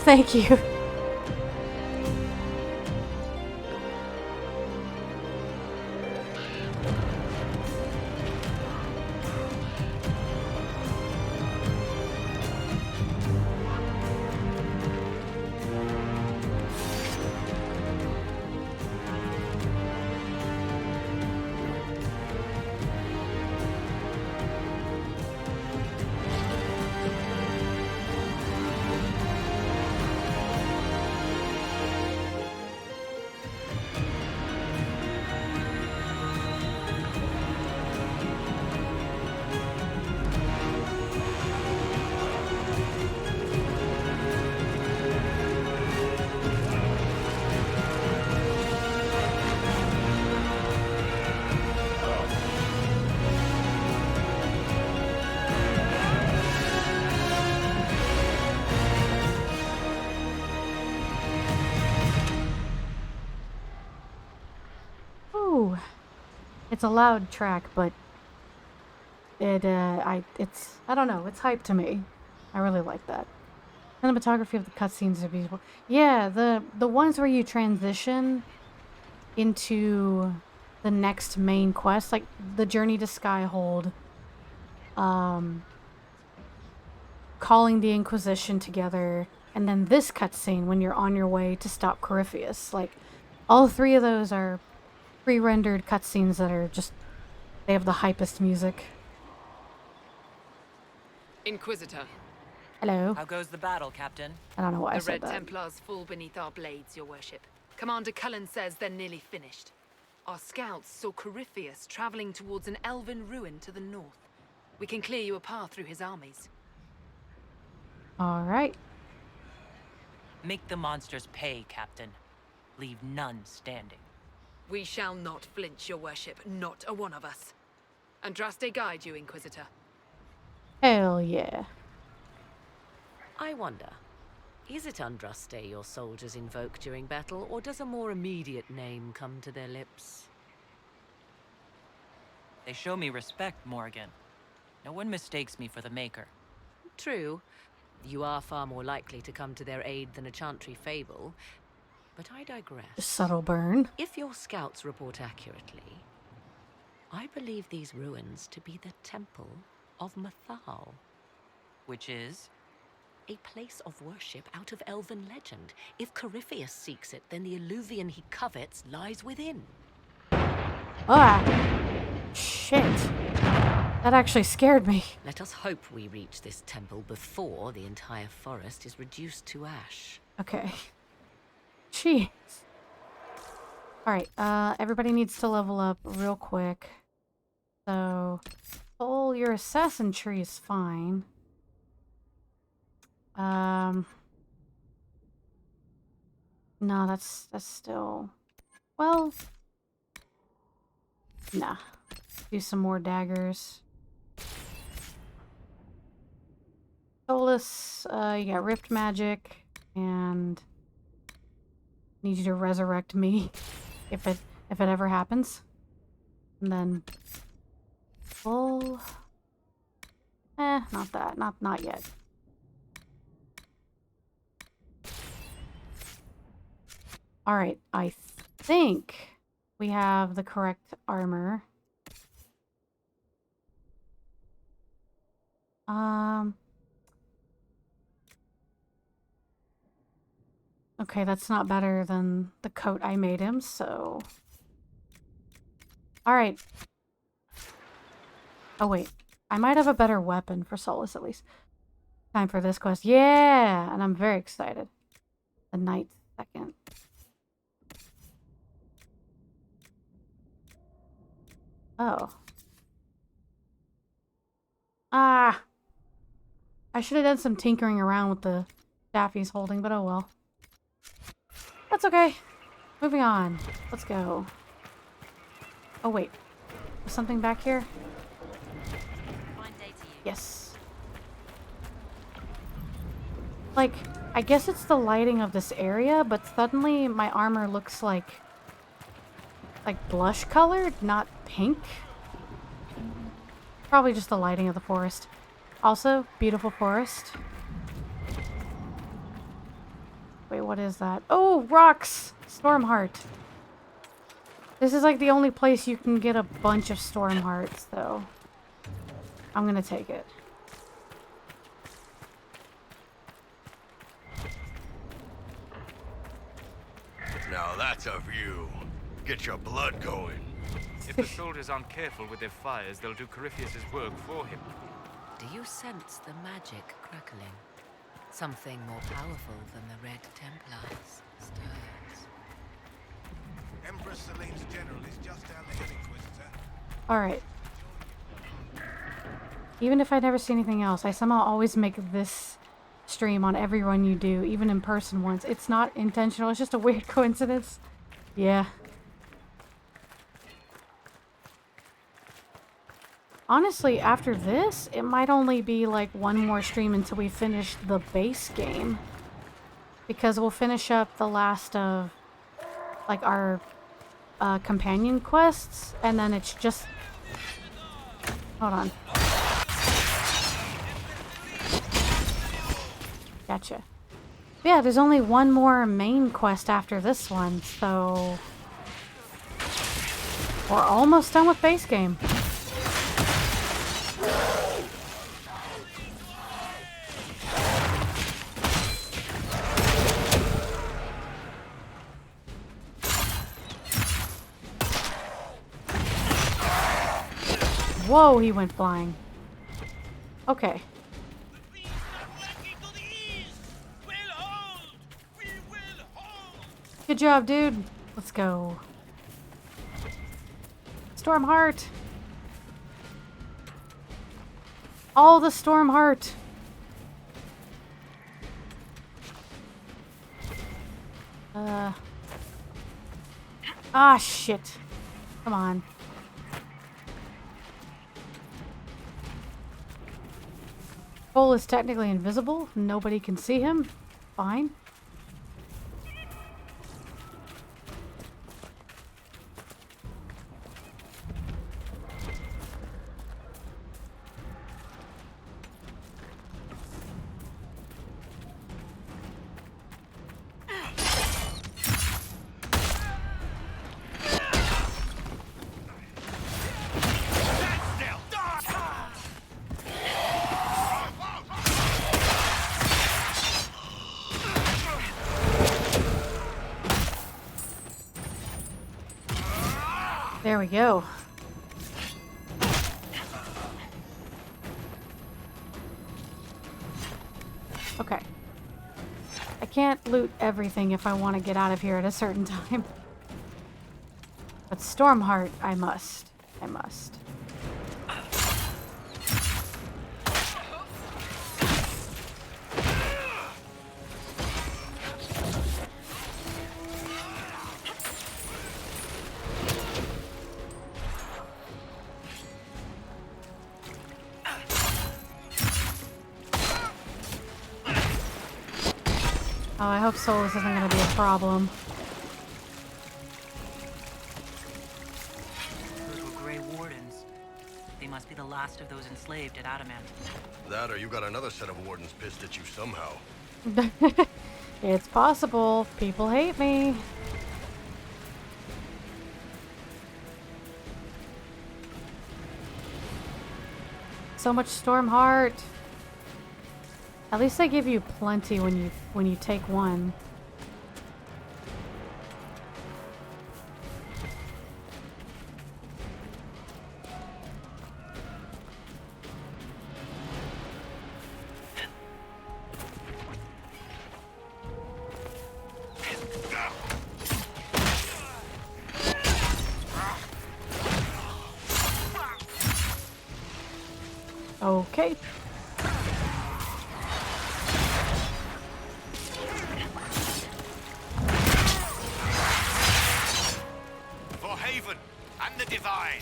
Thank you. It's a loud track, but I don't know, it's hype to me. I really like that. Cinematography of the cutscenes are beautiful. Yeah, the ones where you transition into the next main quest, like the Journey to Skyhold, calling the Inquisition together, and then this cutscene when you're on your way to stop Corypheus. Like, all three of those are pre-rendered cutscenes that are just, they have the hypest music. Inquisitor. Hello. How goes the battle, Captain? I don't know why I The said Red that. Templars fall beneath our blades, your worship. Commander Cullen says they're nearly finished. Our scouts saw Corypheus traveling towards an elven ruin to the north. We can clear you a path through his armies. Alright. Make the monsters pay, Captain. Leave none standing. We shall not flinch, your worship, not a one of us. Andraste guide you, Inquisitor. Hell yeah. I wonder, is it Andraste your soldiers invoke during battle, or does a more immediate name come to their lips? They show me respect, Morgan. No one mistakes me for the Maker. True. You are far more likely to come to their aid than a chantry fable, but I digress. A subtle burn. If your scouts report accurately, I believe these ruins to be the Temple of Mythal. Which is? A place of worship out of elven legend. If Corypheus seeks it, then the alluvion he covets lies within. Ah! Shit. That actually scared me. Let us hope we reach this temple before the entire forest is reduced to ash. Okay. Jeez. Alright, everybody needs to level up real quick. So, oh, your assassin tree is fine. No, that's still... Well... Nah. Do some more daggers. Solus, you got Rift Magic, and... Need you to resurrect me, if it ever happens. And then... Full... not that. Not yet. Alright, I think we have the correct armor. Okay, that's not better than the coat I made him, so... Alright. Oh wait, I might have a better weapon for Solus at least. Time for this quest. Yeah! And I'm very excited. The Knight's Second. Oh. Ah! I should have done some tinkering around with the staff he's holding, but oh well. That's okay. Moving on. Let's go. Oh wait. There's something back here? Yes. Like, I guess it's the lighting of this area, but suddenly my armor looks like blush colored, not pink. Probably just the lighting of the forest. Also, beautiful forest. Wait, what is that? Oh, rocks! Stormheart. This is like the only place you can get a bunch of Stormhearts, though. I'm gonna take it. Now that's a view. Get your blood going. If the soldiers aren't careful with their fires, they'll do Corypheus's work for him. Do you sense the magic crackling? Something more powerful than the Red Templars stirs. Empress Celine's general is just down the hill, Inquisitor. Alright. Even if I never see anything else, I somehow always make this stream on every run you do, even in person once. It's not intentional, it's just a weird coincidence. Yeah. Honestly, after this, it might only be like one more stream until we finish the base game. Because we'll finish up the last of like our companion quests, and then it's just... Hold on. Gotcha. Yeah, there's only one more main quest after this one, so... We're almost done with base game. Whoa, he went flying. Okay. Good job, dude. Let's go. Stormheart. All the Stormheart. Ah, shit. Come on. Cole is technically invisible. Nobody can see him. Fine. There we go. Okay. I can't loot everything if I want to get out of here at a certain time. But Stormheart, I must. I must. Oh, I hope Solus isn't going to be a problem. Brutal Grey Wardens. They must be the last of those enslaved at Adamant. That or you got another set of wardens pissed at you somehow. It's possible. People hate me. So much Stormheart. At least they give you plenty when you take one. Okay. For Haven and the Divine.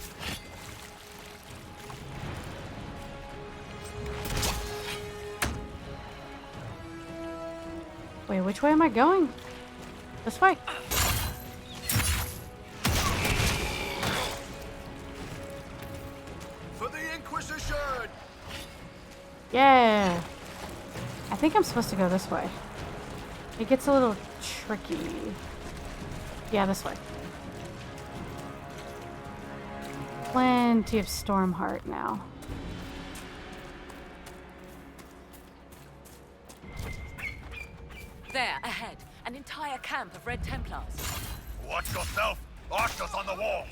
Wait, which way am I going? This way. For the Inquisition! Yeah. I think I'm supposed to go this way. It gets a little tricky. Yeah, this way. Plenty of Stormheart now. There, ahead. An entire camp of Red Templars. Watch yourself! Archers on the wall!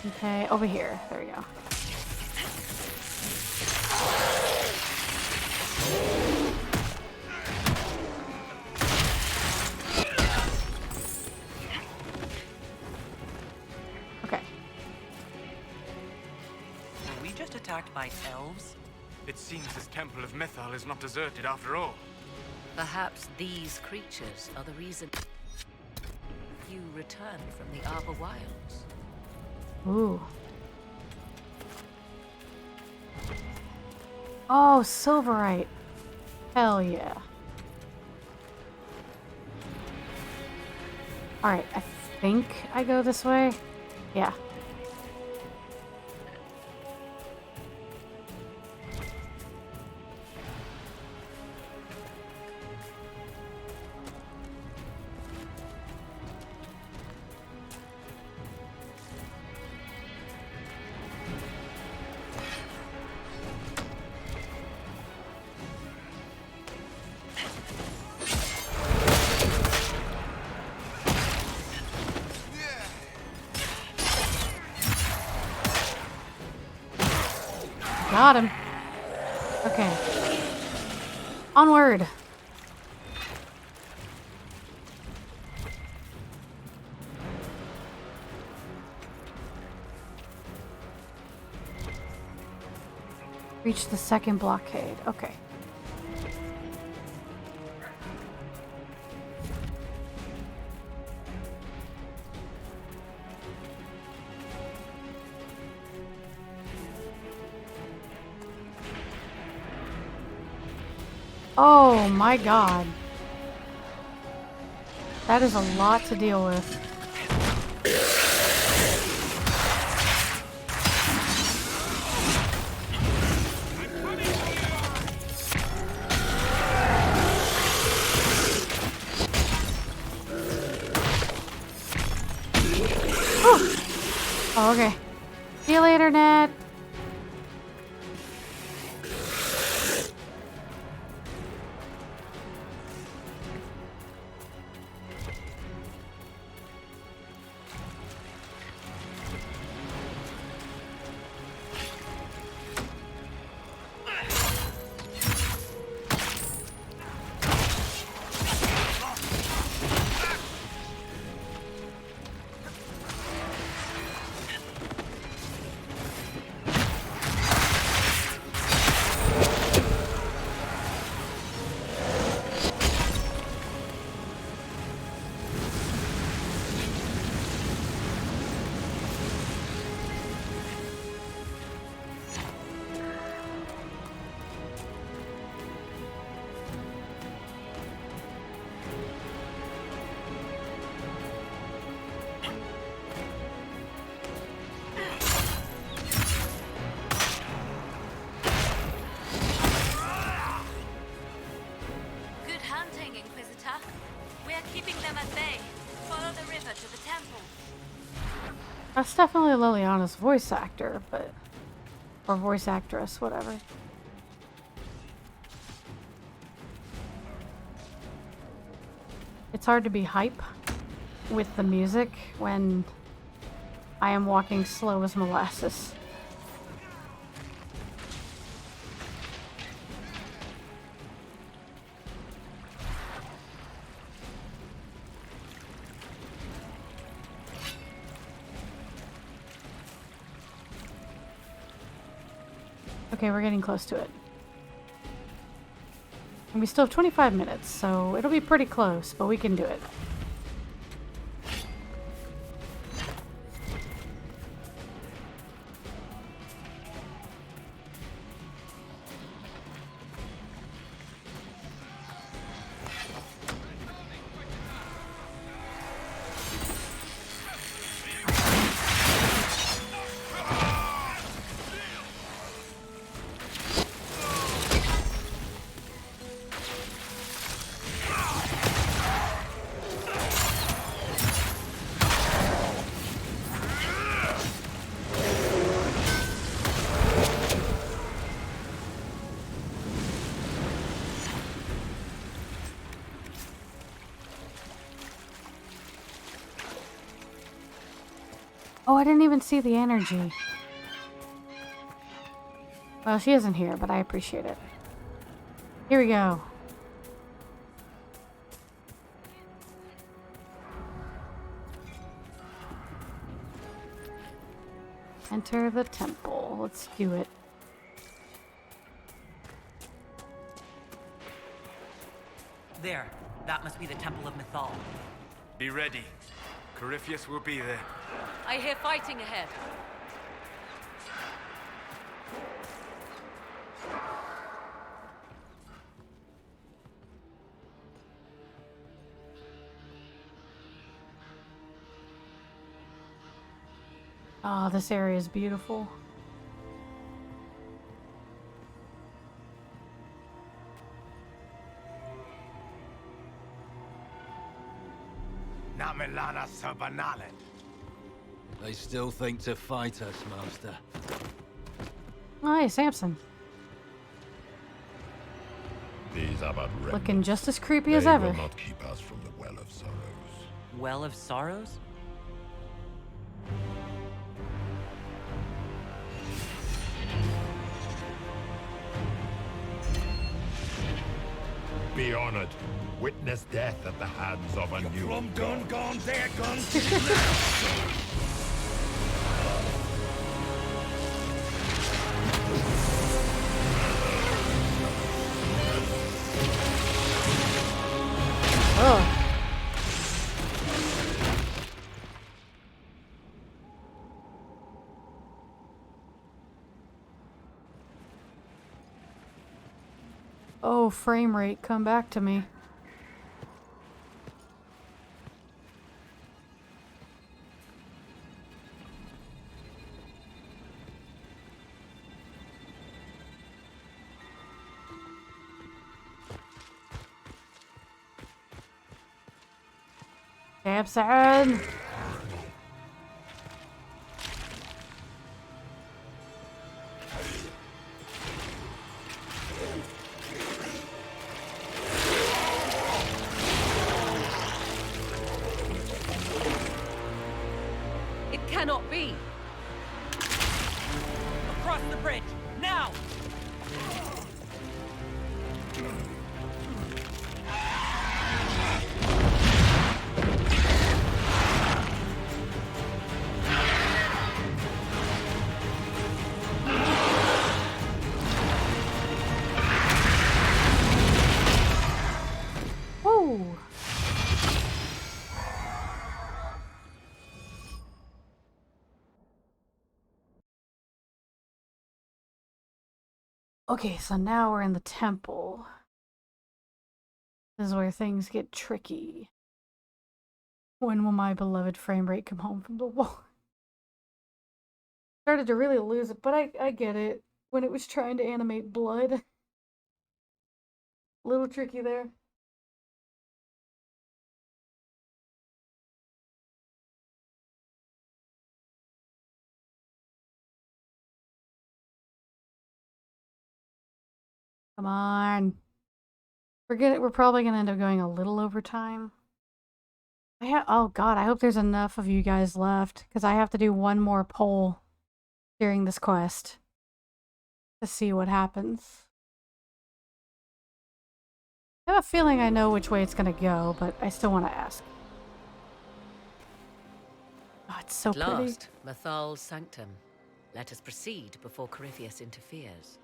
Okay, over here. There we go. Okay. Were we just attacked by elves? It seems this Temple of Mythal is not deserted after all. Perhaps these creatures are the reason you returned from the Arbor Wilds. Ooh. Oh, silverite. Hell yeah. Alright, I think I go this way. Yeah. Got him. Okay. Onward. Reach the second blockade. Okay. Oh my god. That is a lot to deal with. Oh, okay. See you later, Ned. That's definitely Liliana's voice actor, but... or voice actress, whatever. It's hard to be hype with the music when I am walking slow as molasses. Okay, we're getting close to it. And we still have 25 minutes, so it'll be pretty close, but we can do it. Oh, I didn't even see the energy. Well, she isn't here, but I appreciate it. Here we go. Enter the temple. Let's do it. There. That must be the Temple of Mythal. Be ready. Corypheus will be there. I hear fighting ahead. Oh, this area is beautiful. Namelana Sabanale. They still think to fight us, Master. Oh, hey, Samson. These are but remnants. Looking just as creepy They as ever. will not keep us from the Well of Sorrows. Well of Sorrows? Be honored. Witness death at the hands of a new god. Gone, there, gone. Oh. Oh, frame rate, come back to me. Samson! It cannot be. Across the bridge! Now! Woo! Okay, so now we're in the temple. This is where things get tricky. When will my beloved frame rate come home from the wall? Started to really lose it, but I get it. When it was trying to animate blood. A little tricky there. Come on. We're probably gonna end up going a little over time. Oh god, I hope there's enough of you guys left, because I have to do one more poll during this quest to see what happens. I have a feeling I know which way it's gonna go, but I still want to ask. Oh, it's so At pretty. last, Mythal's sanctum. Let us proceed before Corypheus interferes.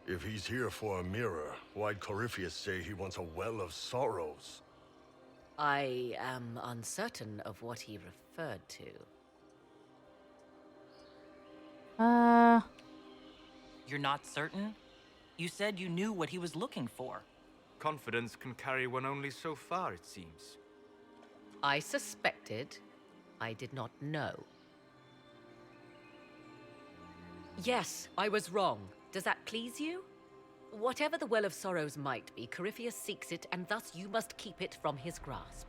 If he's here for a mirror, why'd Corypheus say he wants a Well of Sorrows? I am uncertain of what he referred to. You're not certain? You said you knew what he was looking for. Confidence can carry one only so far, it seems. I suspected. I did not know. Yes, I was wrong. Does that please you? Whatever the Well of Sorrows might be, Corypheus seeks it, and thus you must keep it from his grasp.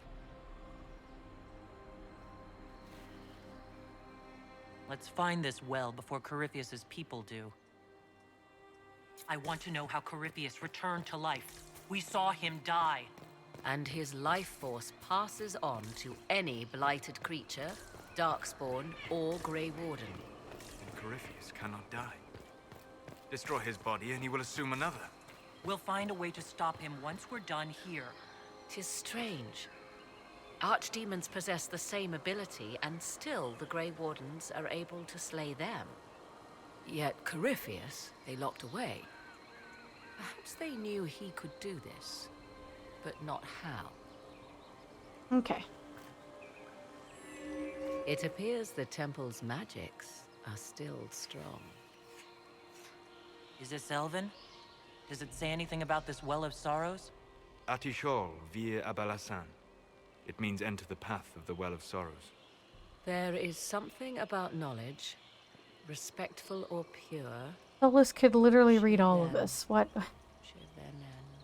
Let's find this well before Corypheus's people do. I want to know how Corypheus returned to life. We saw him die. And his life force passes on to any blighted creature, darkspawn, or Grey Warden. And Corypheus cannot die. Destroy his body and he will assume another. We'll find a way to stop him once we're done here. 'Tis strange. Archdemons possess the same ability, and still the Grey Wardens are able to slay them. Yet Corypheus, they locked away. Perhaps they knew he could do this. but not how. Okay. It appears the temple's magics are still strong. Is this Elven? Does it say anything about this Well of Sorrows? Atishol vir Abalasan. It means enter the path of the Well of Sorrows. There is something about knowledge, respectful or pure. Solis could literally read all of this. What?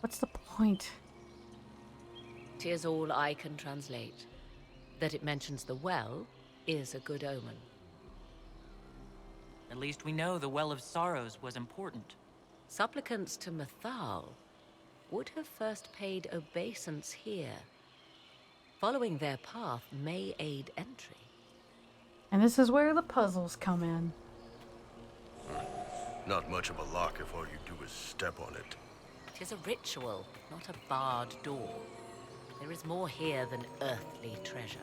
What's the point? Tis all I can translate. That it mentions the well is a good omen. At least we know the Well of Sorrows was important. Supplicants to Mythal would have first paid obeisance here. Following their path may aid entry. And this is where the puzzles come in. Not much of a lock if all you do is step on it. Tis a ritual, not a barred door. There is more here than earthly treasure.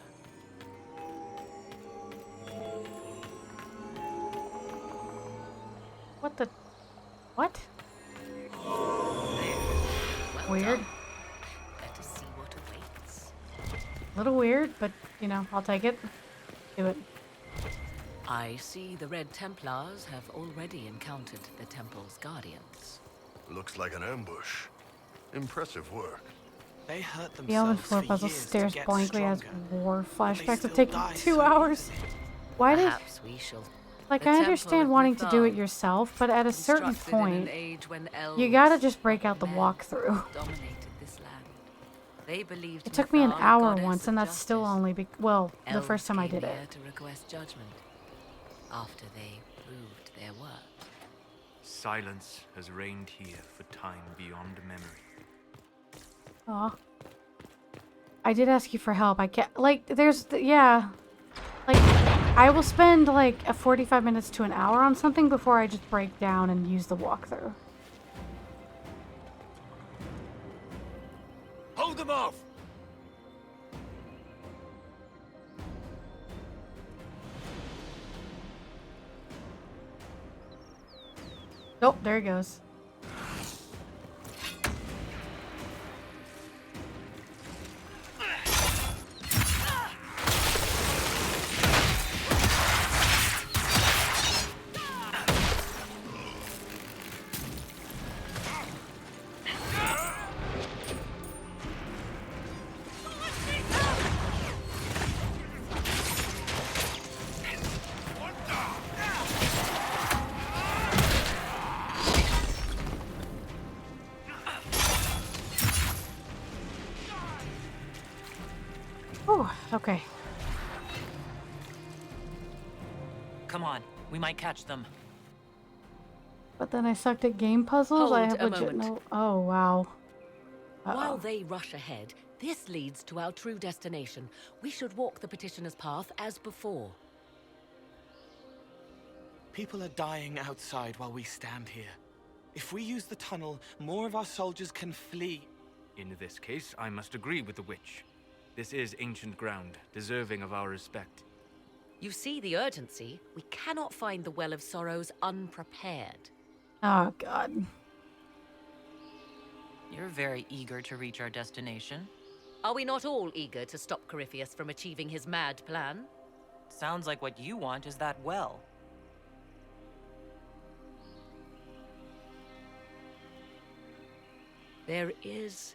What the? What? Well Weird. done. Better see what awaits. Little weird, but you know, I'll take it. Do it. I see the Red Templars have already encountered the temple's guardians. Looks like an ambush. Impressive work. They hurt themselves The Elven floor for puzzle years to stares get blankly as stronger. war flashbacks still have taken die 2 so hours. Why did? Perhaps we shall. Like, The I Temple understand of wanting to do it Mythal, yourself, but at a certain constructed in an point, age when you elves gotta just break out the men walkthrough. dominated this land. They believed It took me an Mythal, hour goddess once, of and that's still justice. only well, the Elves first time I came did here it. to request judgment after they proved their worth. Silence has reigned here for time beyond memory. Aw. I did ask you for help. I can't, like, yeah. Like, I will spend, like, a 45 minutes to an hour on something before I just break down and use the walkthrough. Hold them off! Oh, there he goes. Oh, okay. Come on, we might catch them. But then I sucked at game puzzles. I Hold have a legit moment. no. Oh wow. While they rush ahead, this leads to our true destination. We should walk the petitioner's path as before. People are dying outside while we stand here. If we use the tunnel, more of our soldiers can flee. In this case, I must agree with the witch. This is ancient ground, deserving of our respect. You see the urgency? We cannot find the Well of Sorrows unprepared. Oh god. You're very eager to reach our destination. Are we not all eager to stop Corypheus from achieving his mad plan? Sounds like what you want is that well. There is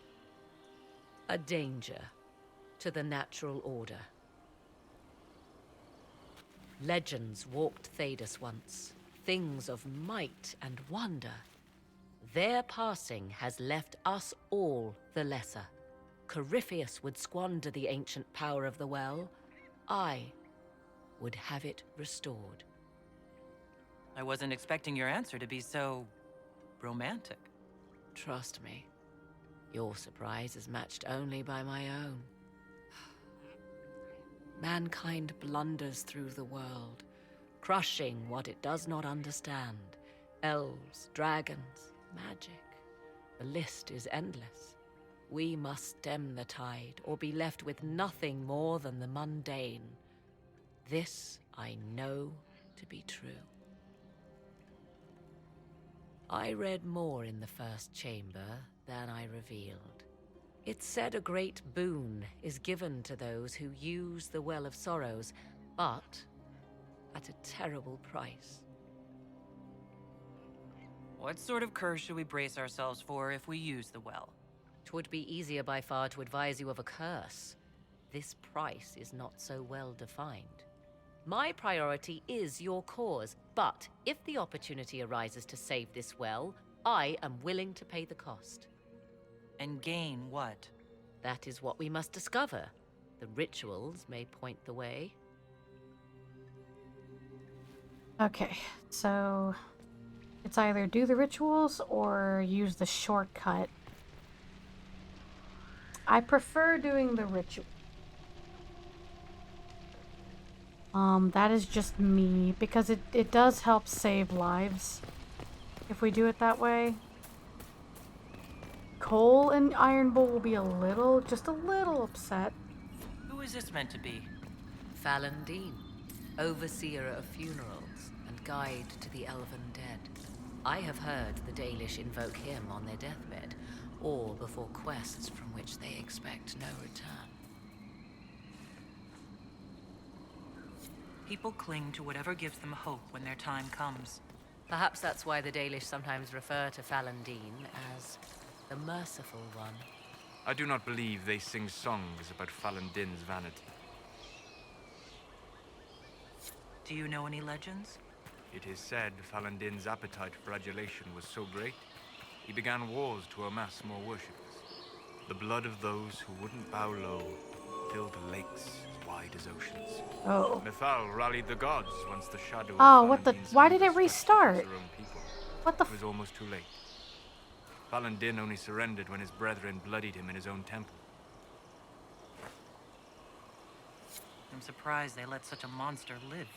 a danger to the natural order. Legends walked Thedas once, things of might and wonder. Their passing has left us all the lesser. Corypheus would squander the ancient power of the well. I would have it restored. I wasn't expecting your answer to be so romantic. Trust me, your surprise is matched only by my own. Mankind blunders through the world, crushing what it does not understand. Elves, dragons, magic. The list is endless. We must stem the tide, or be left with nothing more than the mundane. This I know to be true. I read more in the first chamber than I revealed. It's said a great boon is given to those who use the Well of Sorrows, but at a terrible price. What sort of curse should we brace ourselves for if we use the well? 'Twould be easier by far to advise you of a curse. This price is not so well defined. My priority is your cause, but if the opportunity arises to save this well, I am willing to pay the cost. And gain what? That is what we must discover. The rituals may point the way. Okay, so it's either do the rituals or use the shortcut. I prefer doing the ritual. That is just me, because it does help save lives if we do it that way. Cole and Iron Bull will be just a little upset. Who is this meant to be? Fallon Dean, overseer of funerals and guide to the elven dead. I have heard the Dalish invoke him on their deathbed, or before quests from which they expect no return. People cling to whatever gives them hope when their time comes. Perhaps that's why the Dalish sometimes refer to Fallon Dean as the Merciful One. I do not believe they sing songs about Fallon Din's vanity. Do you know any legends? It is said Fallon Din's appetite for adulation was so great, he began wars to amass more worshippers. The blood of those who wouldn't bow low filled lakes as wide as oceans. Oh. Mythal rallied the gods once the shadow of Oh, what the? Fallon Why did it Din's restart? their own people. What the? It was almost too late. Fallon Din only surrendered when his brethren bloodied him in his own temple. I'm surprised they let such a monster live.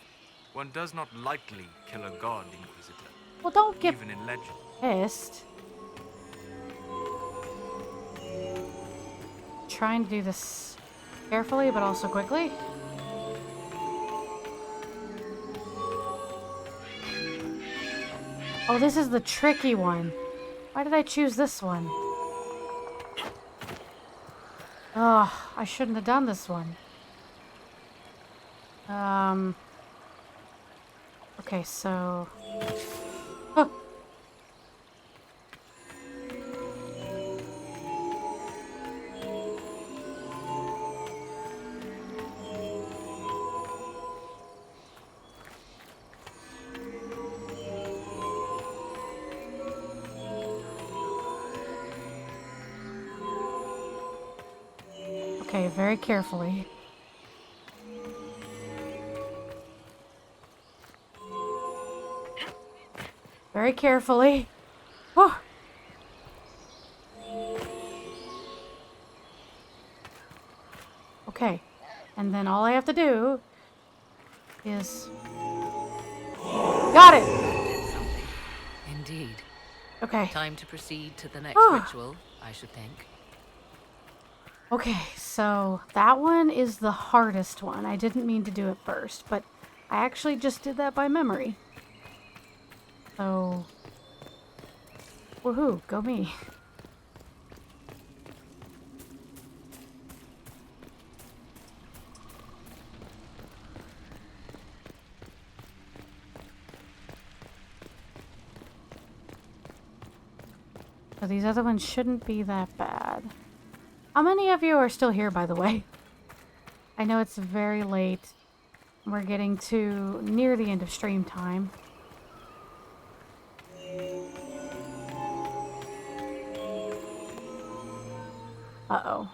One does not lightly kill a god, Inquisitor. Well, don't get even in legend. pissed. Trying to do this carefully, but also quickly. Oh, this is the tricky one. Why did I choose this one? Oh, I shouldn't have done this one. Okay, so... Oh. Okay, very carefully. Very carefully. Oh. Okay, and then all I have to do is... Got it! Indeed. Okay. Time to proceed to the next Oh. ritual, I should think. Okay, so that one is the hardest one. I didn't mean to do it first, but I actually just did that by memory. So, woohoo, go me. So these other ones shouldn't be that bad. How many of you are still here, by the way? I know it's very late. We're getting to near the end of stream time. Uh-oh.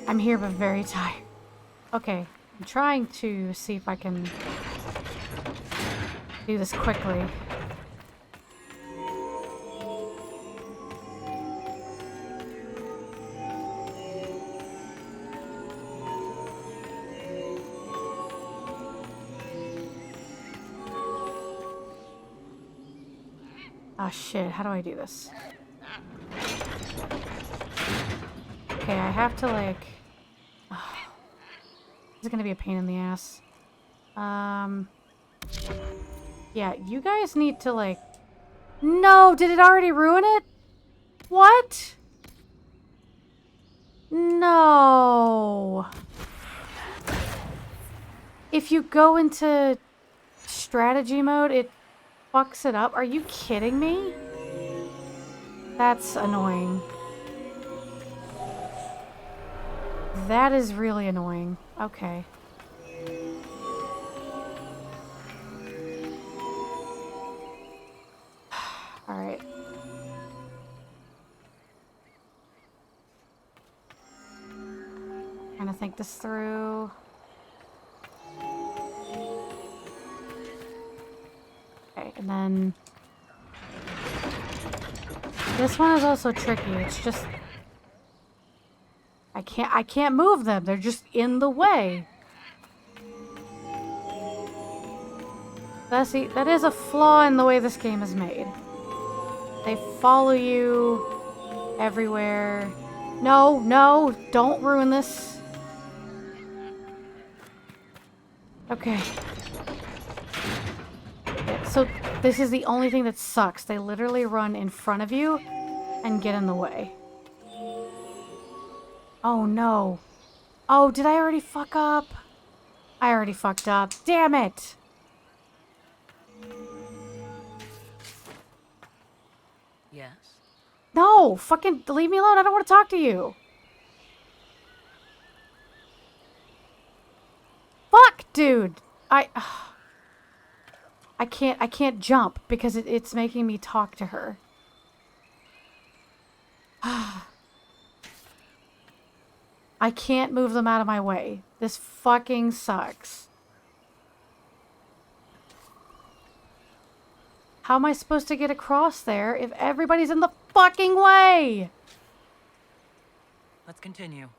I'm here but very tired. Okay, I'm trying to see if I can do this quickly. Ah, shit, how do I do this? Okay, I have to, like... This is gonna be a pain in the ass. Yeah, you guys need to, like... No! Did it already ruin it? What? No! If you go into strategy mode, it fucks it up. Are you kidding me? That's annoying. That is really annoying. Okay. Alright. Trying to think this through. Okay, and then... This one is also tricky. It's just... I can't move them. They're just in the way. See, that is a flaw in the way this game is made. They follow you everywhere. No, no, don't ruin this. Okay. Yeah, so this is the only thing that sucks. They literally run in front of you and get in the way. Oh no. Oh, did I already fuck up? I already fucked up. Damn it! Yes? No! Fucking leave me alone. I don't want to talk to you. Fuck, dude! I can't jump because it's making me talk to her. I can't move them out of my way. This fucking sucks. How am I supposed to get across there if everybody's in the fucking way? Let's continue.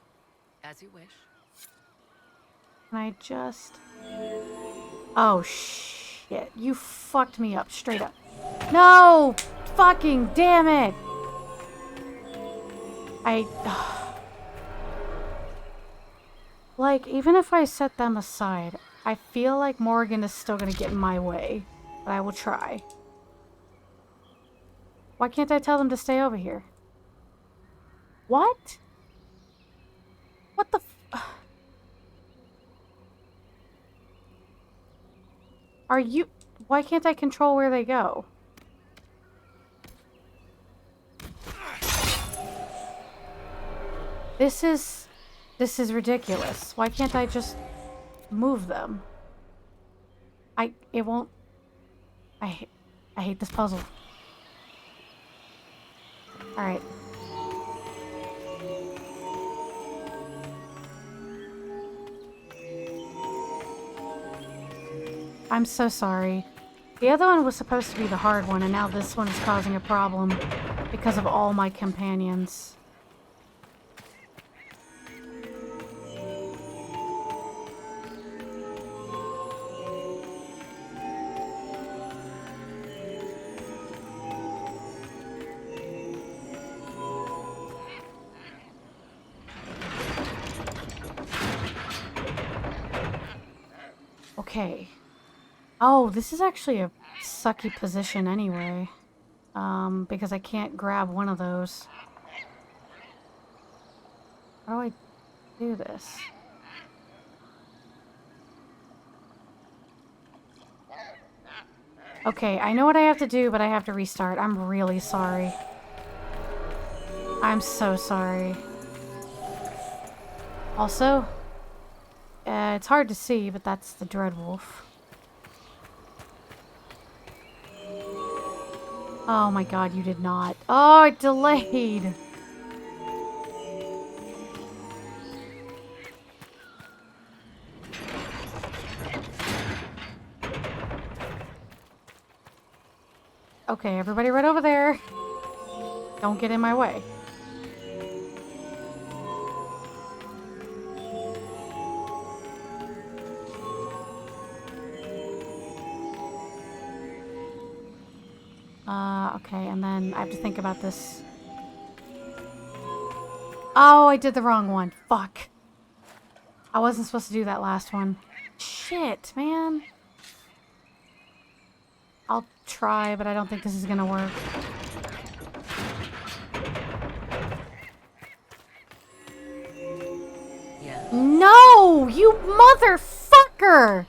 As you wish. Can I just... Oh, shit. You fucked me up. Straight up. No! Fucking damn it! Like, even if I set them aside, I feel like Morgan is still gonna get in my way. But I will try. Why can't I tell them to stay over here? What? What the f... Are you... Why can't I control where they go? This is ridiculous. Why can't I just move them? It won't... I hate this puzzle. Alright. I'm so sorry. The other one was supposed to be the hard one, and now this one is causing a problem because of all my companions. Okay. Oh, this is actually a sucky position anyway. Because I can't grab one of those. How do I do this? Okay, I know what I have to do, but I have to restart. I'm really sorry. I'm so sorry. Also, it's hard to see, but that's the Dreadwolf. Oh my god, you did not. Oh, it delayed! Okay, everybody right over there. Don't get in my way. Okay, and then I have to think about this. Oh, I did the wrong one. Fuck. I wasn't supposed to do that last one. Shit, man. I'll try, but I don't think this is gonna work. Yeah. No! You motherfucker!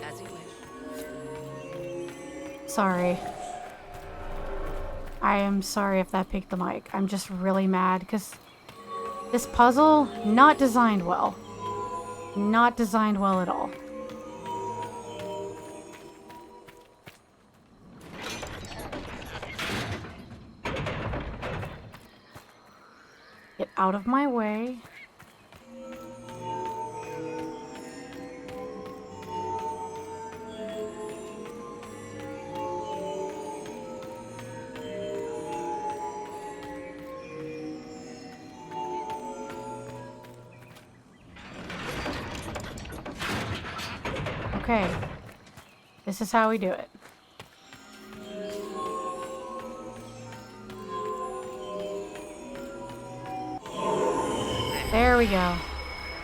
As you wish. Sorry. I am sorry if that piqued the mic. I'm just really mad because this puzzle, not designed well. Not designed well at all. Get out of my way. Okay. This is how we do it. There we go.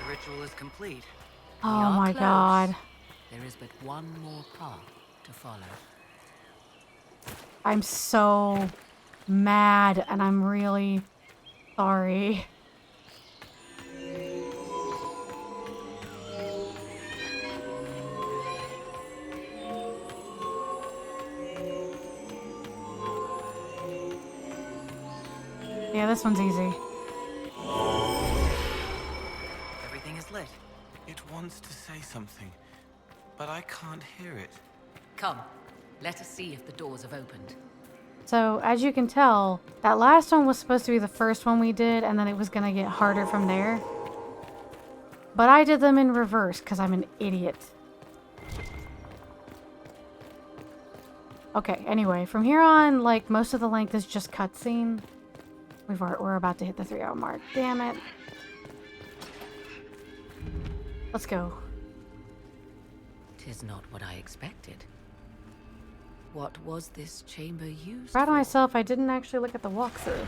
The ritual is complete. We Oh are my close. god. There is but one more path to follow. I'm so mad and I'm really sorry. Yeah, this one's easy. Everything is lit. It wants to say something, but I can't hear it. Come, let us see if the doors have opened. So, as you can tell, that last one was supposed to be the first one we did, and then it was going to get harder from there. But I did them in reverse, because I'm an idiot. Okay, anyway, from here on, like, most of the length is just cutscene. We're about to hit the 3-hour mark. Damn it. Let's go. 'Tis not what I expected. What was this chamber used Proud of for? myself, I didn't actually look at the walkthrough.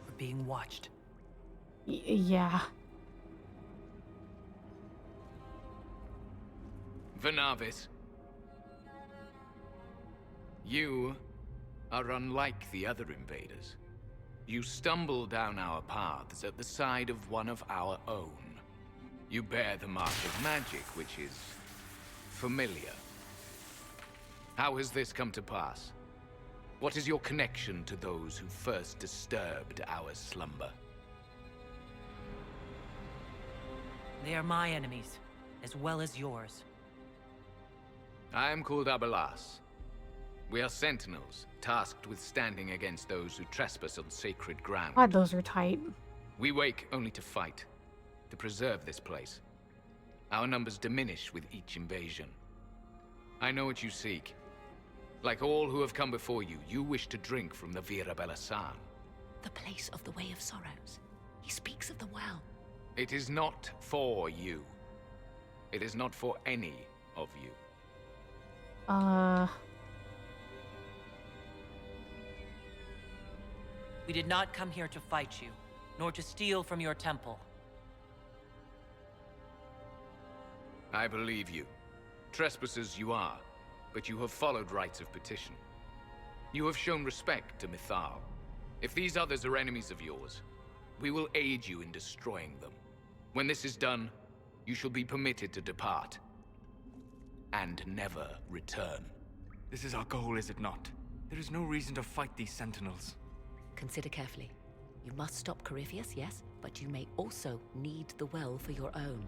We're being watched. Yeah. Vernavis. You are unlike the other invaders. You stumble down our paths at the side of one of our own. You bear the mark of magic, which is familiar. How has this come to pass? What is your connection to those who first disturbed our slumber? They are my enemies, as well as yours. I am called Abelas. We are sentinels, tasked with standing against those who trespass on sacred ground. God, those are tight. We wake only to fight, to preserve this place. Our numbers diminish with each invasion. I know what you seek. Like all who have come before you, you wish to drink from the Vira Belasan. The place of the Way of Sorrows. He speaks of the well. It is not for you. It is not for any of you. We did not come here to fight you, nor to steal from your temple. I believe you. Trespassers you are, but you have followed rites of petition. You have shown respect to Mythal. If these others are enemies of yours, we will aid you in destroying them. When this is done, you shall be permitted to depart. And never return. This is our goal, is it not? There is no reason to fight these sentinels. Consider carefully. You must stop Corypheus, yes, but you may also need the well for your own.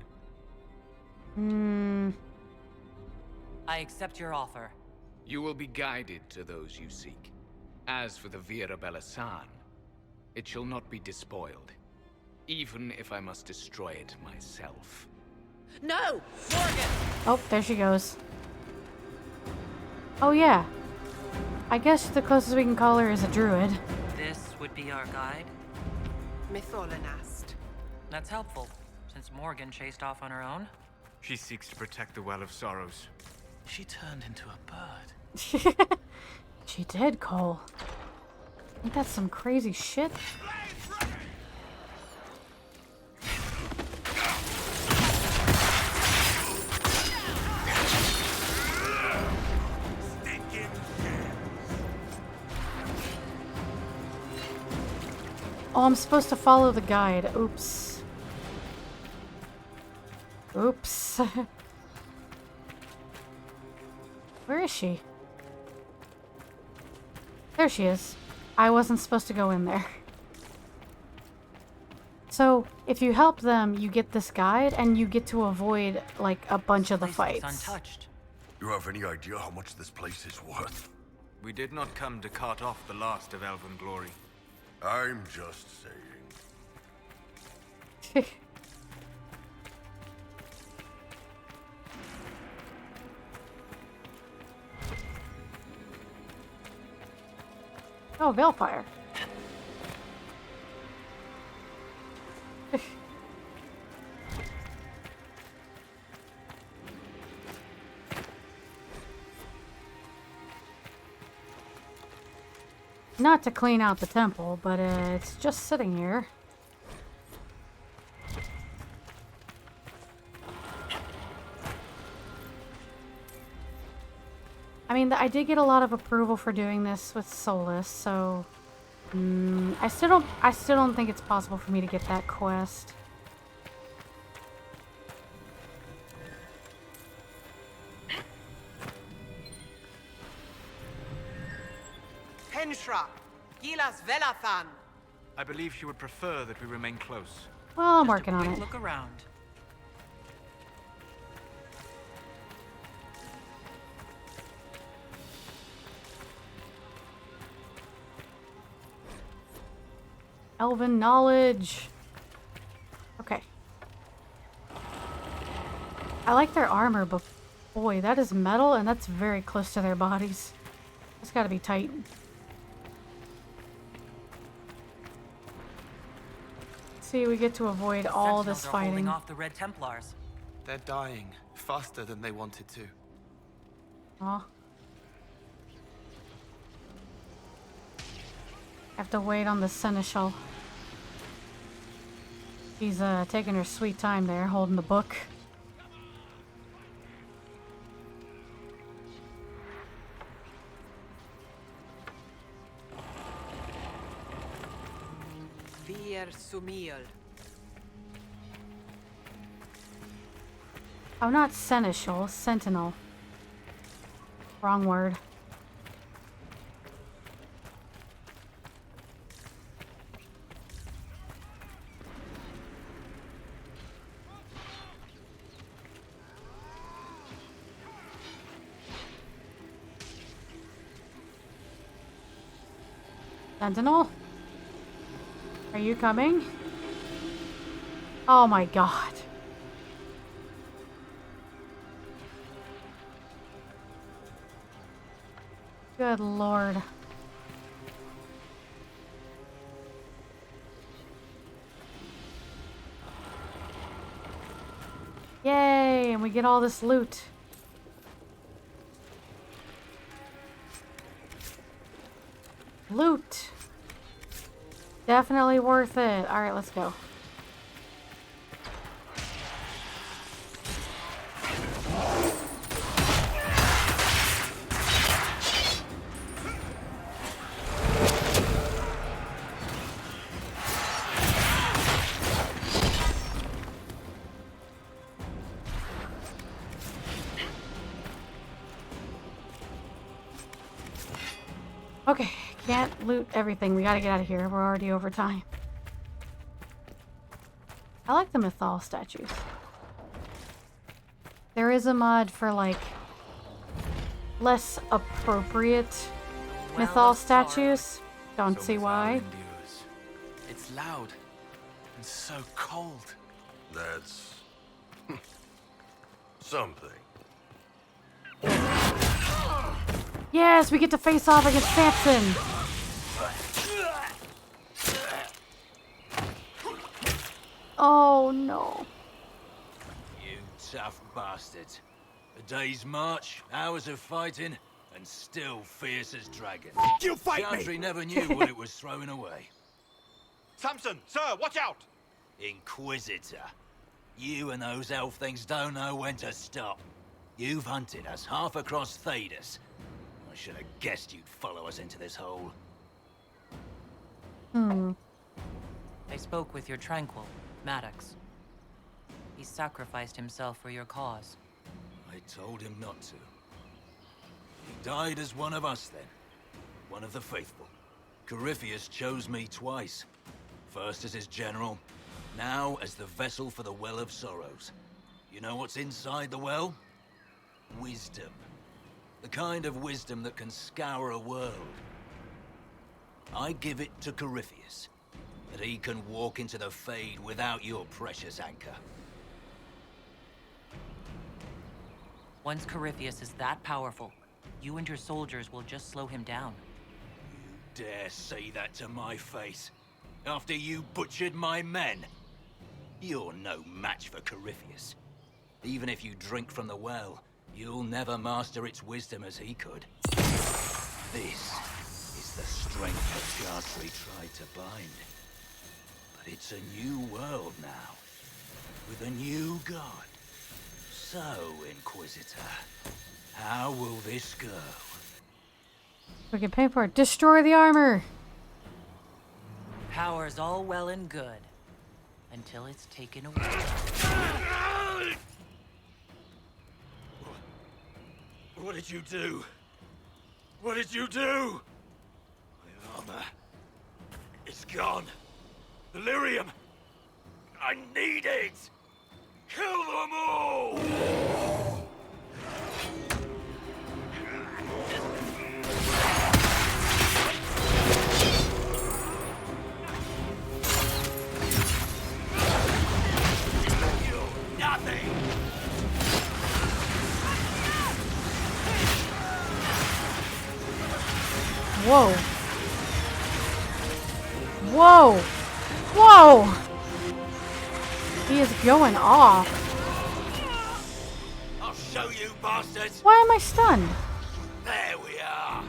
I accept your offer. You will be guided to those you seek. As for the Vira Belasan, it shall not be despoiled, even if I must destroy it myself. No! Morgan! Oh, there she goes. Oh yeah. I guess the closest we can call her is a druid. This would be our guide. Mytholinast. That's helpful, since Morgan chased off on her own. She seeks to protect the Well of Sorrows. She turned into a bird. She did, Cole. Ain't that some crazy shit? Oh, I'm supposed to follow the guide. Oops. Oops. Where is she? There she is. I wasn't supposed to go in there. So, if you help them, you get this guide, and you get to avoid, like, a bunch of the fights. Untouched. You have any idea how much this place is worth? We did not come to cut off the last of elven glory. I'm just saying. Oh, Veilfire. Not to clean out the temple, but it's just sitting here. I mean, I did get a lot of approval for doing this with Solus, so I still don't think it's possible for me to get that quest. Penshra, Gilas Velathan. I believe she would prefer that we remain close. Well, I'm working on it. Look around. Elven knowledge. Okay. I like their armor, but boy, that is metal and that's very close to their bodies. It's gotta be tight. See, we get to avoid all this Sentinels are fighting. holding off the Red Templars. They're dying faster than they wanted to. Aw. Have to wait on the Seneschal. She's taking her sweet time there, holding the book. Vir Sumiel. Oh, not Seneschal, Sentinel. Wrong word. Sentinel? Are you coming? Oh my god. Good lord. Yay, and we get all this loot. Loot. Definitely worth it. Alright, let's go. Okay, can't loot everything. We gotta get out of here. We're already over time. I like the Mythal statues. There is a mod for, like, less appropriate Mythal statues. Don't see why. It's loud and so cold. That's something. Yes, we get to face off against Samson. Oh no. You tough bastard. A day's march, hours of fighting, and still fierce as dragon. You fight me! Country never knew what it was throwing away. Samson, sir, watch out! Inquisitor. You and those elf things don't know when to stop. You've hunted us half across Thedas. I should have guessed you'd follow us into this hole. I spoke with your Tranquil, Maddox. He sacrificed himself for your cause. I told him not to. He died as one of us then. One of the faithful. Corypheus chose me twice. First as his general, now as the vessel for the Well of Sorrows. You know what's inside the well? Wisdom. The kind of wisdom that can scour a world. I give it to Corypheus, that he can walk into the Fade without your precious anchor. Once Corypheus is that powerful, you and your soldiers will just slow him down. You dare say that to my face, after you butchered my men? You're no match for Corypheus. Even if you drink from the well, you'll never master its wisdom as he could. This is the strength that Chantry tried to bind. But it's a new world now, with a new god. So, Inquisitor, how will this go? We can pay for it. Destroy the armor! Power's all well and good, until it's taken away. What did you do? What did you do? My armor. It's gone. Delirium. I need it. Kill them all! You're nothing. Whoa. Whoa! Whoa! He is going off. I'll show you, bastards. Why am I stunned? There we are.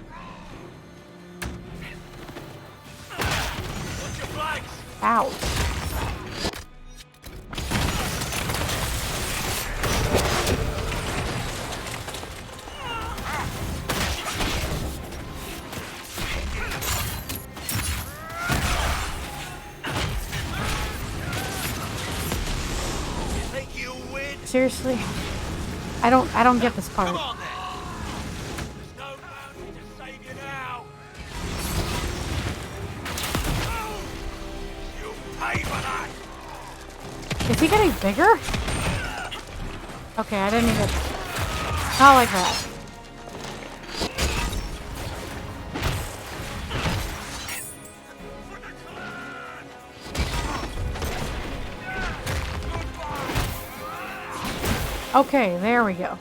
Watch your flanks. Ouch. Seriously? I don't get this part. Come on, then. There's no bounty to save you now. You'll pay for that. Is he getting bigger? Okay, I didn't even... Not like that. Okay, there we go.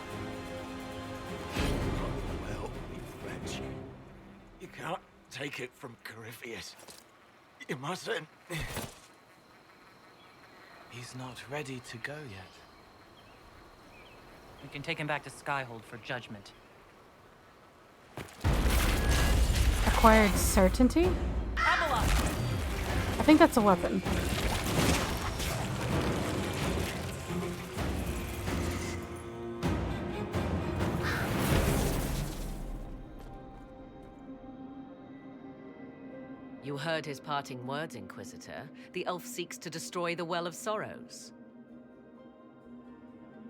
Well, you wretch. You can't take it from Corypheus. You mustn't. He's not ready to go yet. We can take him back to Skyhold for judgment. Acquired certainty? I think that's a weapon. You heard his parting words, Inquisitor. The elf seeks to destroy the Well of Sorrows.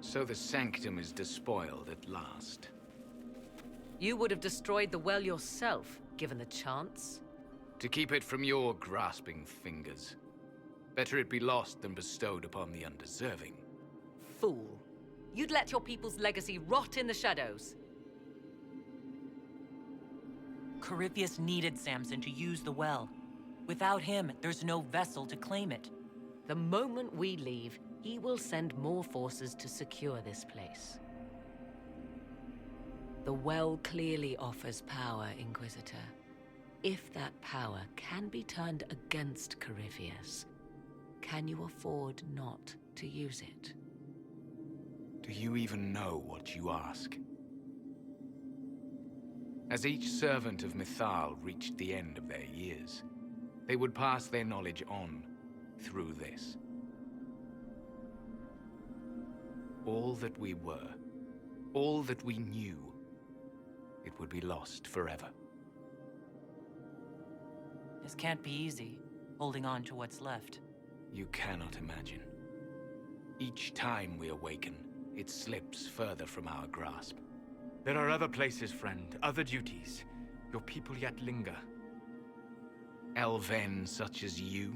So the sanctum is despoiled at last. You would have destroyed the well yourself, given the chance. To keep it from your grasping fingers. Better it be lost than bestowed upon the undeserving. Fool. You'd let your people's legacy rot in the shadows. Corypheus needed Samson to use the well. Without him, there's no vessel to claim it. The moment we leave, he will send more forces to secure this place. The well clearly offers power, Inquisitor. If that power can be turned against Corypheus, can you afford not to use it? Do you even know what you ask? As each servant of Mythal reached the end of their years, they would pass their knowledge on through this. All that we were, all that we knew, it would be lost forever. This can't be easy. holding on to what's left. You cannot imagine. Each time we awaken, it slips further from our grasp. There are other places, friend, other duties. Your people yet linger. Elven such as you?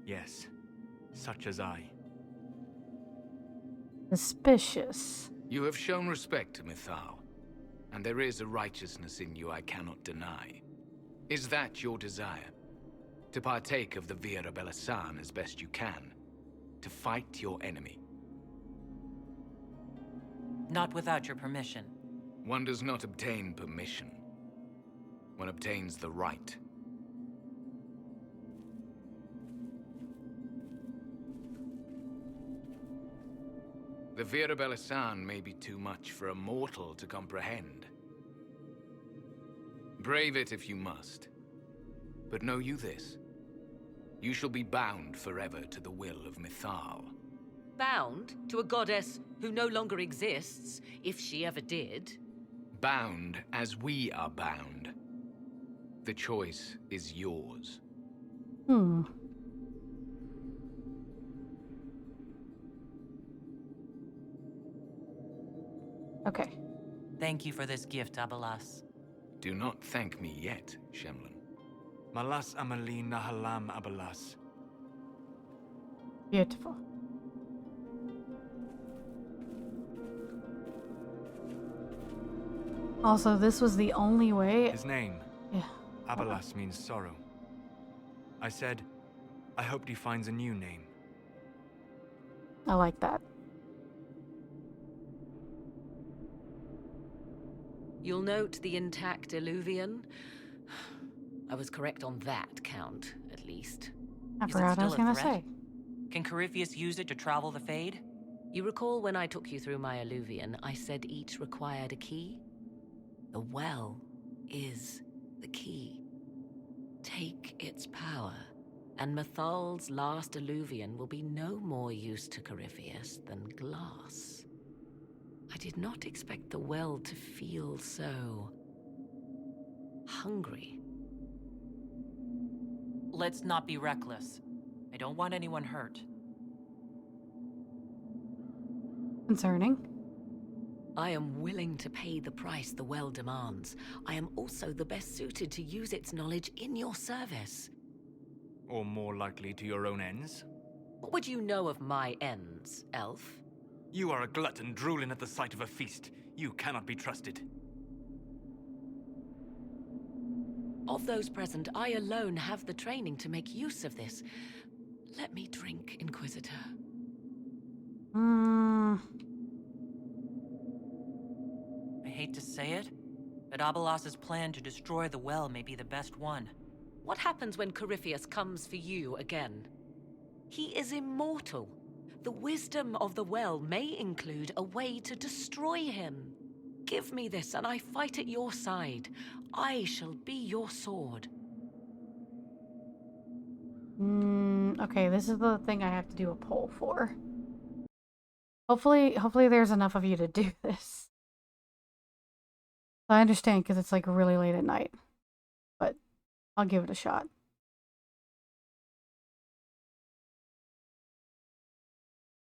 Yes, such as I. Suspicious. You have shown respect to Mythal, and there is a righteousness in you I cannot deny. Is that your desire? To partake of the Vira Belasan as best you can? To fight your enemy? Not without your permission. One does not obtain permission. One obtains the right. The Vira Belasan may be too much for a mortal to comprehend. Brave it if you must. But know you this. You shall be bound forever to the will of Mythal. Bound to a goddess who no longer exists, if she ever did. Bound as we are bound. The choice is yours. Okay. Thank you for this gift, Abalas. Do not thank me yet, Shemlin. Malas Amali Nahalam Abalas. Beautiful. Also, this was the only way. His name, Yeah. Abalas, means sorrow. I said, I hoped he finds a new name. I like that. You'll note the intact Illuvian. I was correct on that count, at least. I Is it forgot what I still was a gonna threat? say. Can Corypheus use it to travel the Fade? You recall when I took you through my Illuvian, I said each required a key? The well is the key. Take its power, and Mythal's last Illuvian will be no more use to Corypheus than glass. I did not expect the well to feel so hungry. Let's not be reckless. I don't want anyone hurt. Concerning. I am willing to pay the price the well demands. I am also the best suited to use its knowledge in your service. Or more likely to your own ends? What would you know of my ends, elf? You are a glutton drooling at the sight of a feast. You cannot be trusted. Of those present, I alone have the training to make use of this. Let me drink, Inquisitor. I hate to say it, but Abalas's plan to destroy the well may be the best one. What happens when Corypheus comes for you again? He is immortal. The wisdom of the well may include a way to destroy him. Give me this, and I fight at your side. I shall be your sword. Okay, this is the thing I have to do a poll for. Hopefully there's enough of you to do this. I understand because it's like really late at night, but I'll give it a shot.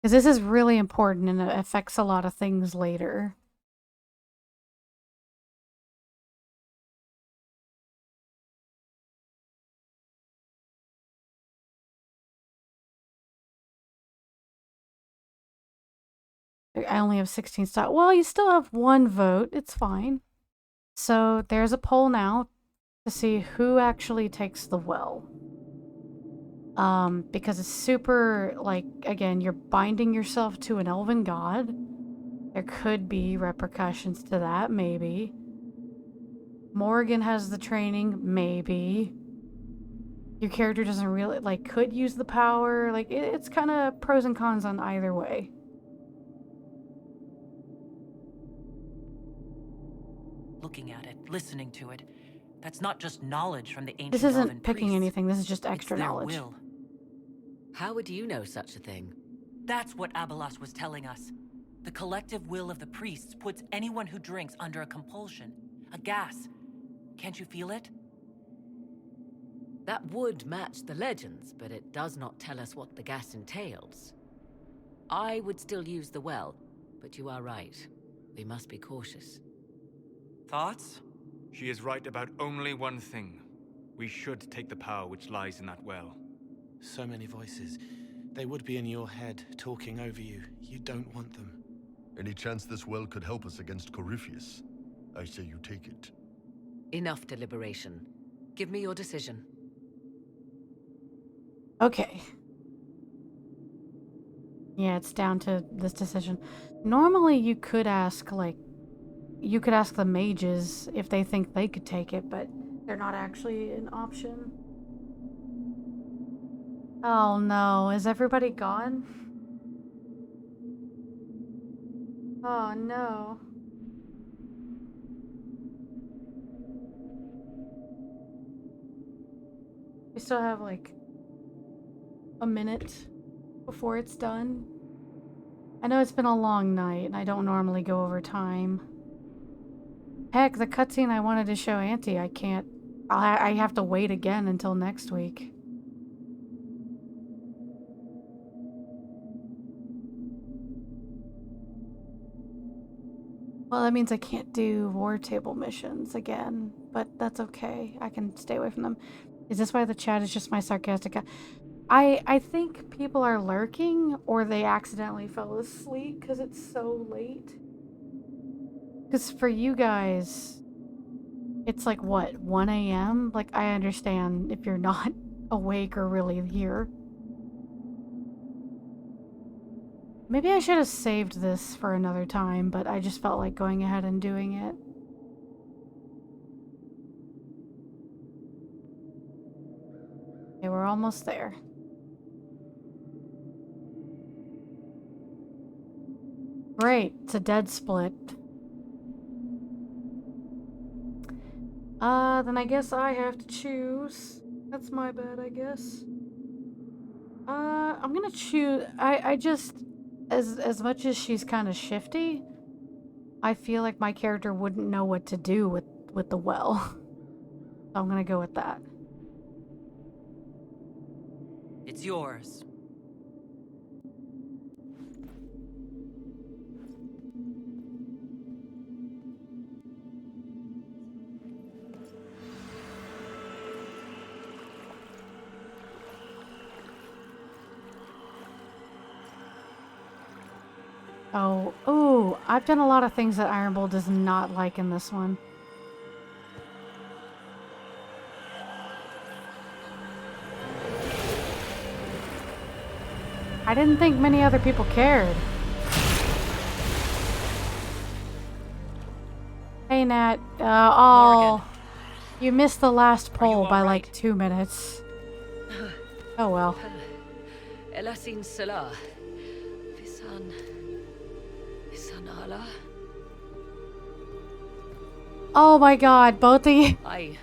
Because this is really important and it affects a lot of things later. I only have 16 stock. Well, you still have one vote. It's fine. So there's a poll now to see who actually takes the well. Because it's super, like, again, you're binding yourself to an elven god. There could be repercussions to that, maybe. Morgan has the training, maybe. Your character doesn't really, like, could use the power. Like, it's kind of pros and cons on either way. Looking at it, listening to it, that's not just knowledge from the ancient This isn't elven picking priests. anything, this is just It's extra their knowledge. will. How would you know such a thing? That's what Abalas was telling us. The collective will of the priests puts anyone who drinks under a compulsion, a gas. Can't you feel it? That would match the legends, but it does not tell us what the gas entails. I would still use the well, but you are right. We must be cautious. Thoughts? She is right about only one thing. We should take the power which lies in that well. So many voices. They would be in your head, talking over you. You don't want them. Any chance this well could help us against Corypheus? I say you take it. Enough deliberation. Give me your decision. Okay. Yeah, it's down to this decision. Normally you could ask, like, you could ask the mages if they think they could take it, but they're not actually an option. Oh no, is everybody gone? Oh no. We still have like a minute before it's done. I know it's been a long night and I don't normally go over time. Heck, the cutscene I wanted to show Auntie, I can't. I have to wait again until next week. Well, that means I can't do war table missions again, but that's okay. I can stay away from them. Is this why the chat is just my sarcastic? I think people are lurking or they accidentally fell asleep because it's so late. Because for you guys, it's like what, 1 a.m.? Like, I understand if you're not awake or really here. Maybe I should have saved this for another time, but I just felt like going ahead and doing it. Okay, we're almost there. Great, it's a dead split. Then I guess I have to choose. That's my bad, I guess. I'm gonna choose. I just, as much as she's kind of shifty, I feel like my character wouldn't know what to do with the well. So I'm gonna go with that. It's yours. Oh, I've done a lot of things that Iron Bull does not like in this one. I didn't think many other people cared. Hey Nat, oh, you missed the last poll by like 2 minutes. Oh well. Elasin Salah. Visanala. Oh my god, both of you. I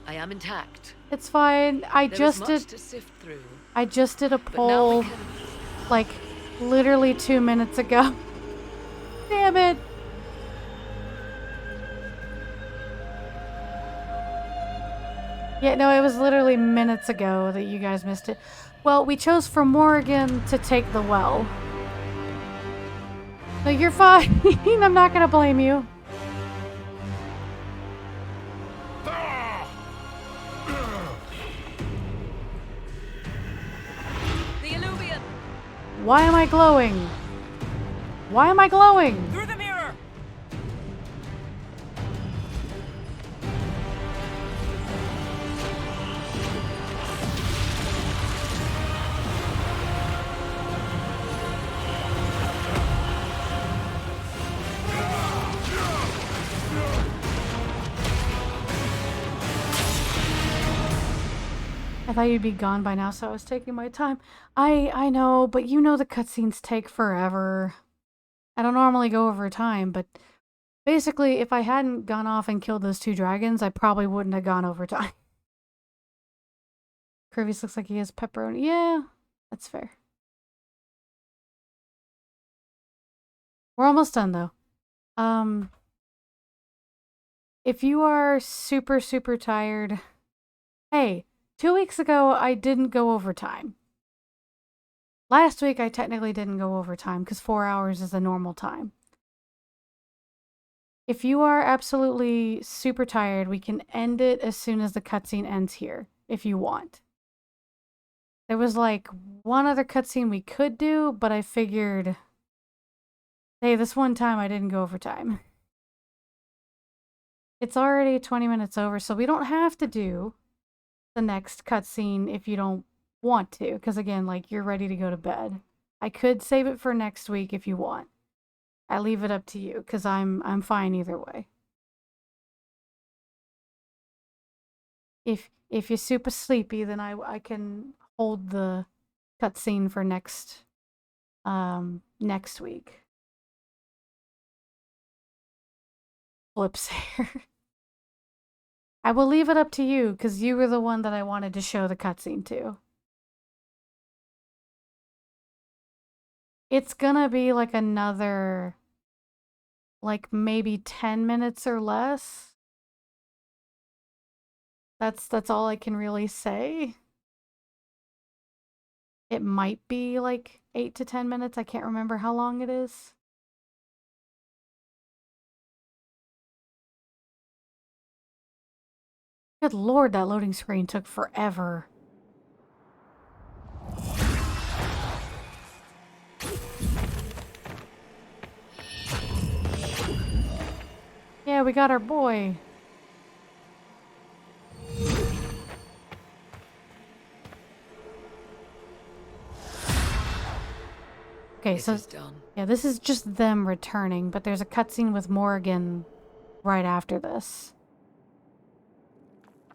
am intact. It's fine. I just did a poll like literally 2 minutes ago. Damn it. Yeah, no, it was literally minutes ago that you guys missed it. Well, we chose for Morrigan to take the well. So you're fine. I'm not gonna blame you. The Illuvian! Why am I glowing? Why am I glowing? Through the mirror! I thought you'd be gone by now, so I was taking my time. I know, but you know the cutscenes take forever. I don't normally go over time, but basically, if I hadn't gone off and killed those 2 dragons, I probably wouldn't have gone over time. Curvius looks like he has pepperoni. Yeah, that's fair. We're almost done, though. If you are super, super tired Hey, 2 weeks ago I didn't go overtime. Last week I technically didn't go overtime because 4 hours is the normal time. If you are absolutely super tired, we can end it as soon as the cutscene ends here, if you want. There was like one other cutscene we could do, but I figured, hey, this one time I didn't go overtime. It's already 20 minutes over, so we don't have to do the next cutscene if you don't want to, because again, like, you're ready to go to bed. I could save it for next week if you want. I leave it up to you, because I'm fine either way. If you're super sleepy, then I can hold the cutscene for next week. Flips here. I will leave it up to you, because you were the one that I wanted to show the cutscene to. It's gonna be like another, like, maybe 10 minutes or less. That's all I can really say. It might be like 8 to 10 minutes. I can't remember how long it is. Good lord, that loading screen took forever. Yeah, we got our boy. Okay, so yeah, this is just them returning, but there's a cutscene with Morrigan right after this.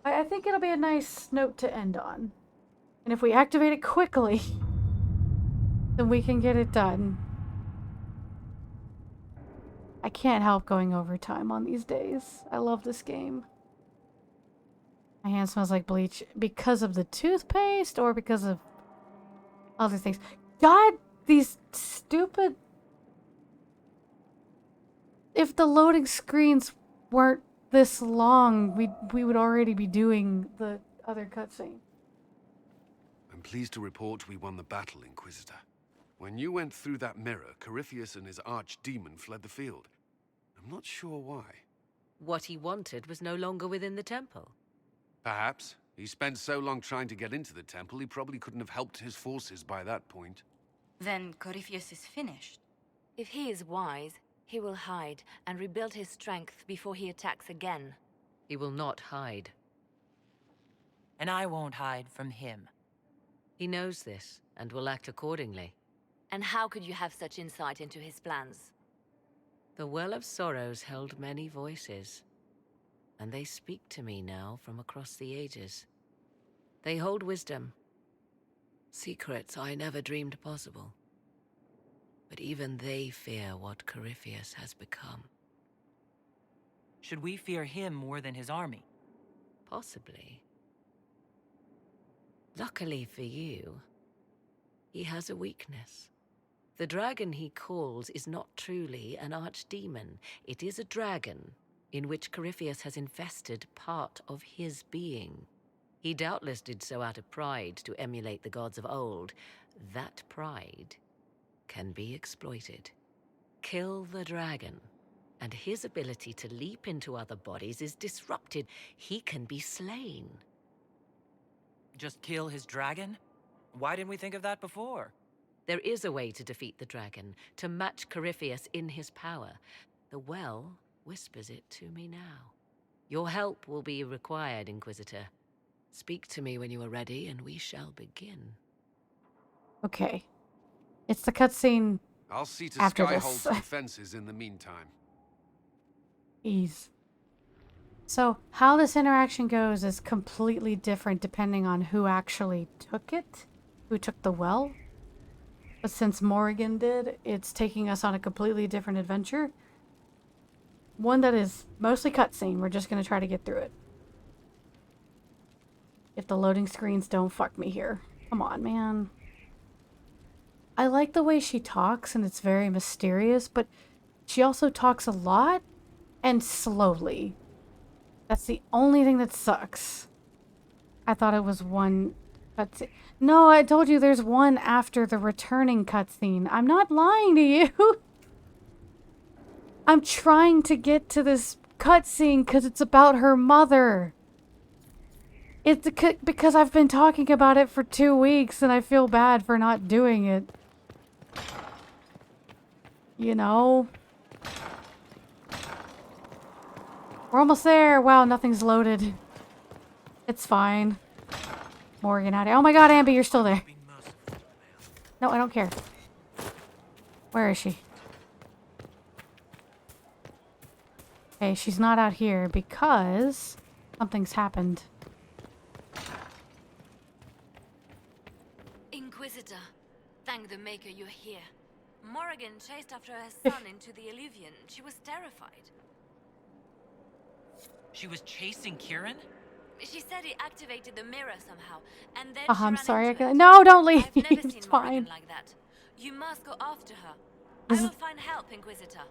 I think it'll be a nice note to end on. And if we activate it quickly, then we can get it done. I can't help going overtime on these days. I love this game. My hand smells like bleach because of the toothpaste or because of other things. God, these stupid... If the loading screens weren't this long, we would already be doing the other cutscene. I'm pleased to report we won the battle, Inquisitor. When you went through that mirror, Corypheus and his archdemon fled the field. I'm not sure why. What he wanted was no longer within the temple. Perhaps. He spent so long trying to get into the temple, he probably couldn't have helped his forces by that point. Then Corypheus is finished. If he is wise, he will hide and rebuild his strength before he attacks again. He will not hide. And I won't hide from him. He knows this and will act accordingly. And how could you have such insight into his plans? The Well of Sorrows held many voices, and they speak to me now from across the ages. They hold wisdom, secrets I never dreamed possible. But even they fear what Corypheus has become. Should we fear him more than his army? Possibly. Luckily for you, he has a weakness. The dragon he calls is not truly an archdemon. It is a dragon in which Corypheus has infested part of his being. He doubtless did so out of pride to emulate the gods of old. That pride can be exploited. Kill the dragon, and his ability to leap into other bodies is disrupted. He can be slain. Just kill his dragon? Why didn't we think of that before? There is a way to defeat the dragon, to match Corypheus in his power. The well whispers it to me now. Your help will be required, Inquisitor. Speak to me when you are ready, and we shall begin. Okay. It's the cutscene I'll see to after Skyhold's this. defenses in the meantime. Ease. So, how this interaction goes is completely different depending on who actually took it, who took the well. But since Morrigan did, it's taking us on a completely different adventure. One that is mostly cutscene. We're just going to try to get through it. If the loading screens don't fuck me here. Come on, man. I like the way she talks, and it's very mysterious, but she also talks a lot and slowly. That's the only thing that sucks. I thought it was one cutscene. No, I told you there's one after the returning cutscene. I'm not lying to you. I'm trying to get to this cutscene because it's about her mother. It's because I've been talking about it for 2 weeks and I feel bad for not doing it. You know? We're almost there. Wow, nothing's loaded. It's fine. Morgan out here. Oh my god, Ambi, you're still there. No, I don't care. Where is she? Okay, she's not out here because something's happened. Inquisitor, thank the Maker you're here. Morrigan chased after her son into the Illuvian. She was terrified. She was chasing Kieran? She said he activated the mirror somehow, and then Oh, she I'm ran sorry. into it. No, don't leave. I've never It's seen fine. Morrigan like that. You must go after her. This I is- will find help, Inquisitor.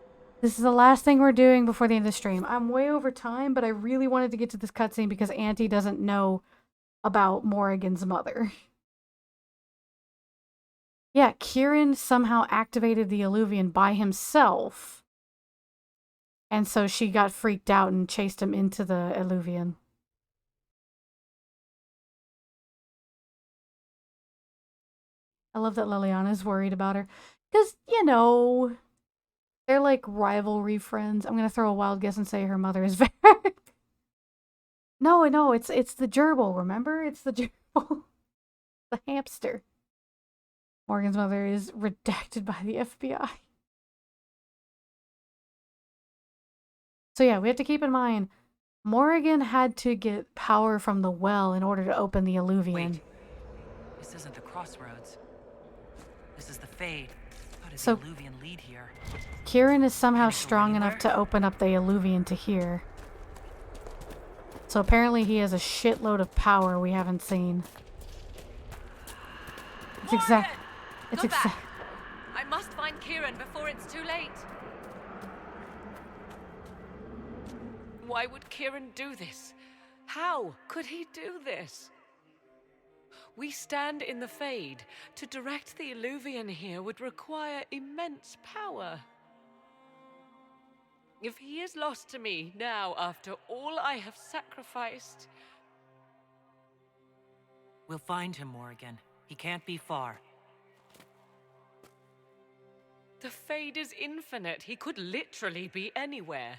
This is the last thing we're doing before the end of the stream. I'm way over time, but I really wanted to get to this cutscene because Auntie doesn't know about Morrigan's mother. Yeah, Kieran somehow activated the Illuvian by himself. And so she got freaked out and chased him into the Illuvian. I love that Liliana's worried about her. Because, you know, they're like rivalry friends. I'm going to throw a wild guess and say her mother is Varric. No, it's the gerbil, remember? It's the gerbil. The hamster. Morgan's mother is redacted by the FBI. So yeah, we have to keep in mind, Morrigan had to get power from the well in order to open the Illuvian. Wait. This isn't the crossroads. This is the Fade. How does So- the Illuvian lead here? Kieran is somehow strong enough to open up the Illuvian to here. So apparently he has a shitload of power we haven't seen. It's exact. It's Go back. exact. I must find Kieran before it's too late. Why would Kieran do this? How could he do this? We stand in the Fade. To direct the Illuvian here would require immense power. If he is lost to me now after all I have sacrificed... We'll find him, Morrigan. He can't be far. The Fade is infinite. He could literally be anywhere.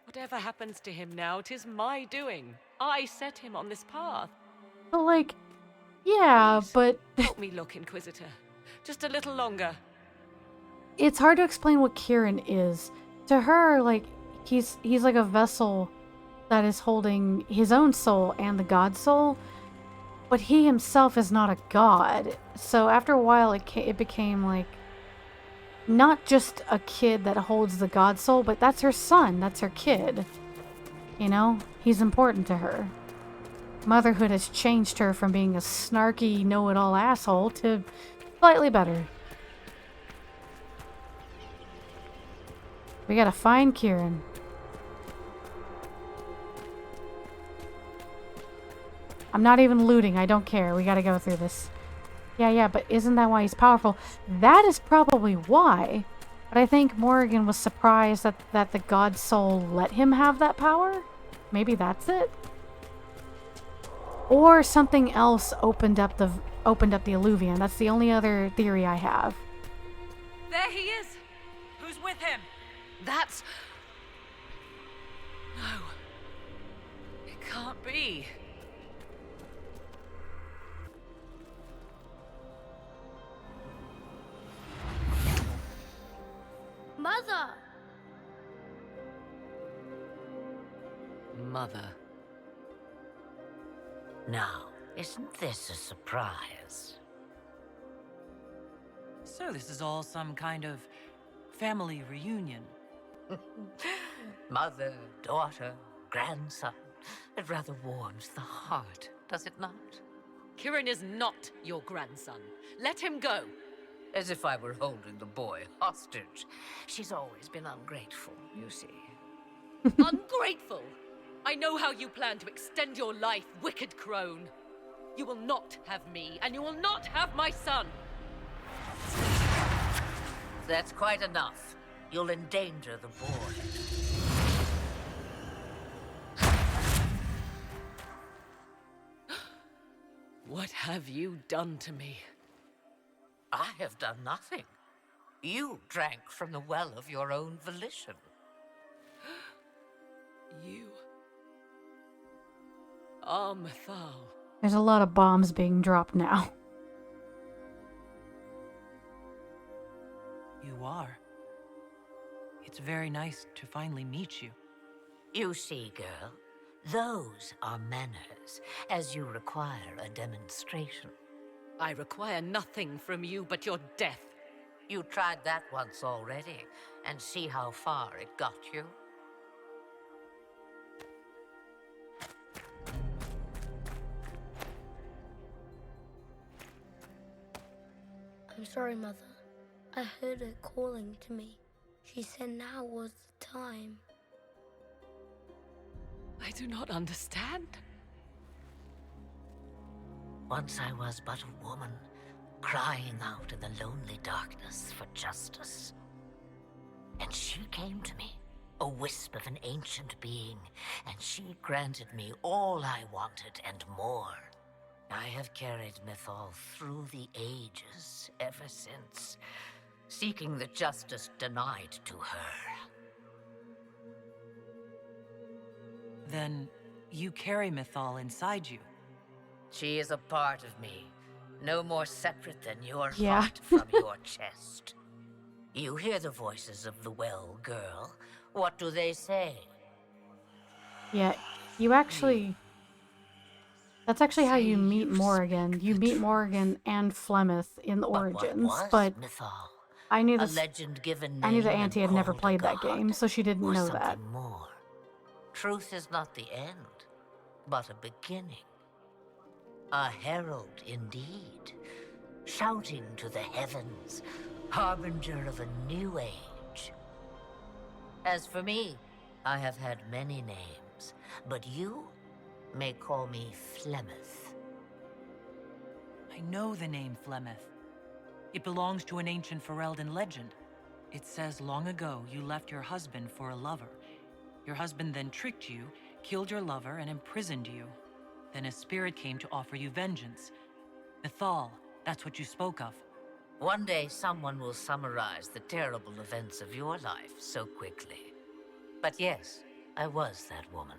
Whatever happens to him now, 'tis my doing. I set him on this path. But like, yeah, but Help me look, Inquisitor. Just a little longer. it's hard to explain what Kieran is. To her, like, he's like a vessel that is holding his own soul and the god soul, but he himself is not a god. So after a while, it became like not just a kid that holds the god soul, but that's her son, that's her kid. You know, he's important to her. Motherhood has changed her from being a snarky, know-it-all asshole to slightly better. We gotta find Kieran. I'm not even looting. I don't care. We gotta go through this. Yeah, but isn't that why he's powerful? That is probably why. But I think Morrigan was surprised that the god soul let him have that power. Maybe that's it. Or something else opened up the Illuvian. That's the only other theory I have. There he is! Who's with him? That's... No. It can't be. Mother! Mother. Now, isn't this a surprise? So this is all some kind of family reunion. Mother, daughter, grandson. It rather warms the heart, does it not? Kieran is not your grandson. Let him go. As if I were holding the boy hostage. She's always been ungrateful, you see. Ungrateful. I know how you plan to extend your life, wicked crone. You will not have me, and you will not have my son. That's quite enough. You'll endanger the board. What have you done to me? I have done nothing. You drank from the well of your own volition. You are Mythal. There's a lot of bombs being dropped now. You are. It's very nice to finally meet you. You see, girl, those are manners, as you require a demonstration. I require nothing from you but your death. You tried that once already, and see how far it got you? I'm sorry, Mother. I heard her calling to me. She said now was the time. I do not understand. Once I was but a woman, crying out in the lonely darkness for justice. And she came to me, a wisp of an ancient being, and she granted me all I wanted and more. I have carried Mythal through the ages ever since, seeking the justice denied to her. Then you carry Mythal inside you. She is a part of me, no more separate than your Yeah. heart from your chest. You hear the voices of the well, girl. What do they say? Yeah, you actually... That's actually how you meet Morrigan. You meet Morrigan and Flemeth in the Origins, but Mythal? I knew A this. legend given I knew that name Auntie and had never called a played that god, game, so she didn't or know something that. more. Truth is not the end, but a beginning. A herald indeed, shouting to the heavens, harbinger of a new age. As for me, I have had many names, but you may call me Flemeth. I know the name Flemeth. It belongs to an ancient Ferelden legend. It says long ago you left your husband for a lover. Your husband then tricked you, killed your lover, and imprisoned you. Then a spirit came to offer you vengeance. Mythal, that's what you spoke of. One day someone will summarize the terrible events of your life so quickly. But yes, I was that woman.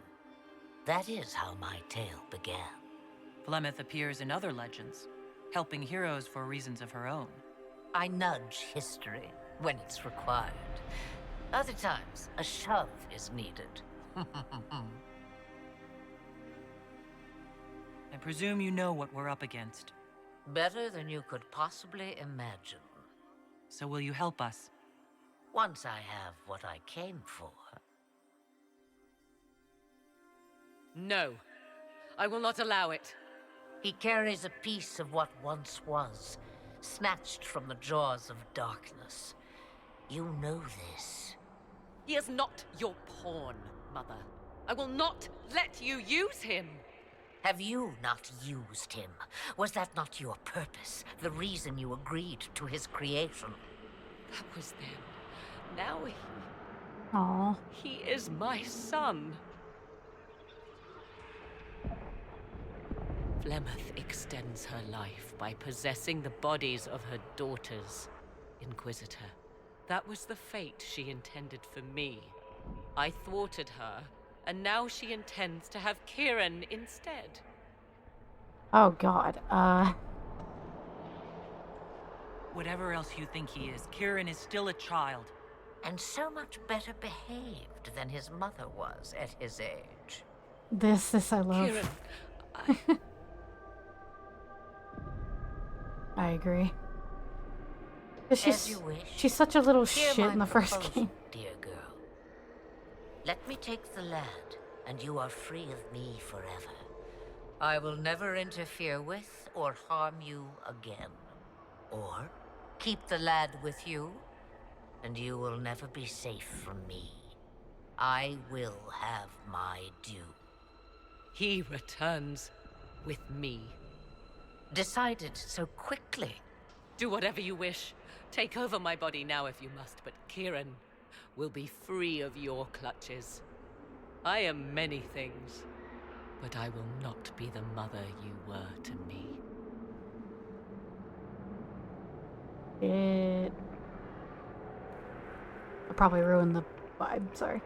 That is how my tale began. Flemeth appears in other legends, helping heroes for reasons of her own. I nudge history when it's required. Other times, a shove is needed. I presume you know what we're up against. Better than you could possibly imagine. So will you help us? Once I have what I came for. No, I will not allow it. He carries a piece of what once was, snatched from the jaws of darkness. You know this. He is not your pawn, Mother. I will not let you use him. Have you not used him? Was that not your purpose? The reason you agreed to his creation? That was then. Now Aww. he is my son. Flemeth extends her life by possessing the bodies of her daughters, Inquisitor. That was the fate she intended for me. I thwarted her, and now she intends to have Kieran instead. Oh god, Whatever else you think he is, Kieran is still a child. And so much better behaved than his mother was at his age. This I love. Kieran, I agree. As you wish. She's such a little Hear shit my in the first proposal, game. dear girl. Let me take the lad, and you are free of me forever. I will never interfere with or harm you again. Or keep the lad with you, and you will never be safe from me. I will have my due. He returns with me. Decided so quickly. Do whatever you wish. Take over my body now if you must, but Kieran will be free of your clutches. I am many things, but I will not be the mother you were to me. I probably ruined the vibe, sorry.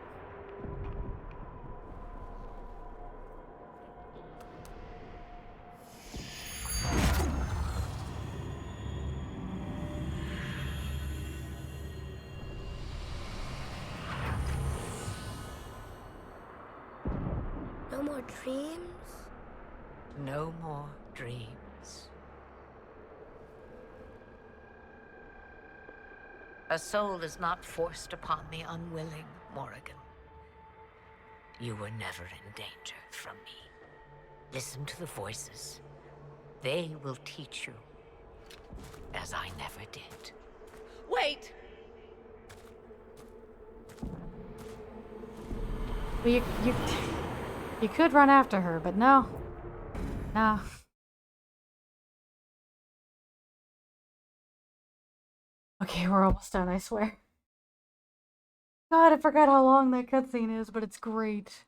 No more dreams? No more dreams. A soul is not forced upon the unwilling, Morrigan. You were never in danger from me. Listen to the voices. They will teach you, as I never did. Wait! Well, you could run after her, but no. No. Okay, we're almost done, I swear. God, I forgot how long that cutscene is, but it's great.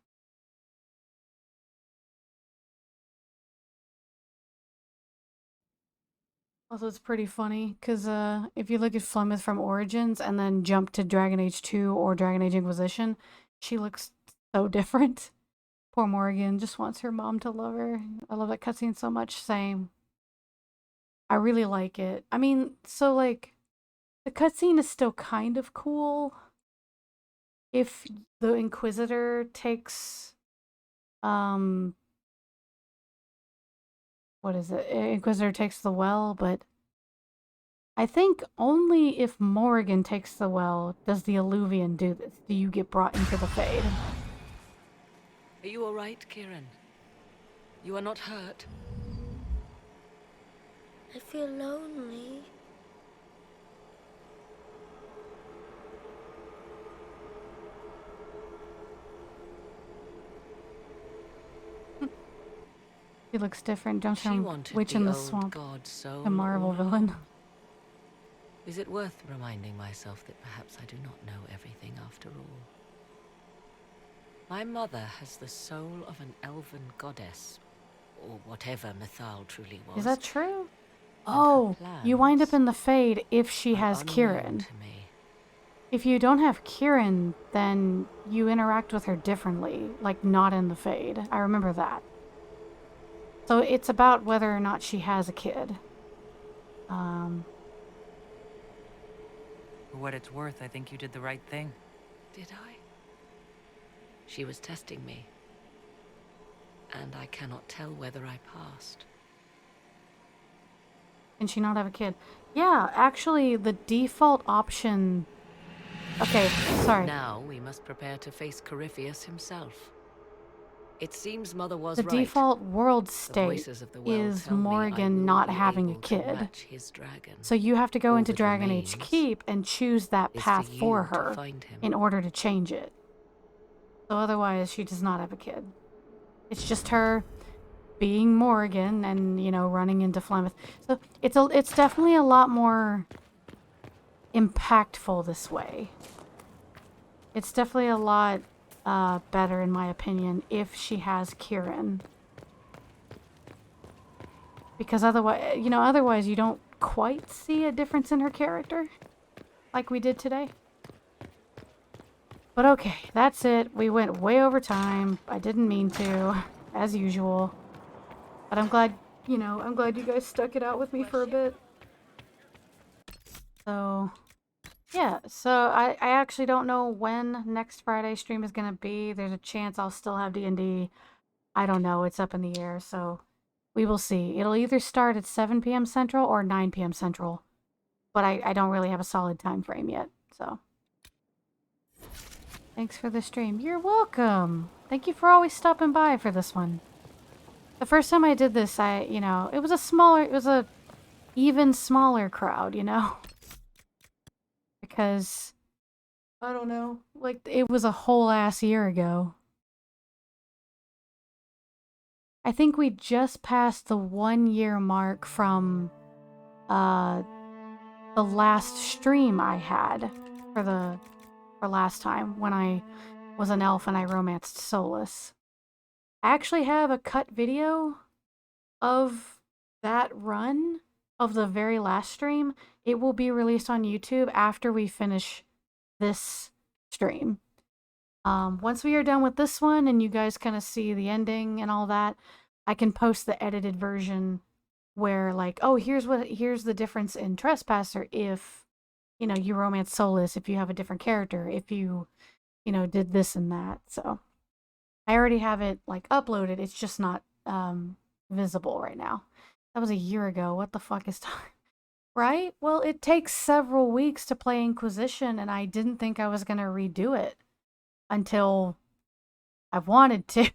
Also, it's pretty funny, because if you look at Flemeth from Origins and then jump to Dragon Age 2 or Dragon Age Inquisition, she looks so different. Poor Morrigan just wants her mom to love her. I love that cutscene so much. Same. I really like it. I mean, so like, the cutscene is still kind of cool. If the Inquisitor takes, what is it? Inquisitor takes the well, but I think only if Morrigan takes the well does the Alluvian do this. Do you get brought into the Fade? Are you alright, Kieran? You are not hurt? I feel lonely. He looks different. Jumps She from wanted Witch in the old Swamp god so to Marvel all villain. along. Is it worth reminding myself that perhaps I do not know everything after all? My mother has the soul of an elven goddess, or whatever Mythal truly was. Is that true? Oh, you wind up in the Fade if she has Kieran. If you don't have Kieran, then you interact with her differently, like not in the Fade. I remember that. So it's about whether or not she has a kid. For what it's worth, I think you did the right thing. Did I? She was testing me, and I cannot tell whether I passed. Can she not have a kid? Yeah, actually, the default option... Okay, sorry. Now we must prepare to face Corypheus himself. It seems Mother was The right. default world The state voices of the well is tell me I Morrigan will not be having a able to kid. match his dragon. So you have to go All into that Dragon Age remains Keep and choose that is path for for you to her find him. in order to change it. So otherwise, she does not have a kid. It's just her being Morrigan and, you know, running into Flemeth. So it's definitely a lot more impactful this way. It's definitely a lot better, in my opinion, if she has Kieran. Because otherwise you don't quite see a difference in her character like we did today. But okay, that's it. We went way over time. I didn't mean to, as usual. But I'm glad you guys stuck it out with me for a bit. So, yeah. So I actually don't know when next Friday stream is going to be. There's a chance I'll still have D&D. I don't know. It's up in the air, so we will see. It'll either start at 7 p.m. Central or 9 p.m. Central. But I don't really have a solid time frame yet, so... Thanks for the stream. You're welcome. Thank you for always stopping by for this one. The first time I did this, it was a even smaller crowd, you know? Because, I don't know, Like, it was a whole ass year ago. I think we just passed the 1 year mark from the last stream I had for last time when I was an elf and I romanced Solus. I actually have a cut video of that run of the very last stream. It will be released on YouTube after we finish this stream. Once we are done with this one and you guys kind of see the ending and all that, I can post the edited version where, like, oh, here's the difference in Trespasser if, you know, you romance Solus, if you have a different character, if you know, did this and that. So I already have it, like, uploaded. It's just not visible right now. That was a year ago. What the fuck is time? Right? Well, it takes several weeks to play Inquisition, and I didn't think I was going to redo it until I wanted to.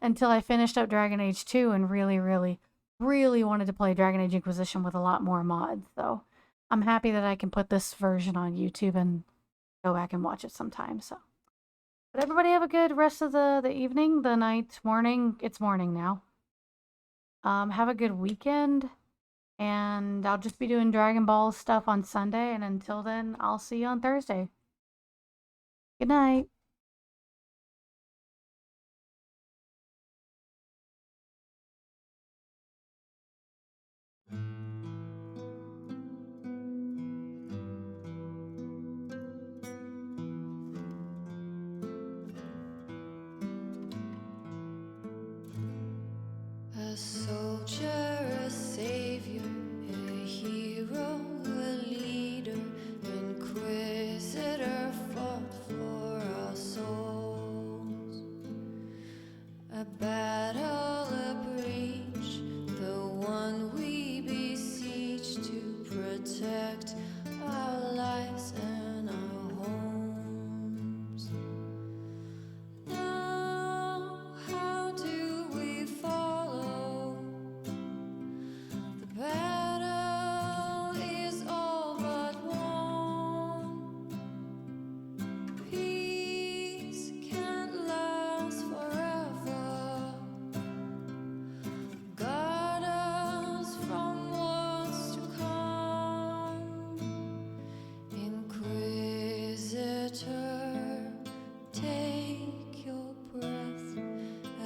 Until I finished up Dragon Age 2 and really, really, really wanted to play Dragon Age Inquisition with a lot more mods. So I'm happy that I can put this version on YouTube and go back and watch it sometime. So, but everybody have a good rest of the evening, the night, morning. It's morning now. Have a good weekend. And I'll just be doing Dragon Ball stuff on Sunday. And until then, I'll see you on Thursday. Good night. A soldier, a savior, a hero, a leader, inquisitor, fought for our souls. A battle, a breach, the one we beseech to protect our lives and our homes. Now, how do we follow? The battle is all but won. Peace can't last forever. Guard us from what's to come. Inquisitor, take your breath.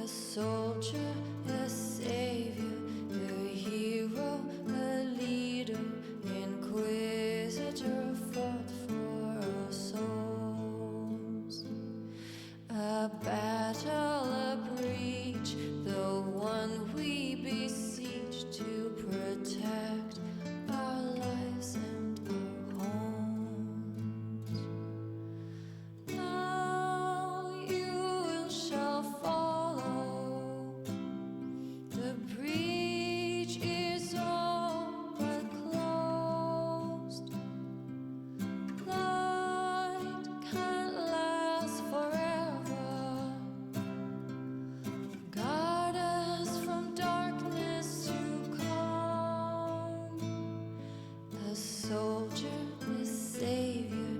A soldier, a savior, a hero, a leader, inquisitor, fought for our souls. A battle, a breach, the one we beseech to protect our lives and our homes. Now you shall follow. The breach is all but closed. Light can't last forever. Guard us from darkness to come. A soldier, a savior,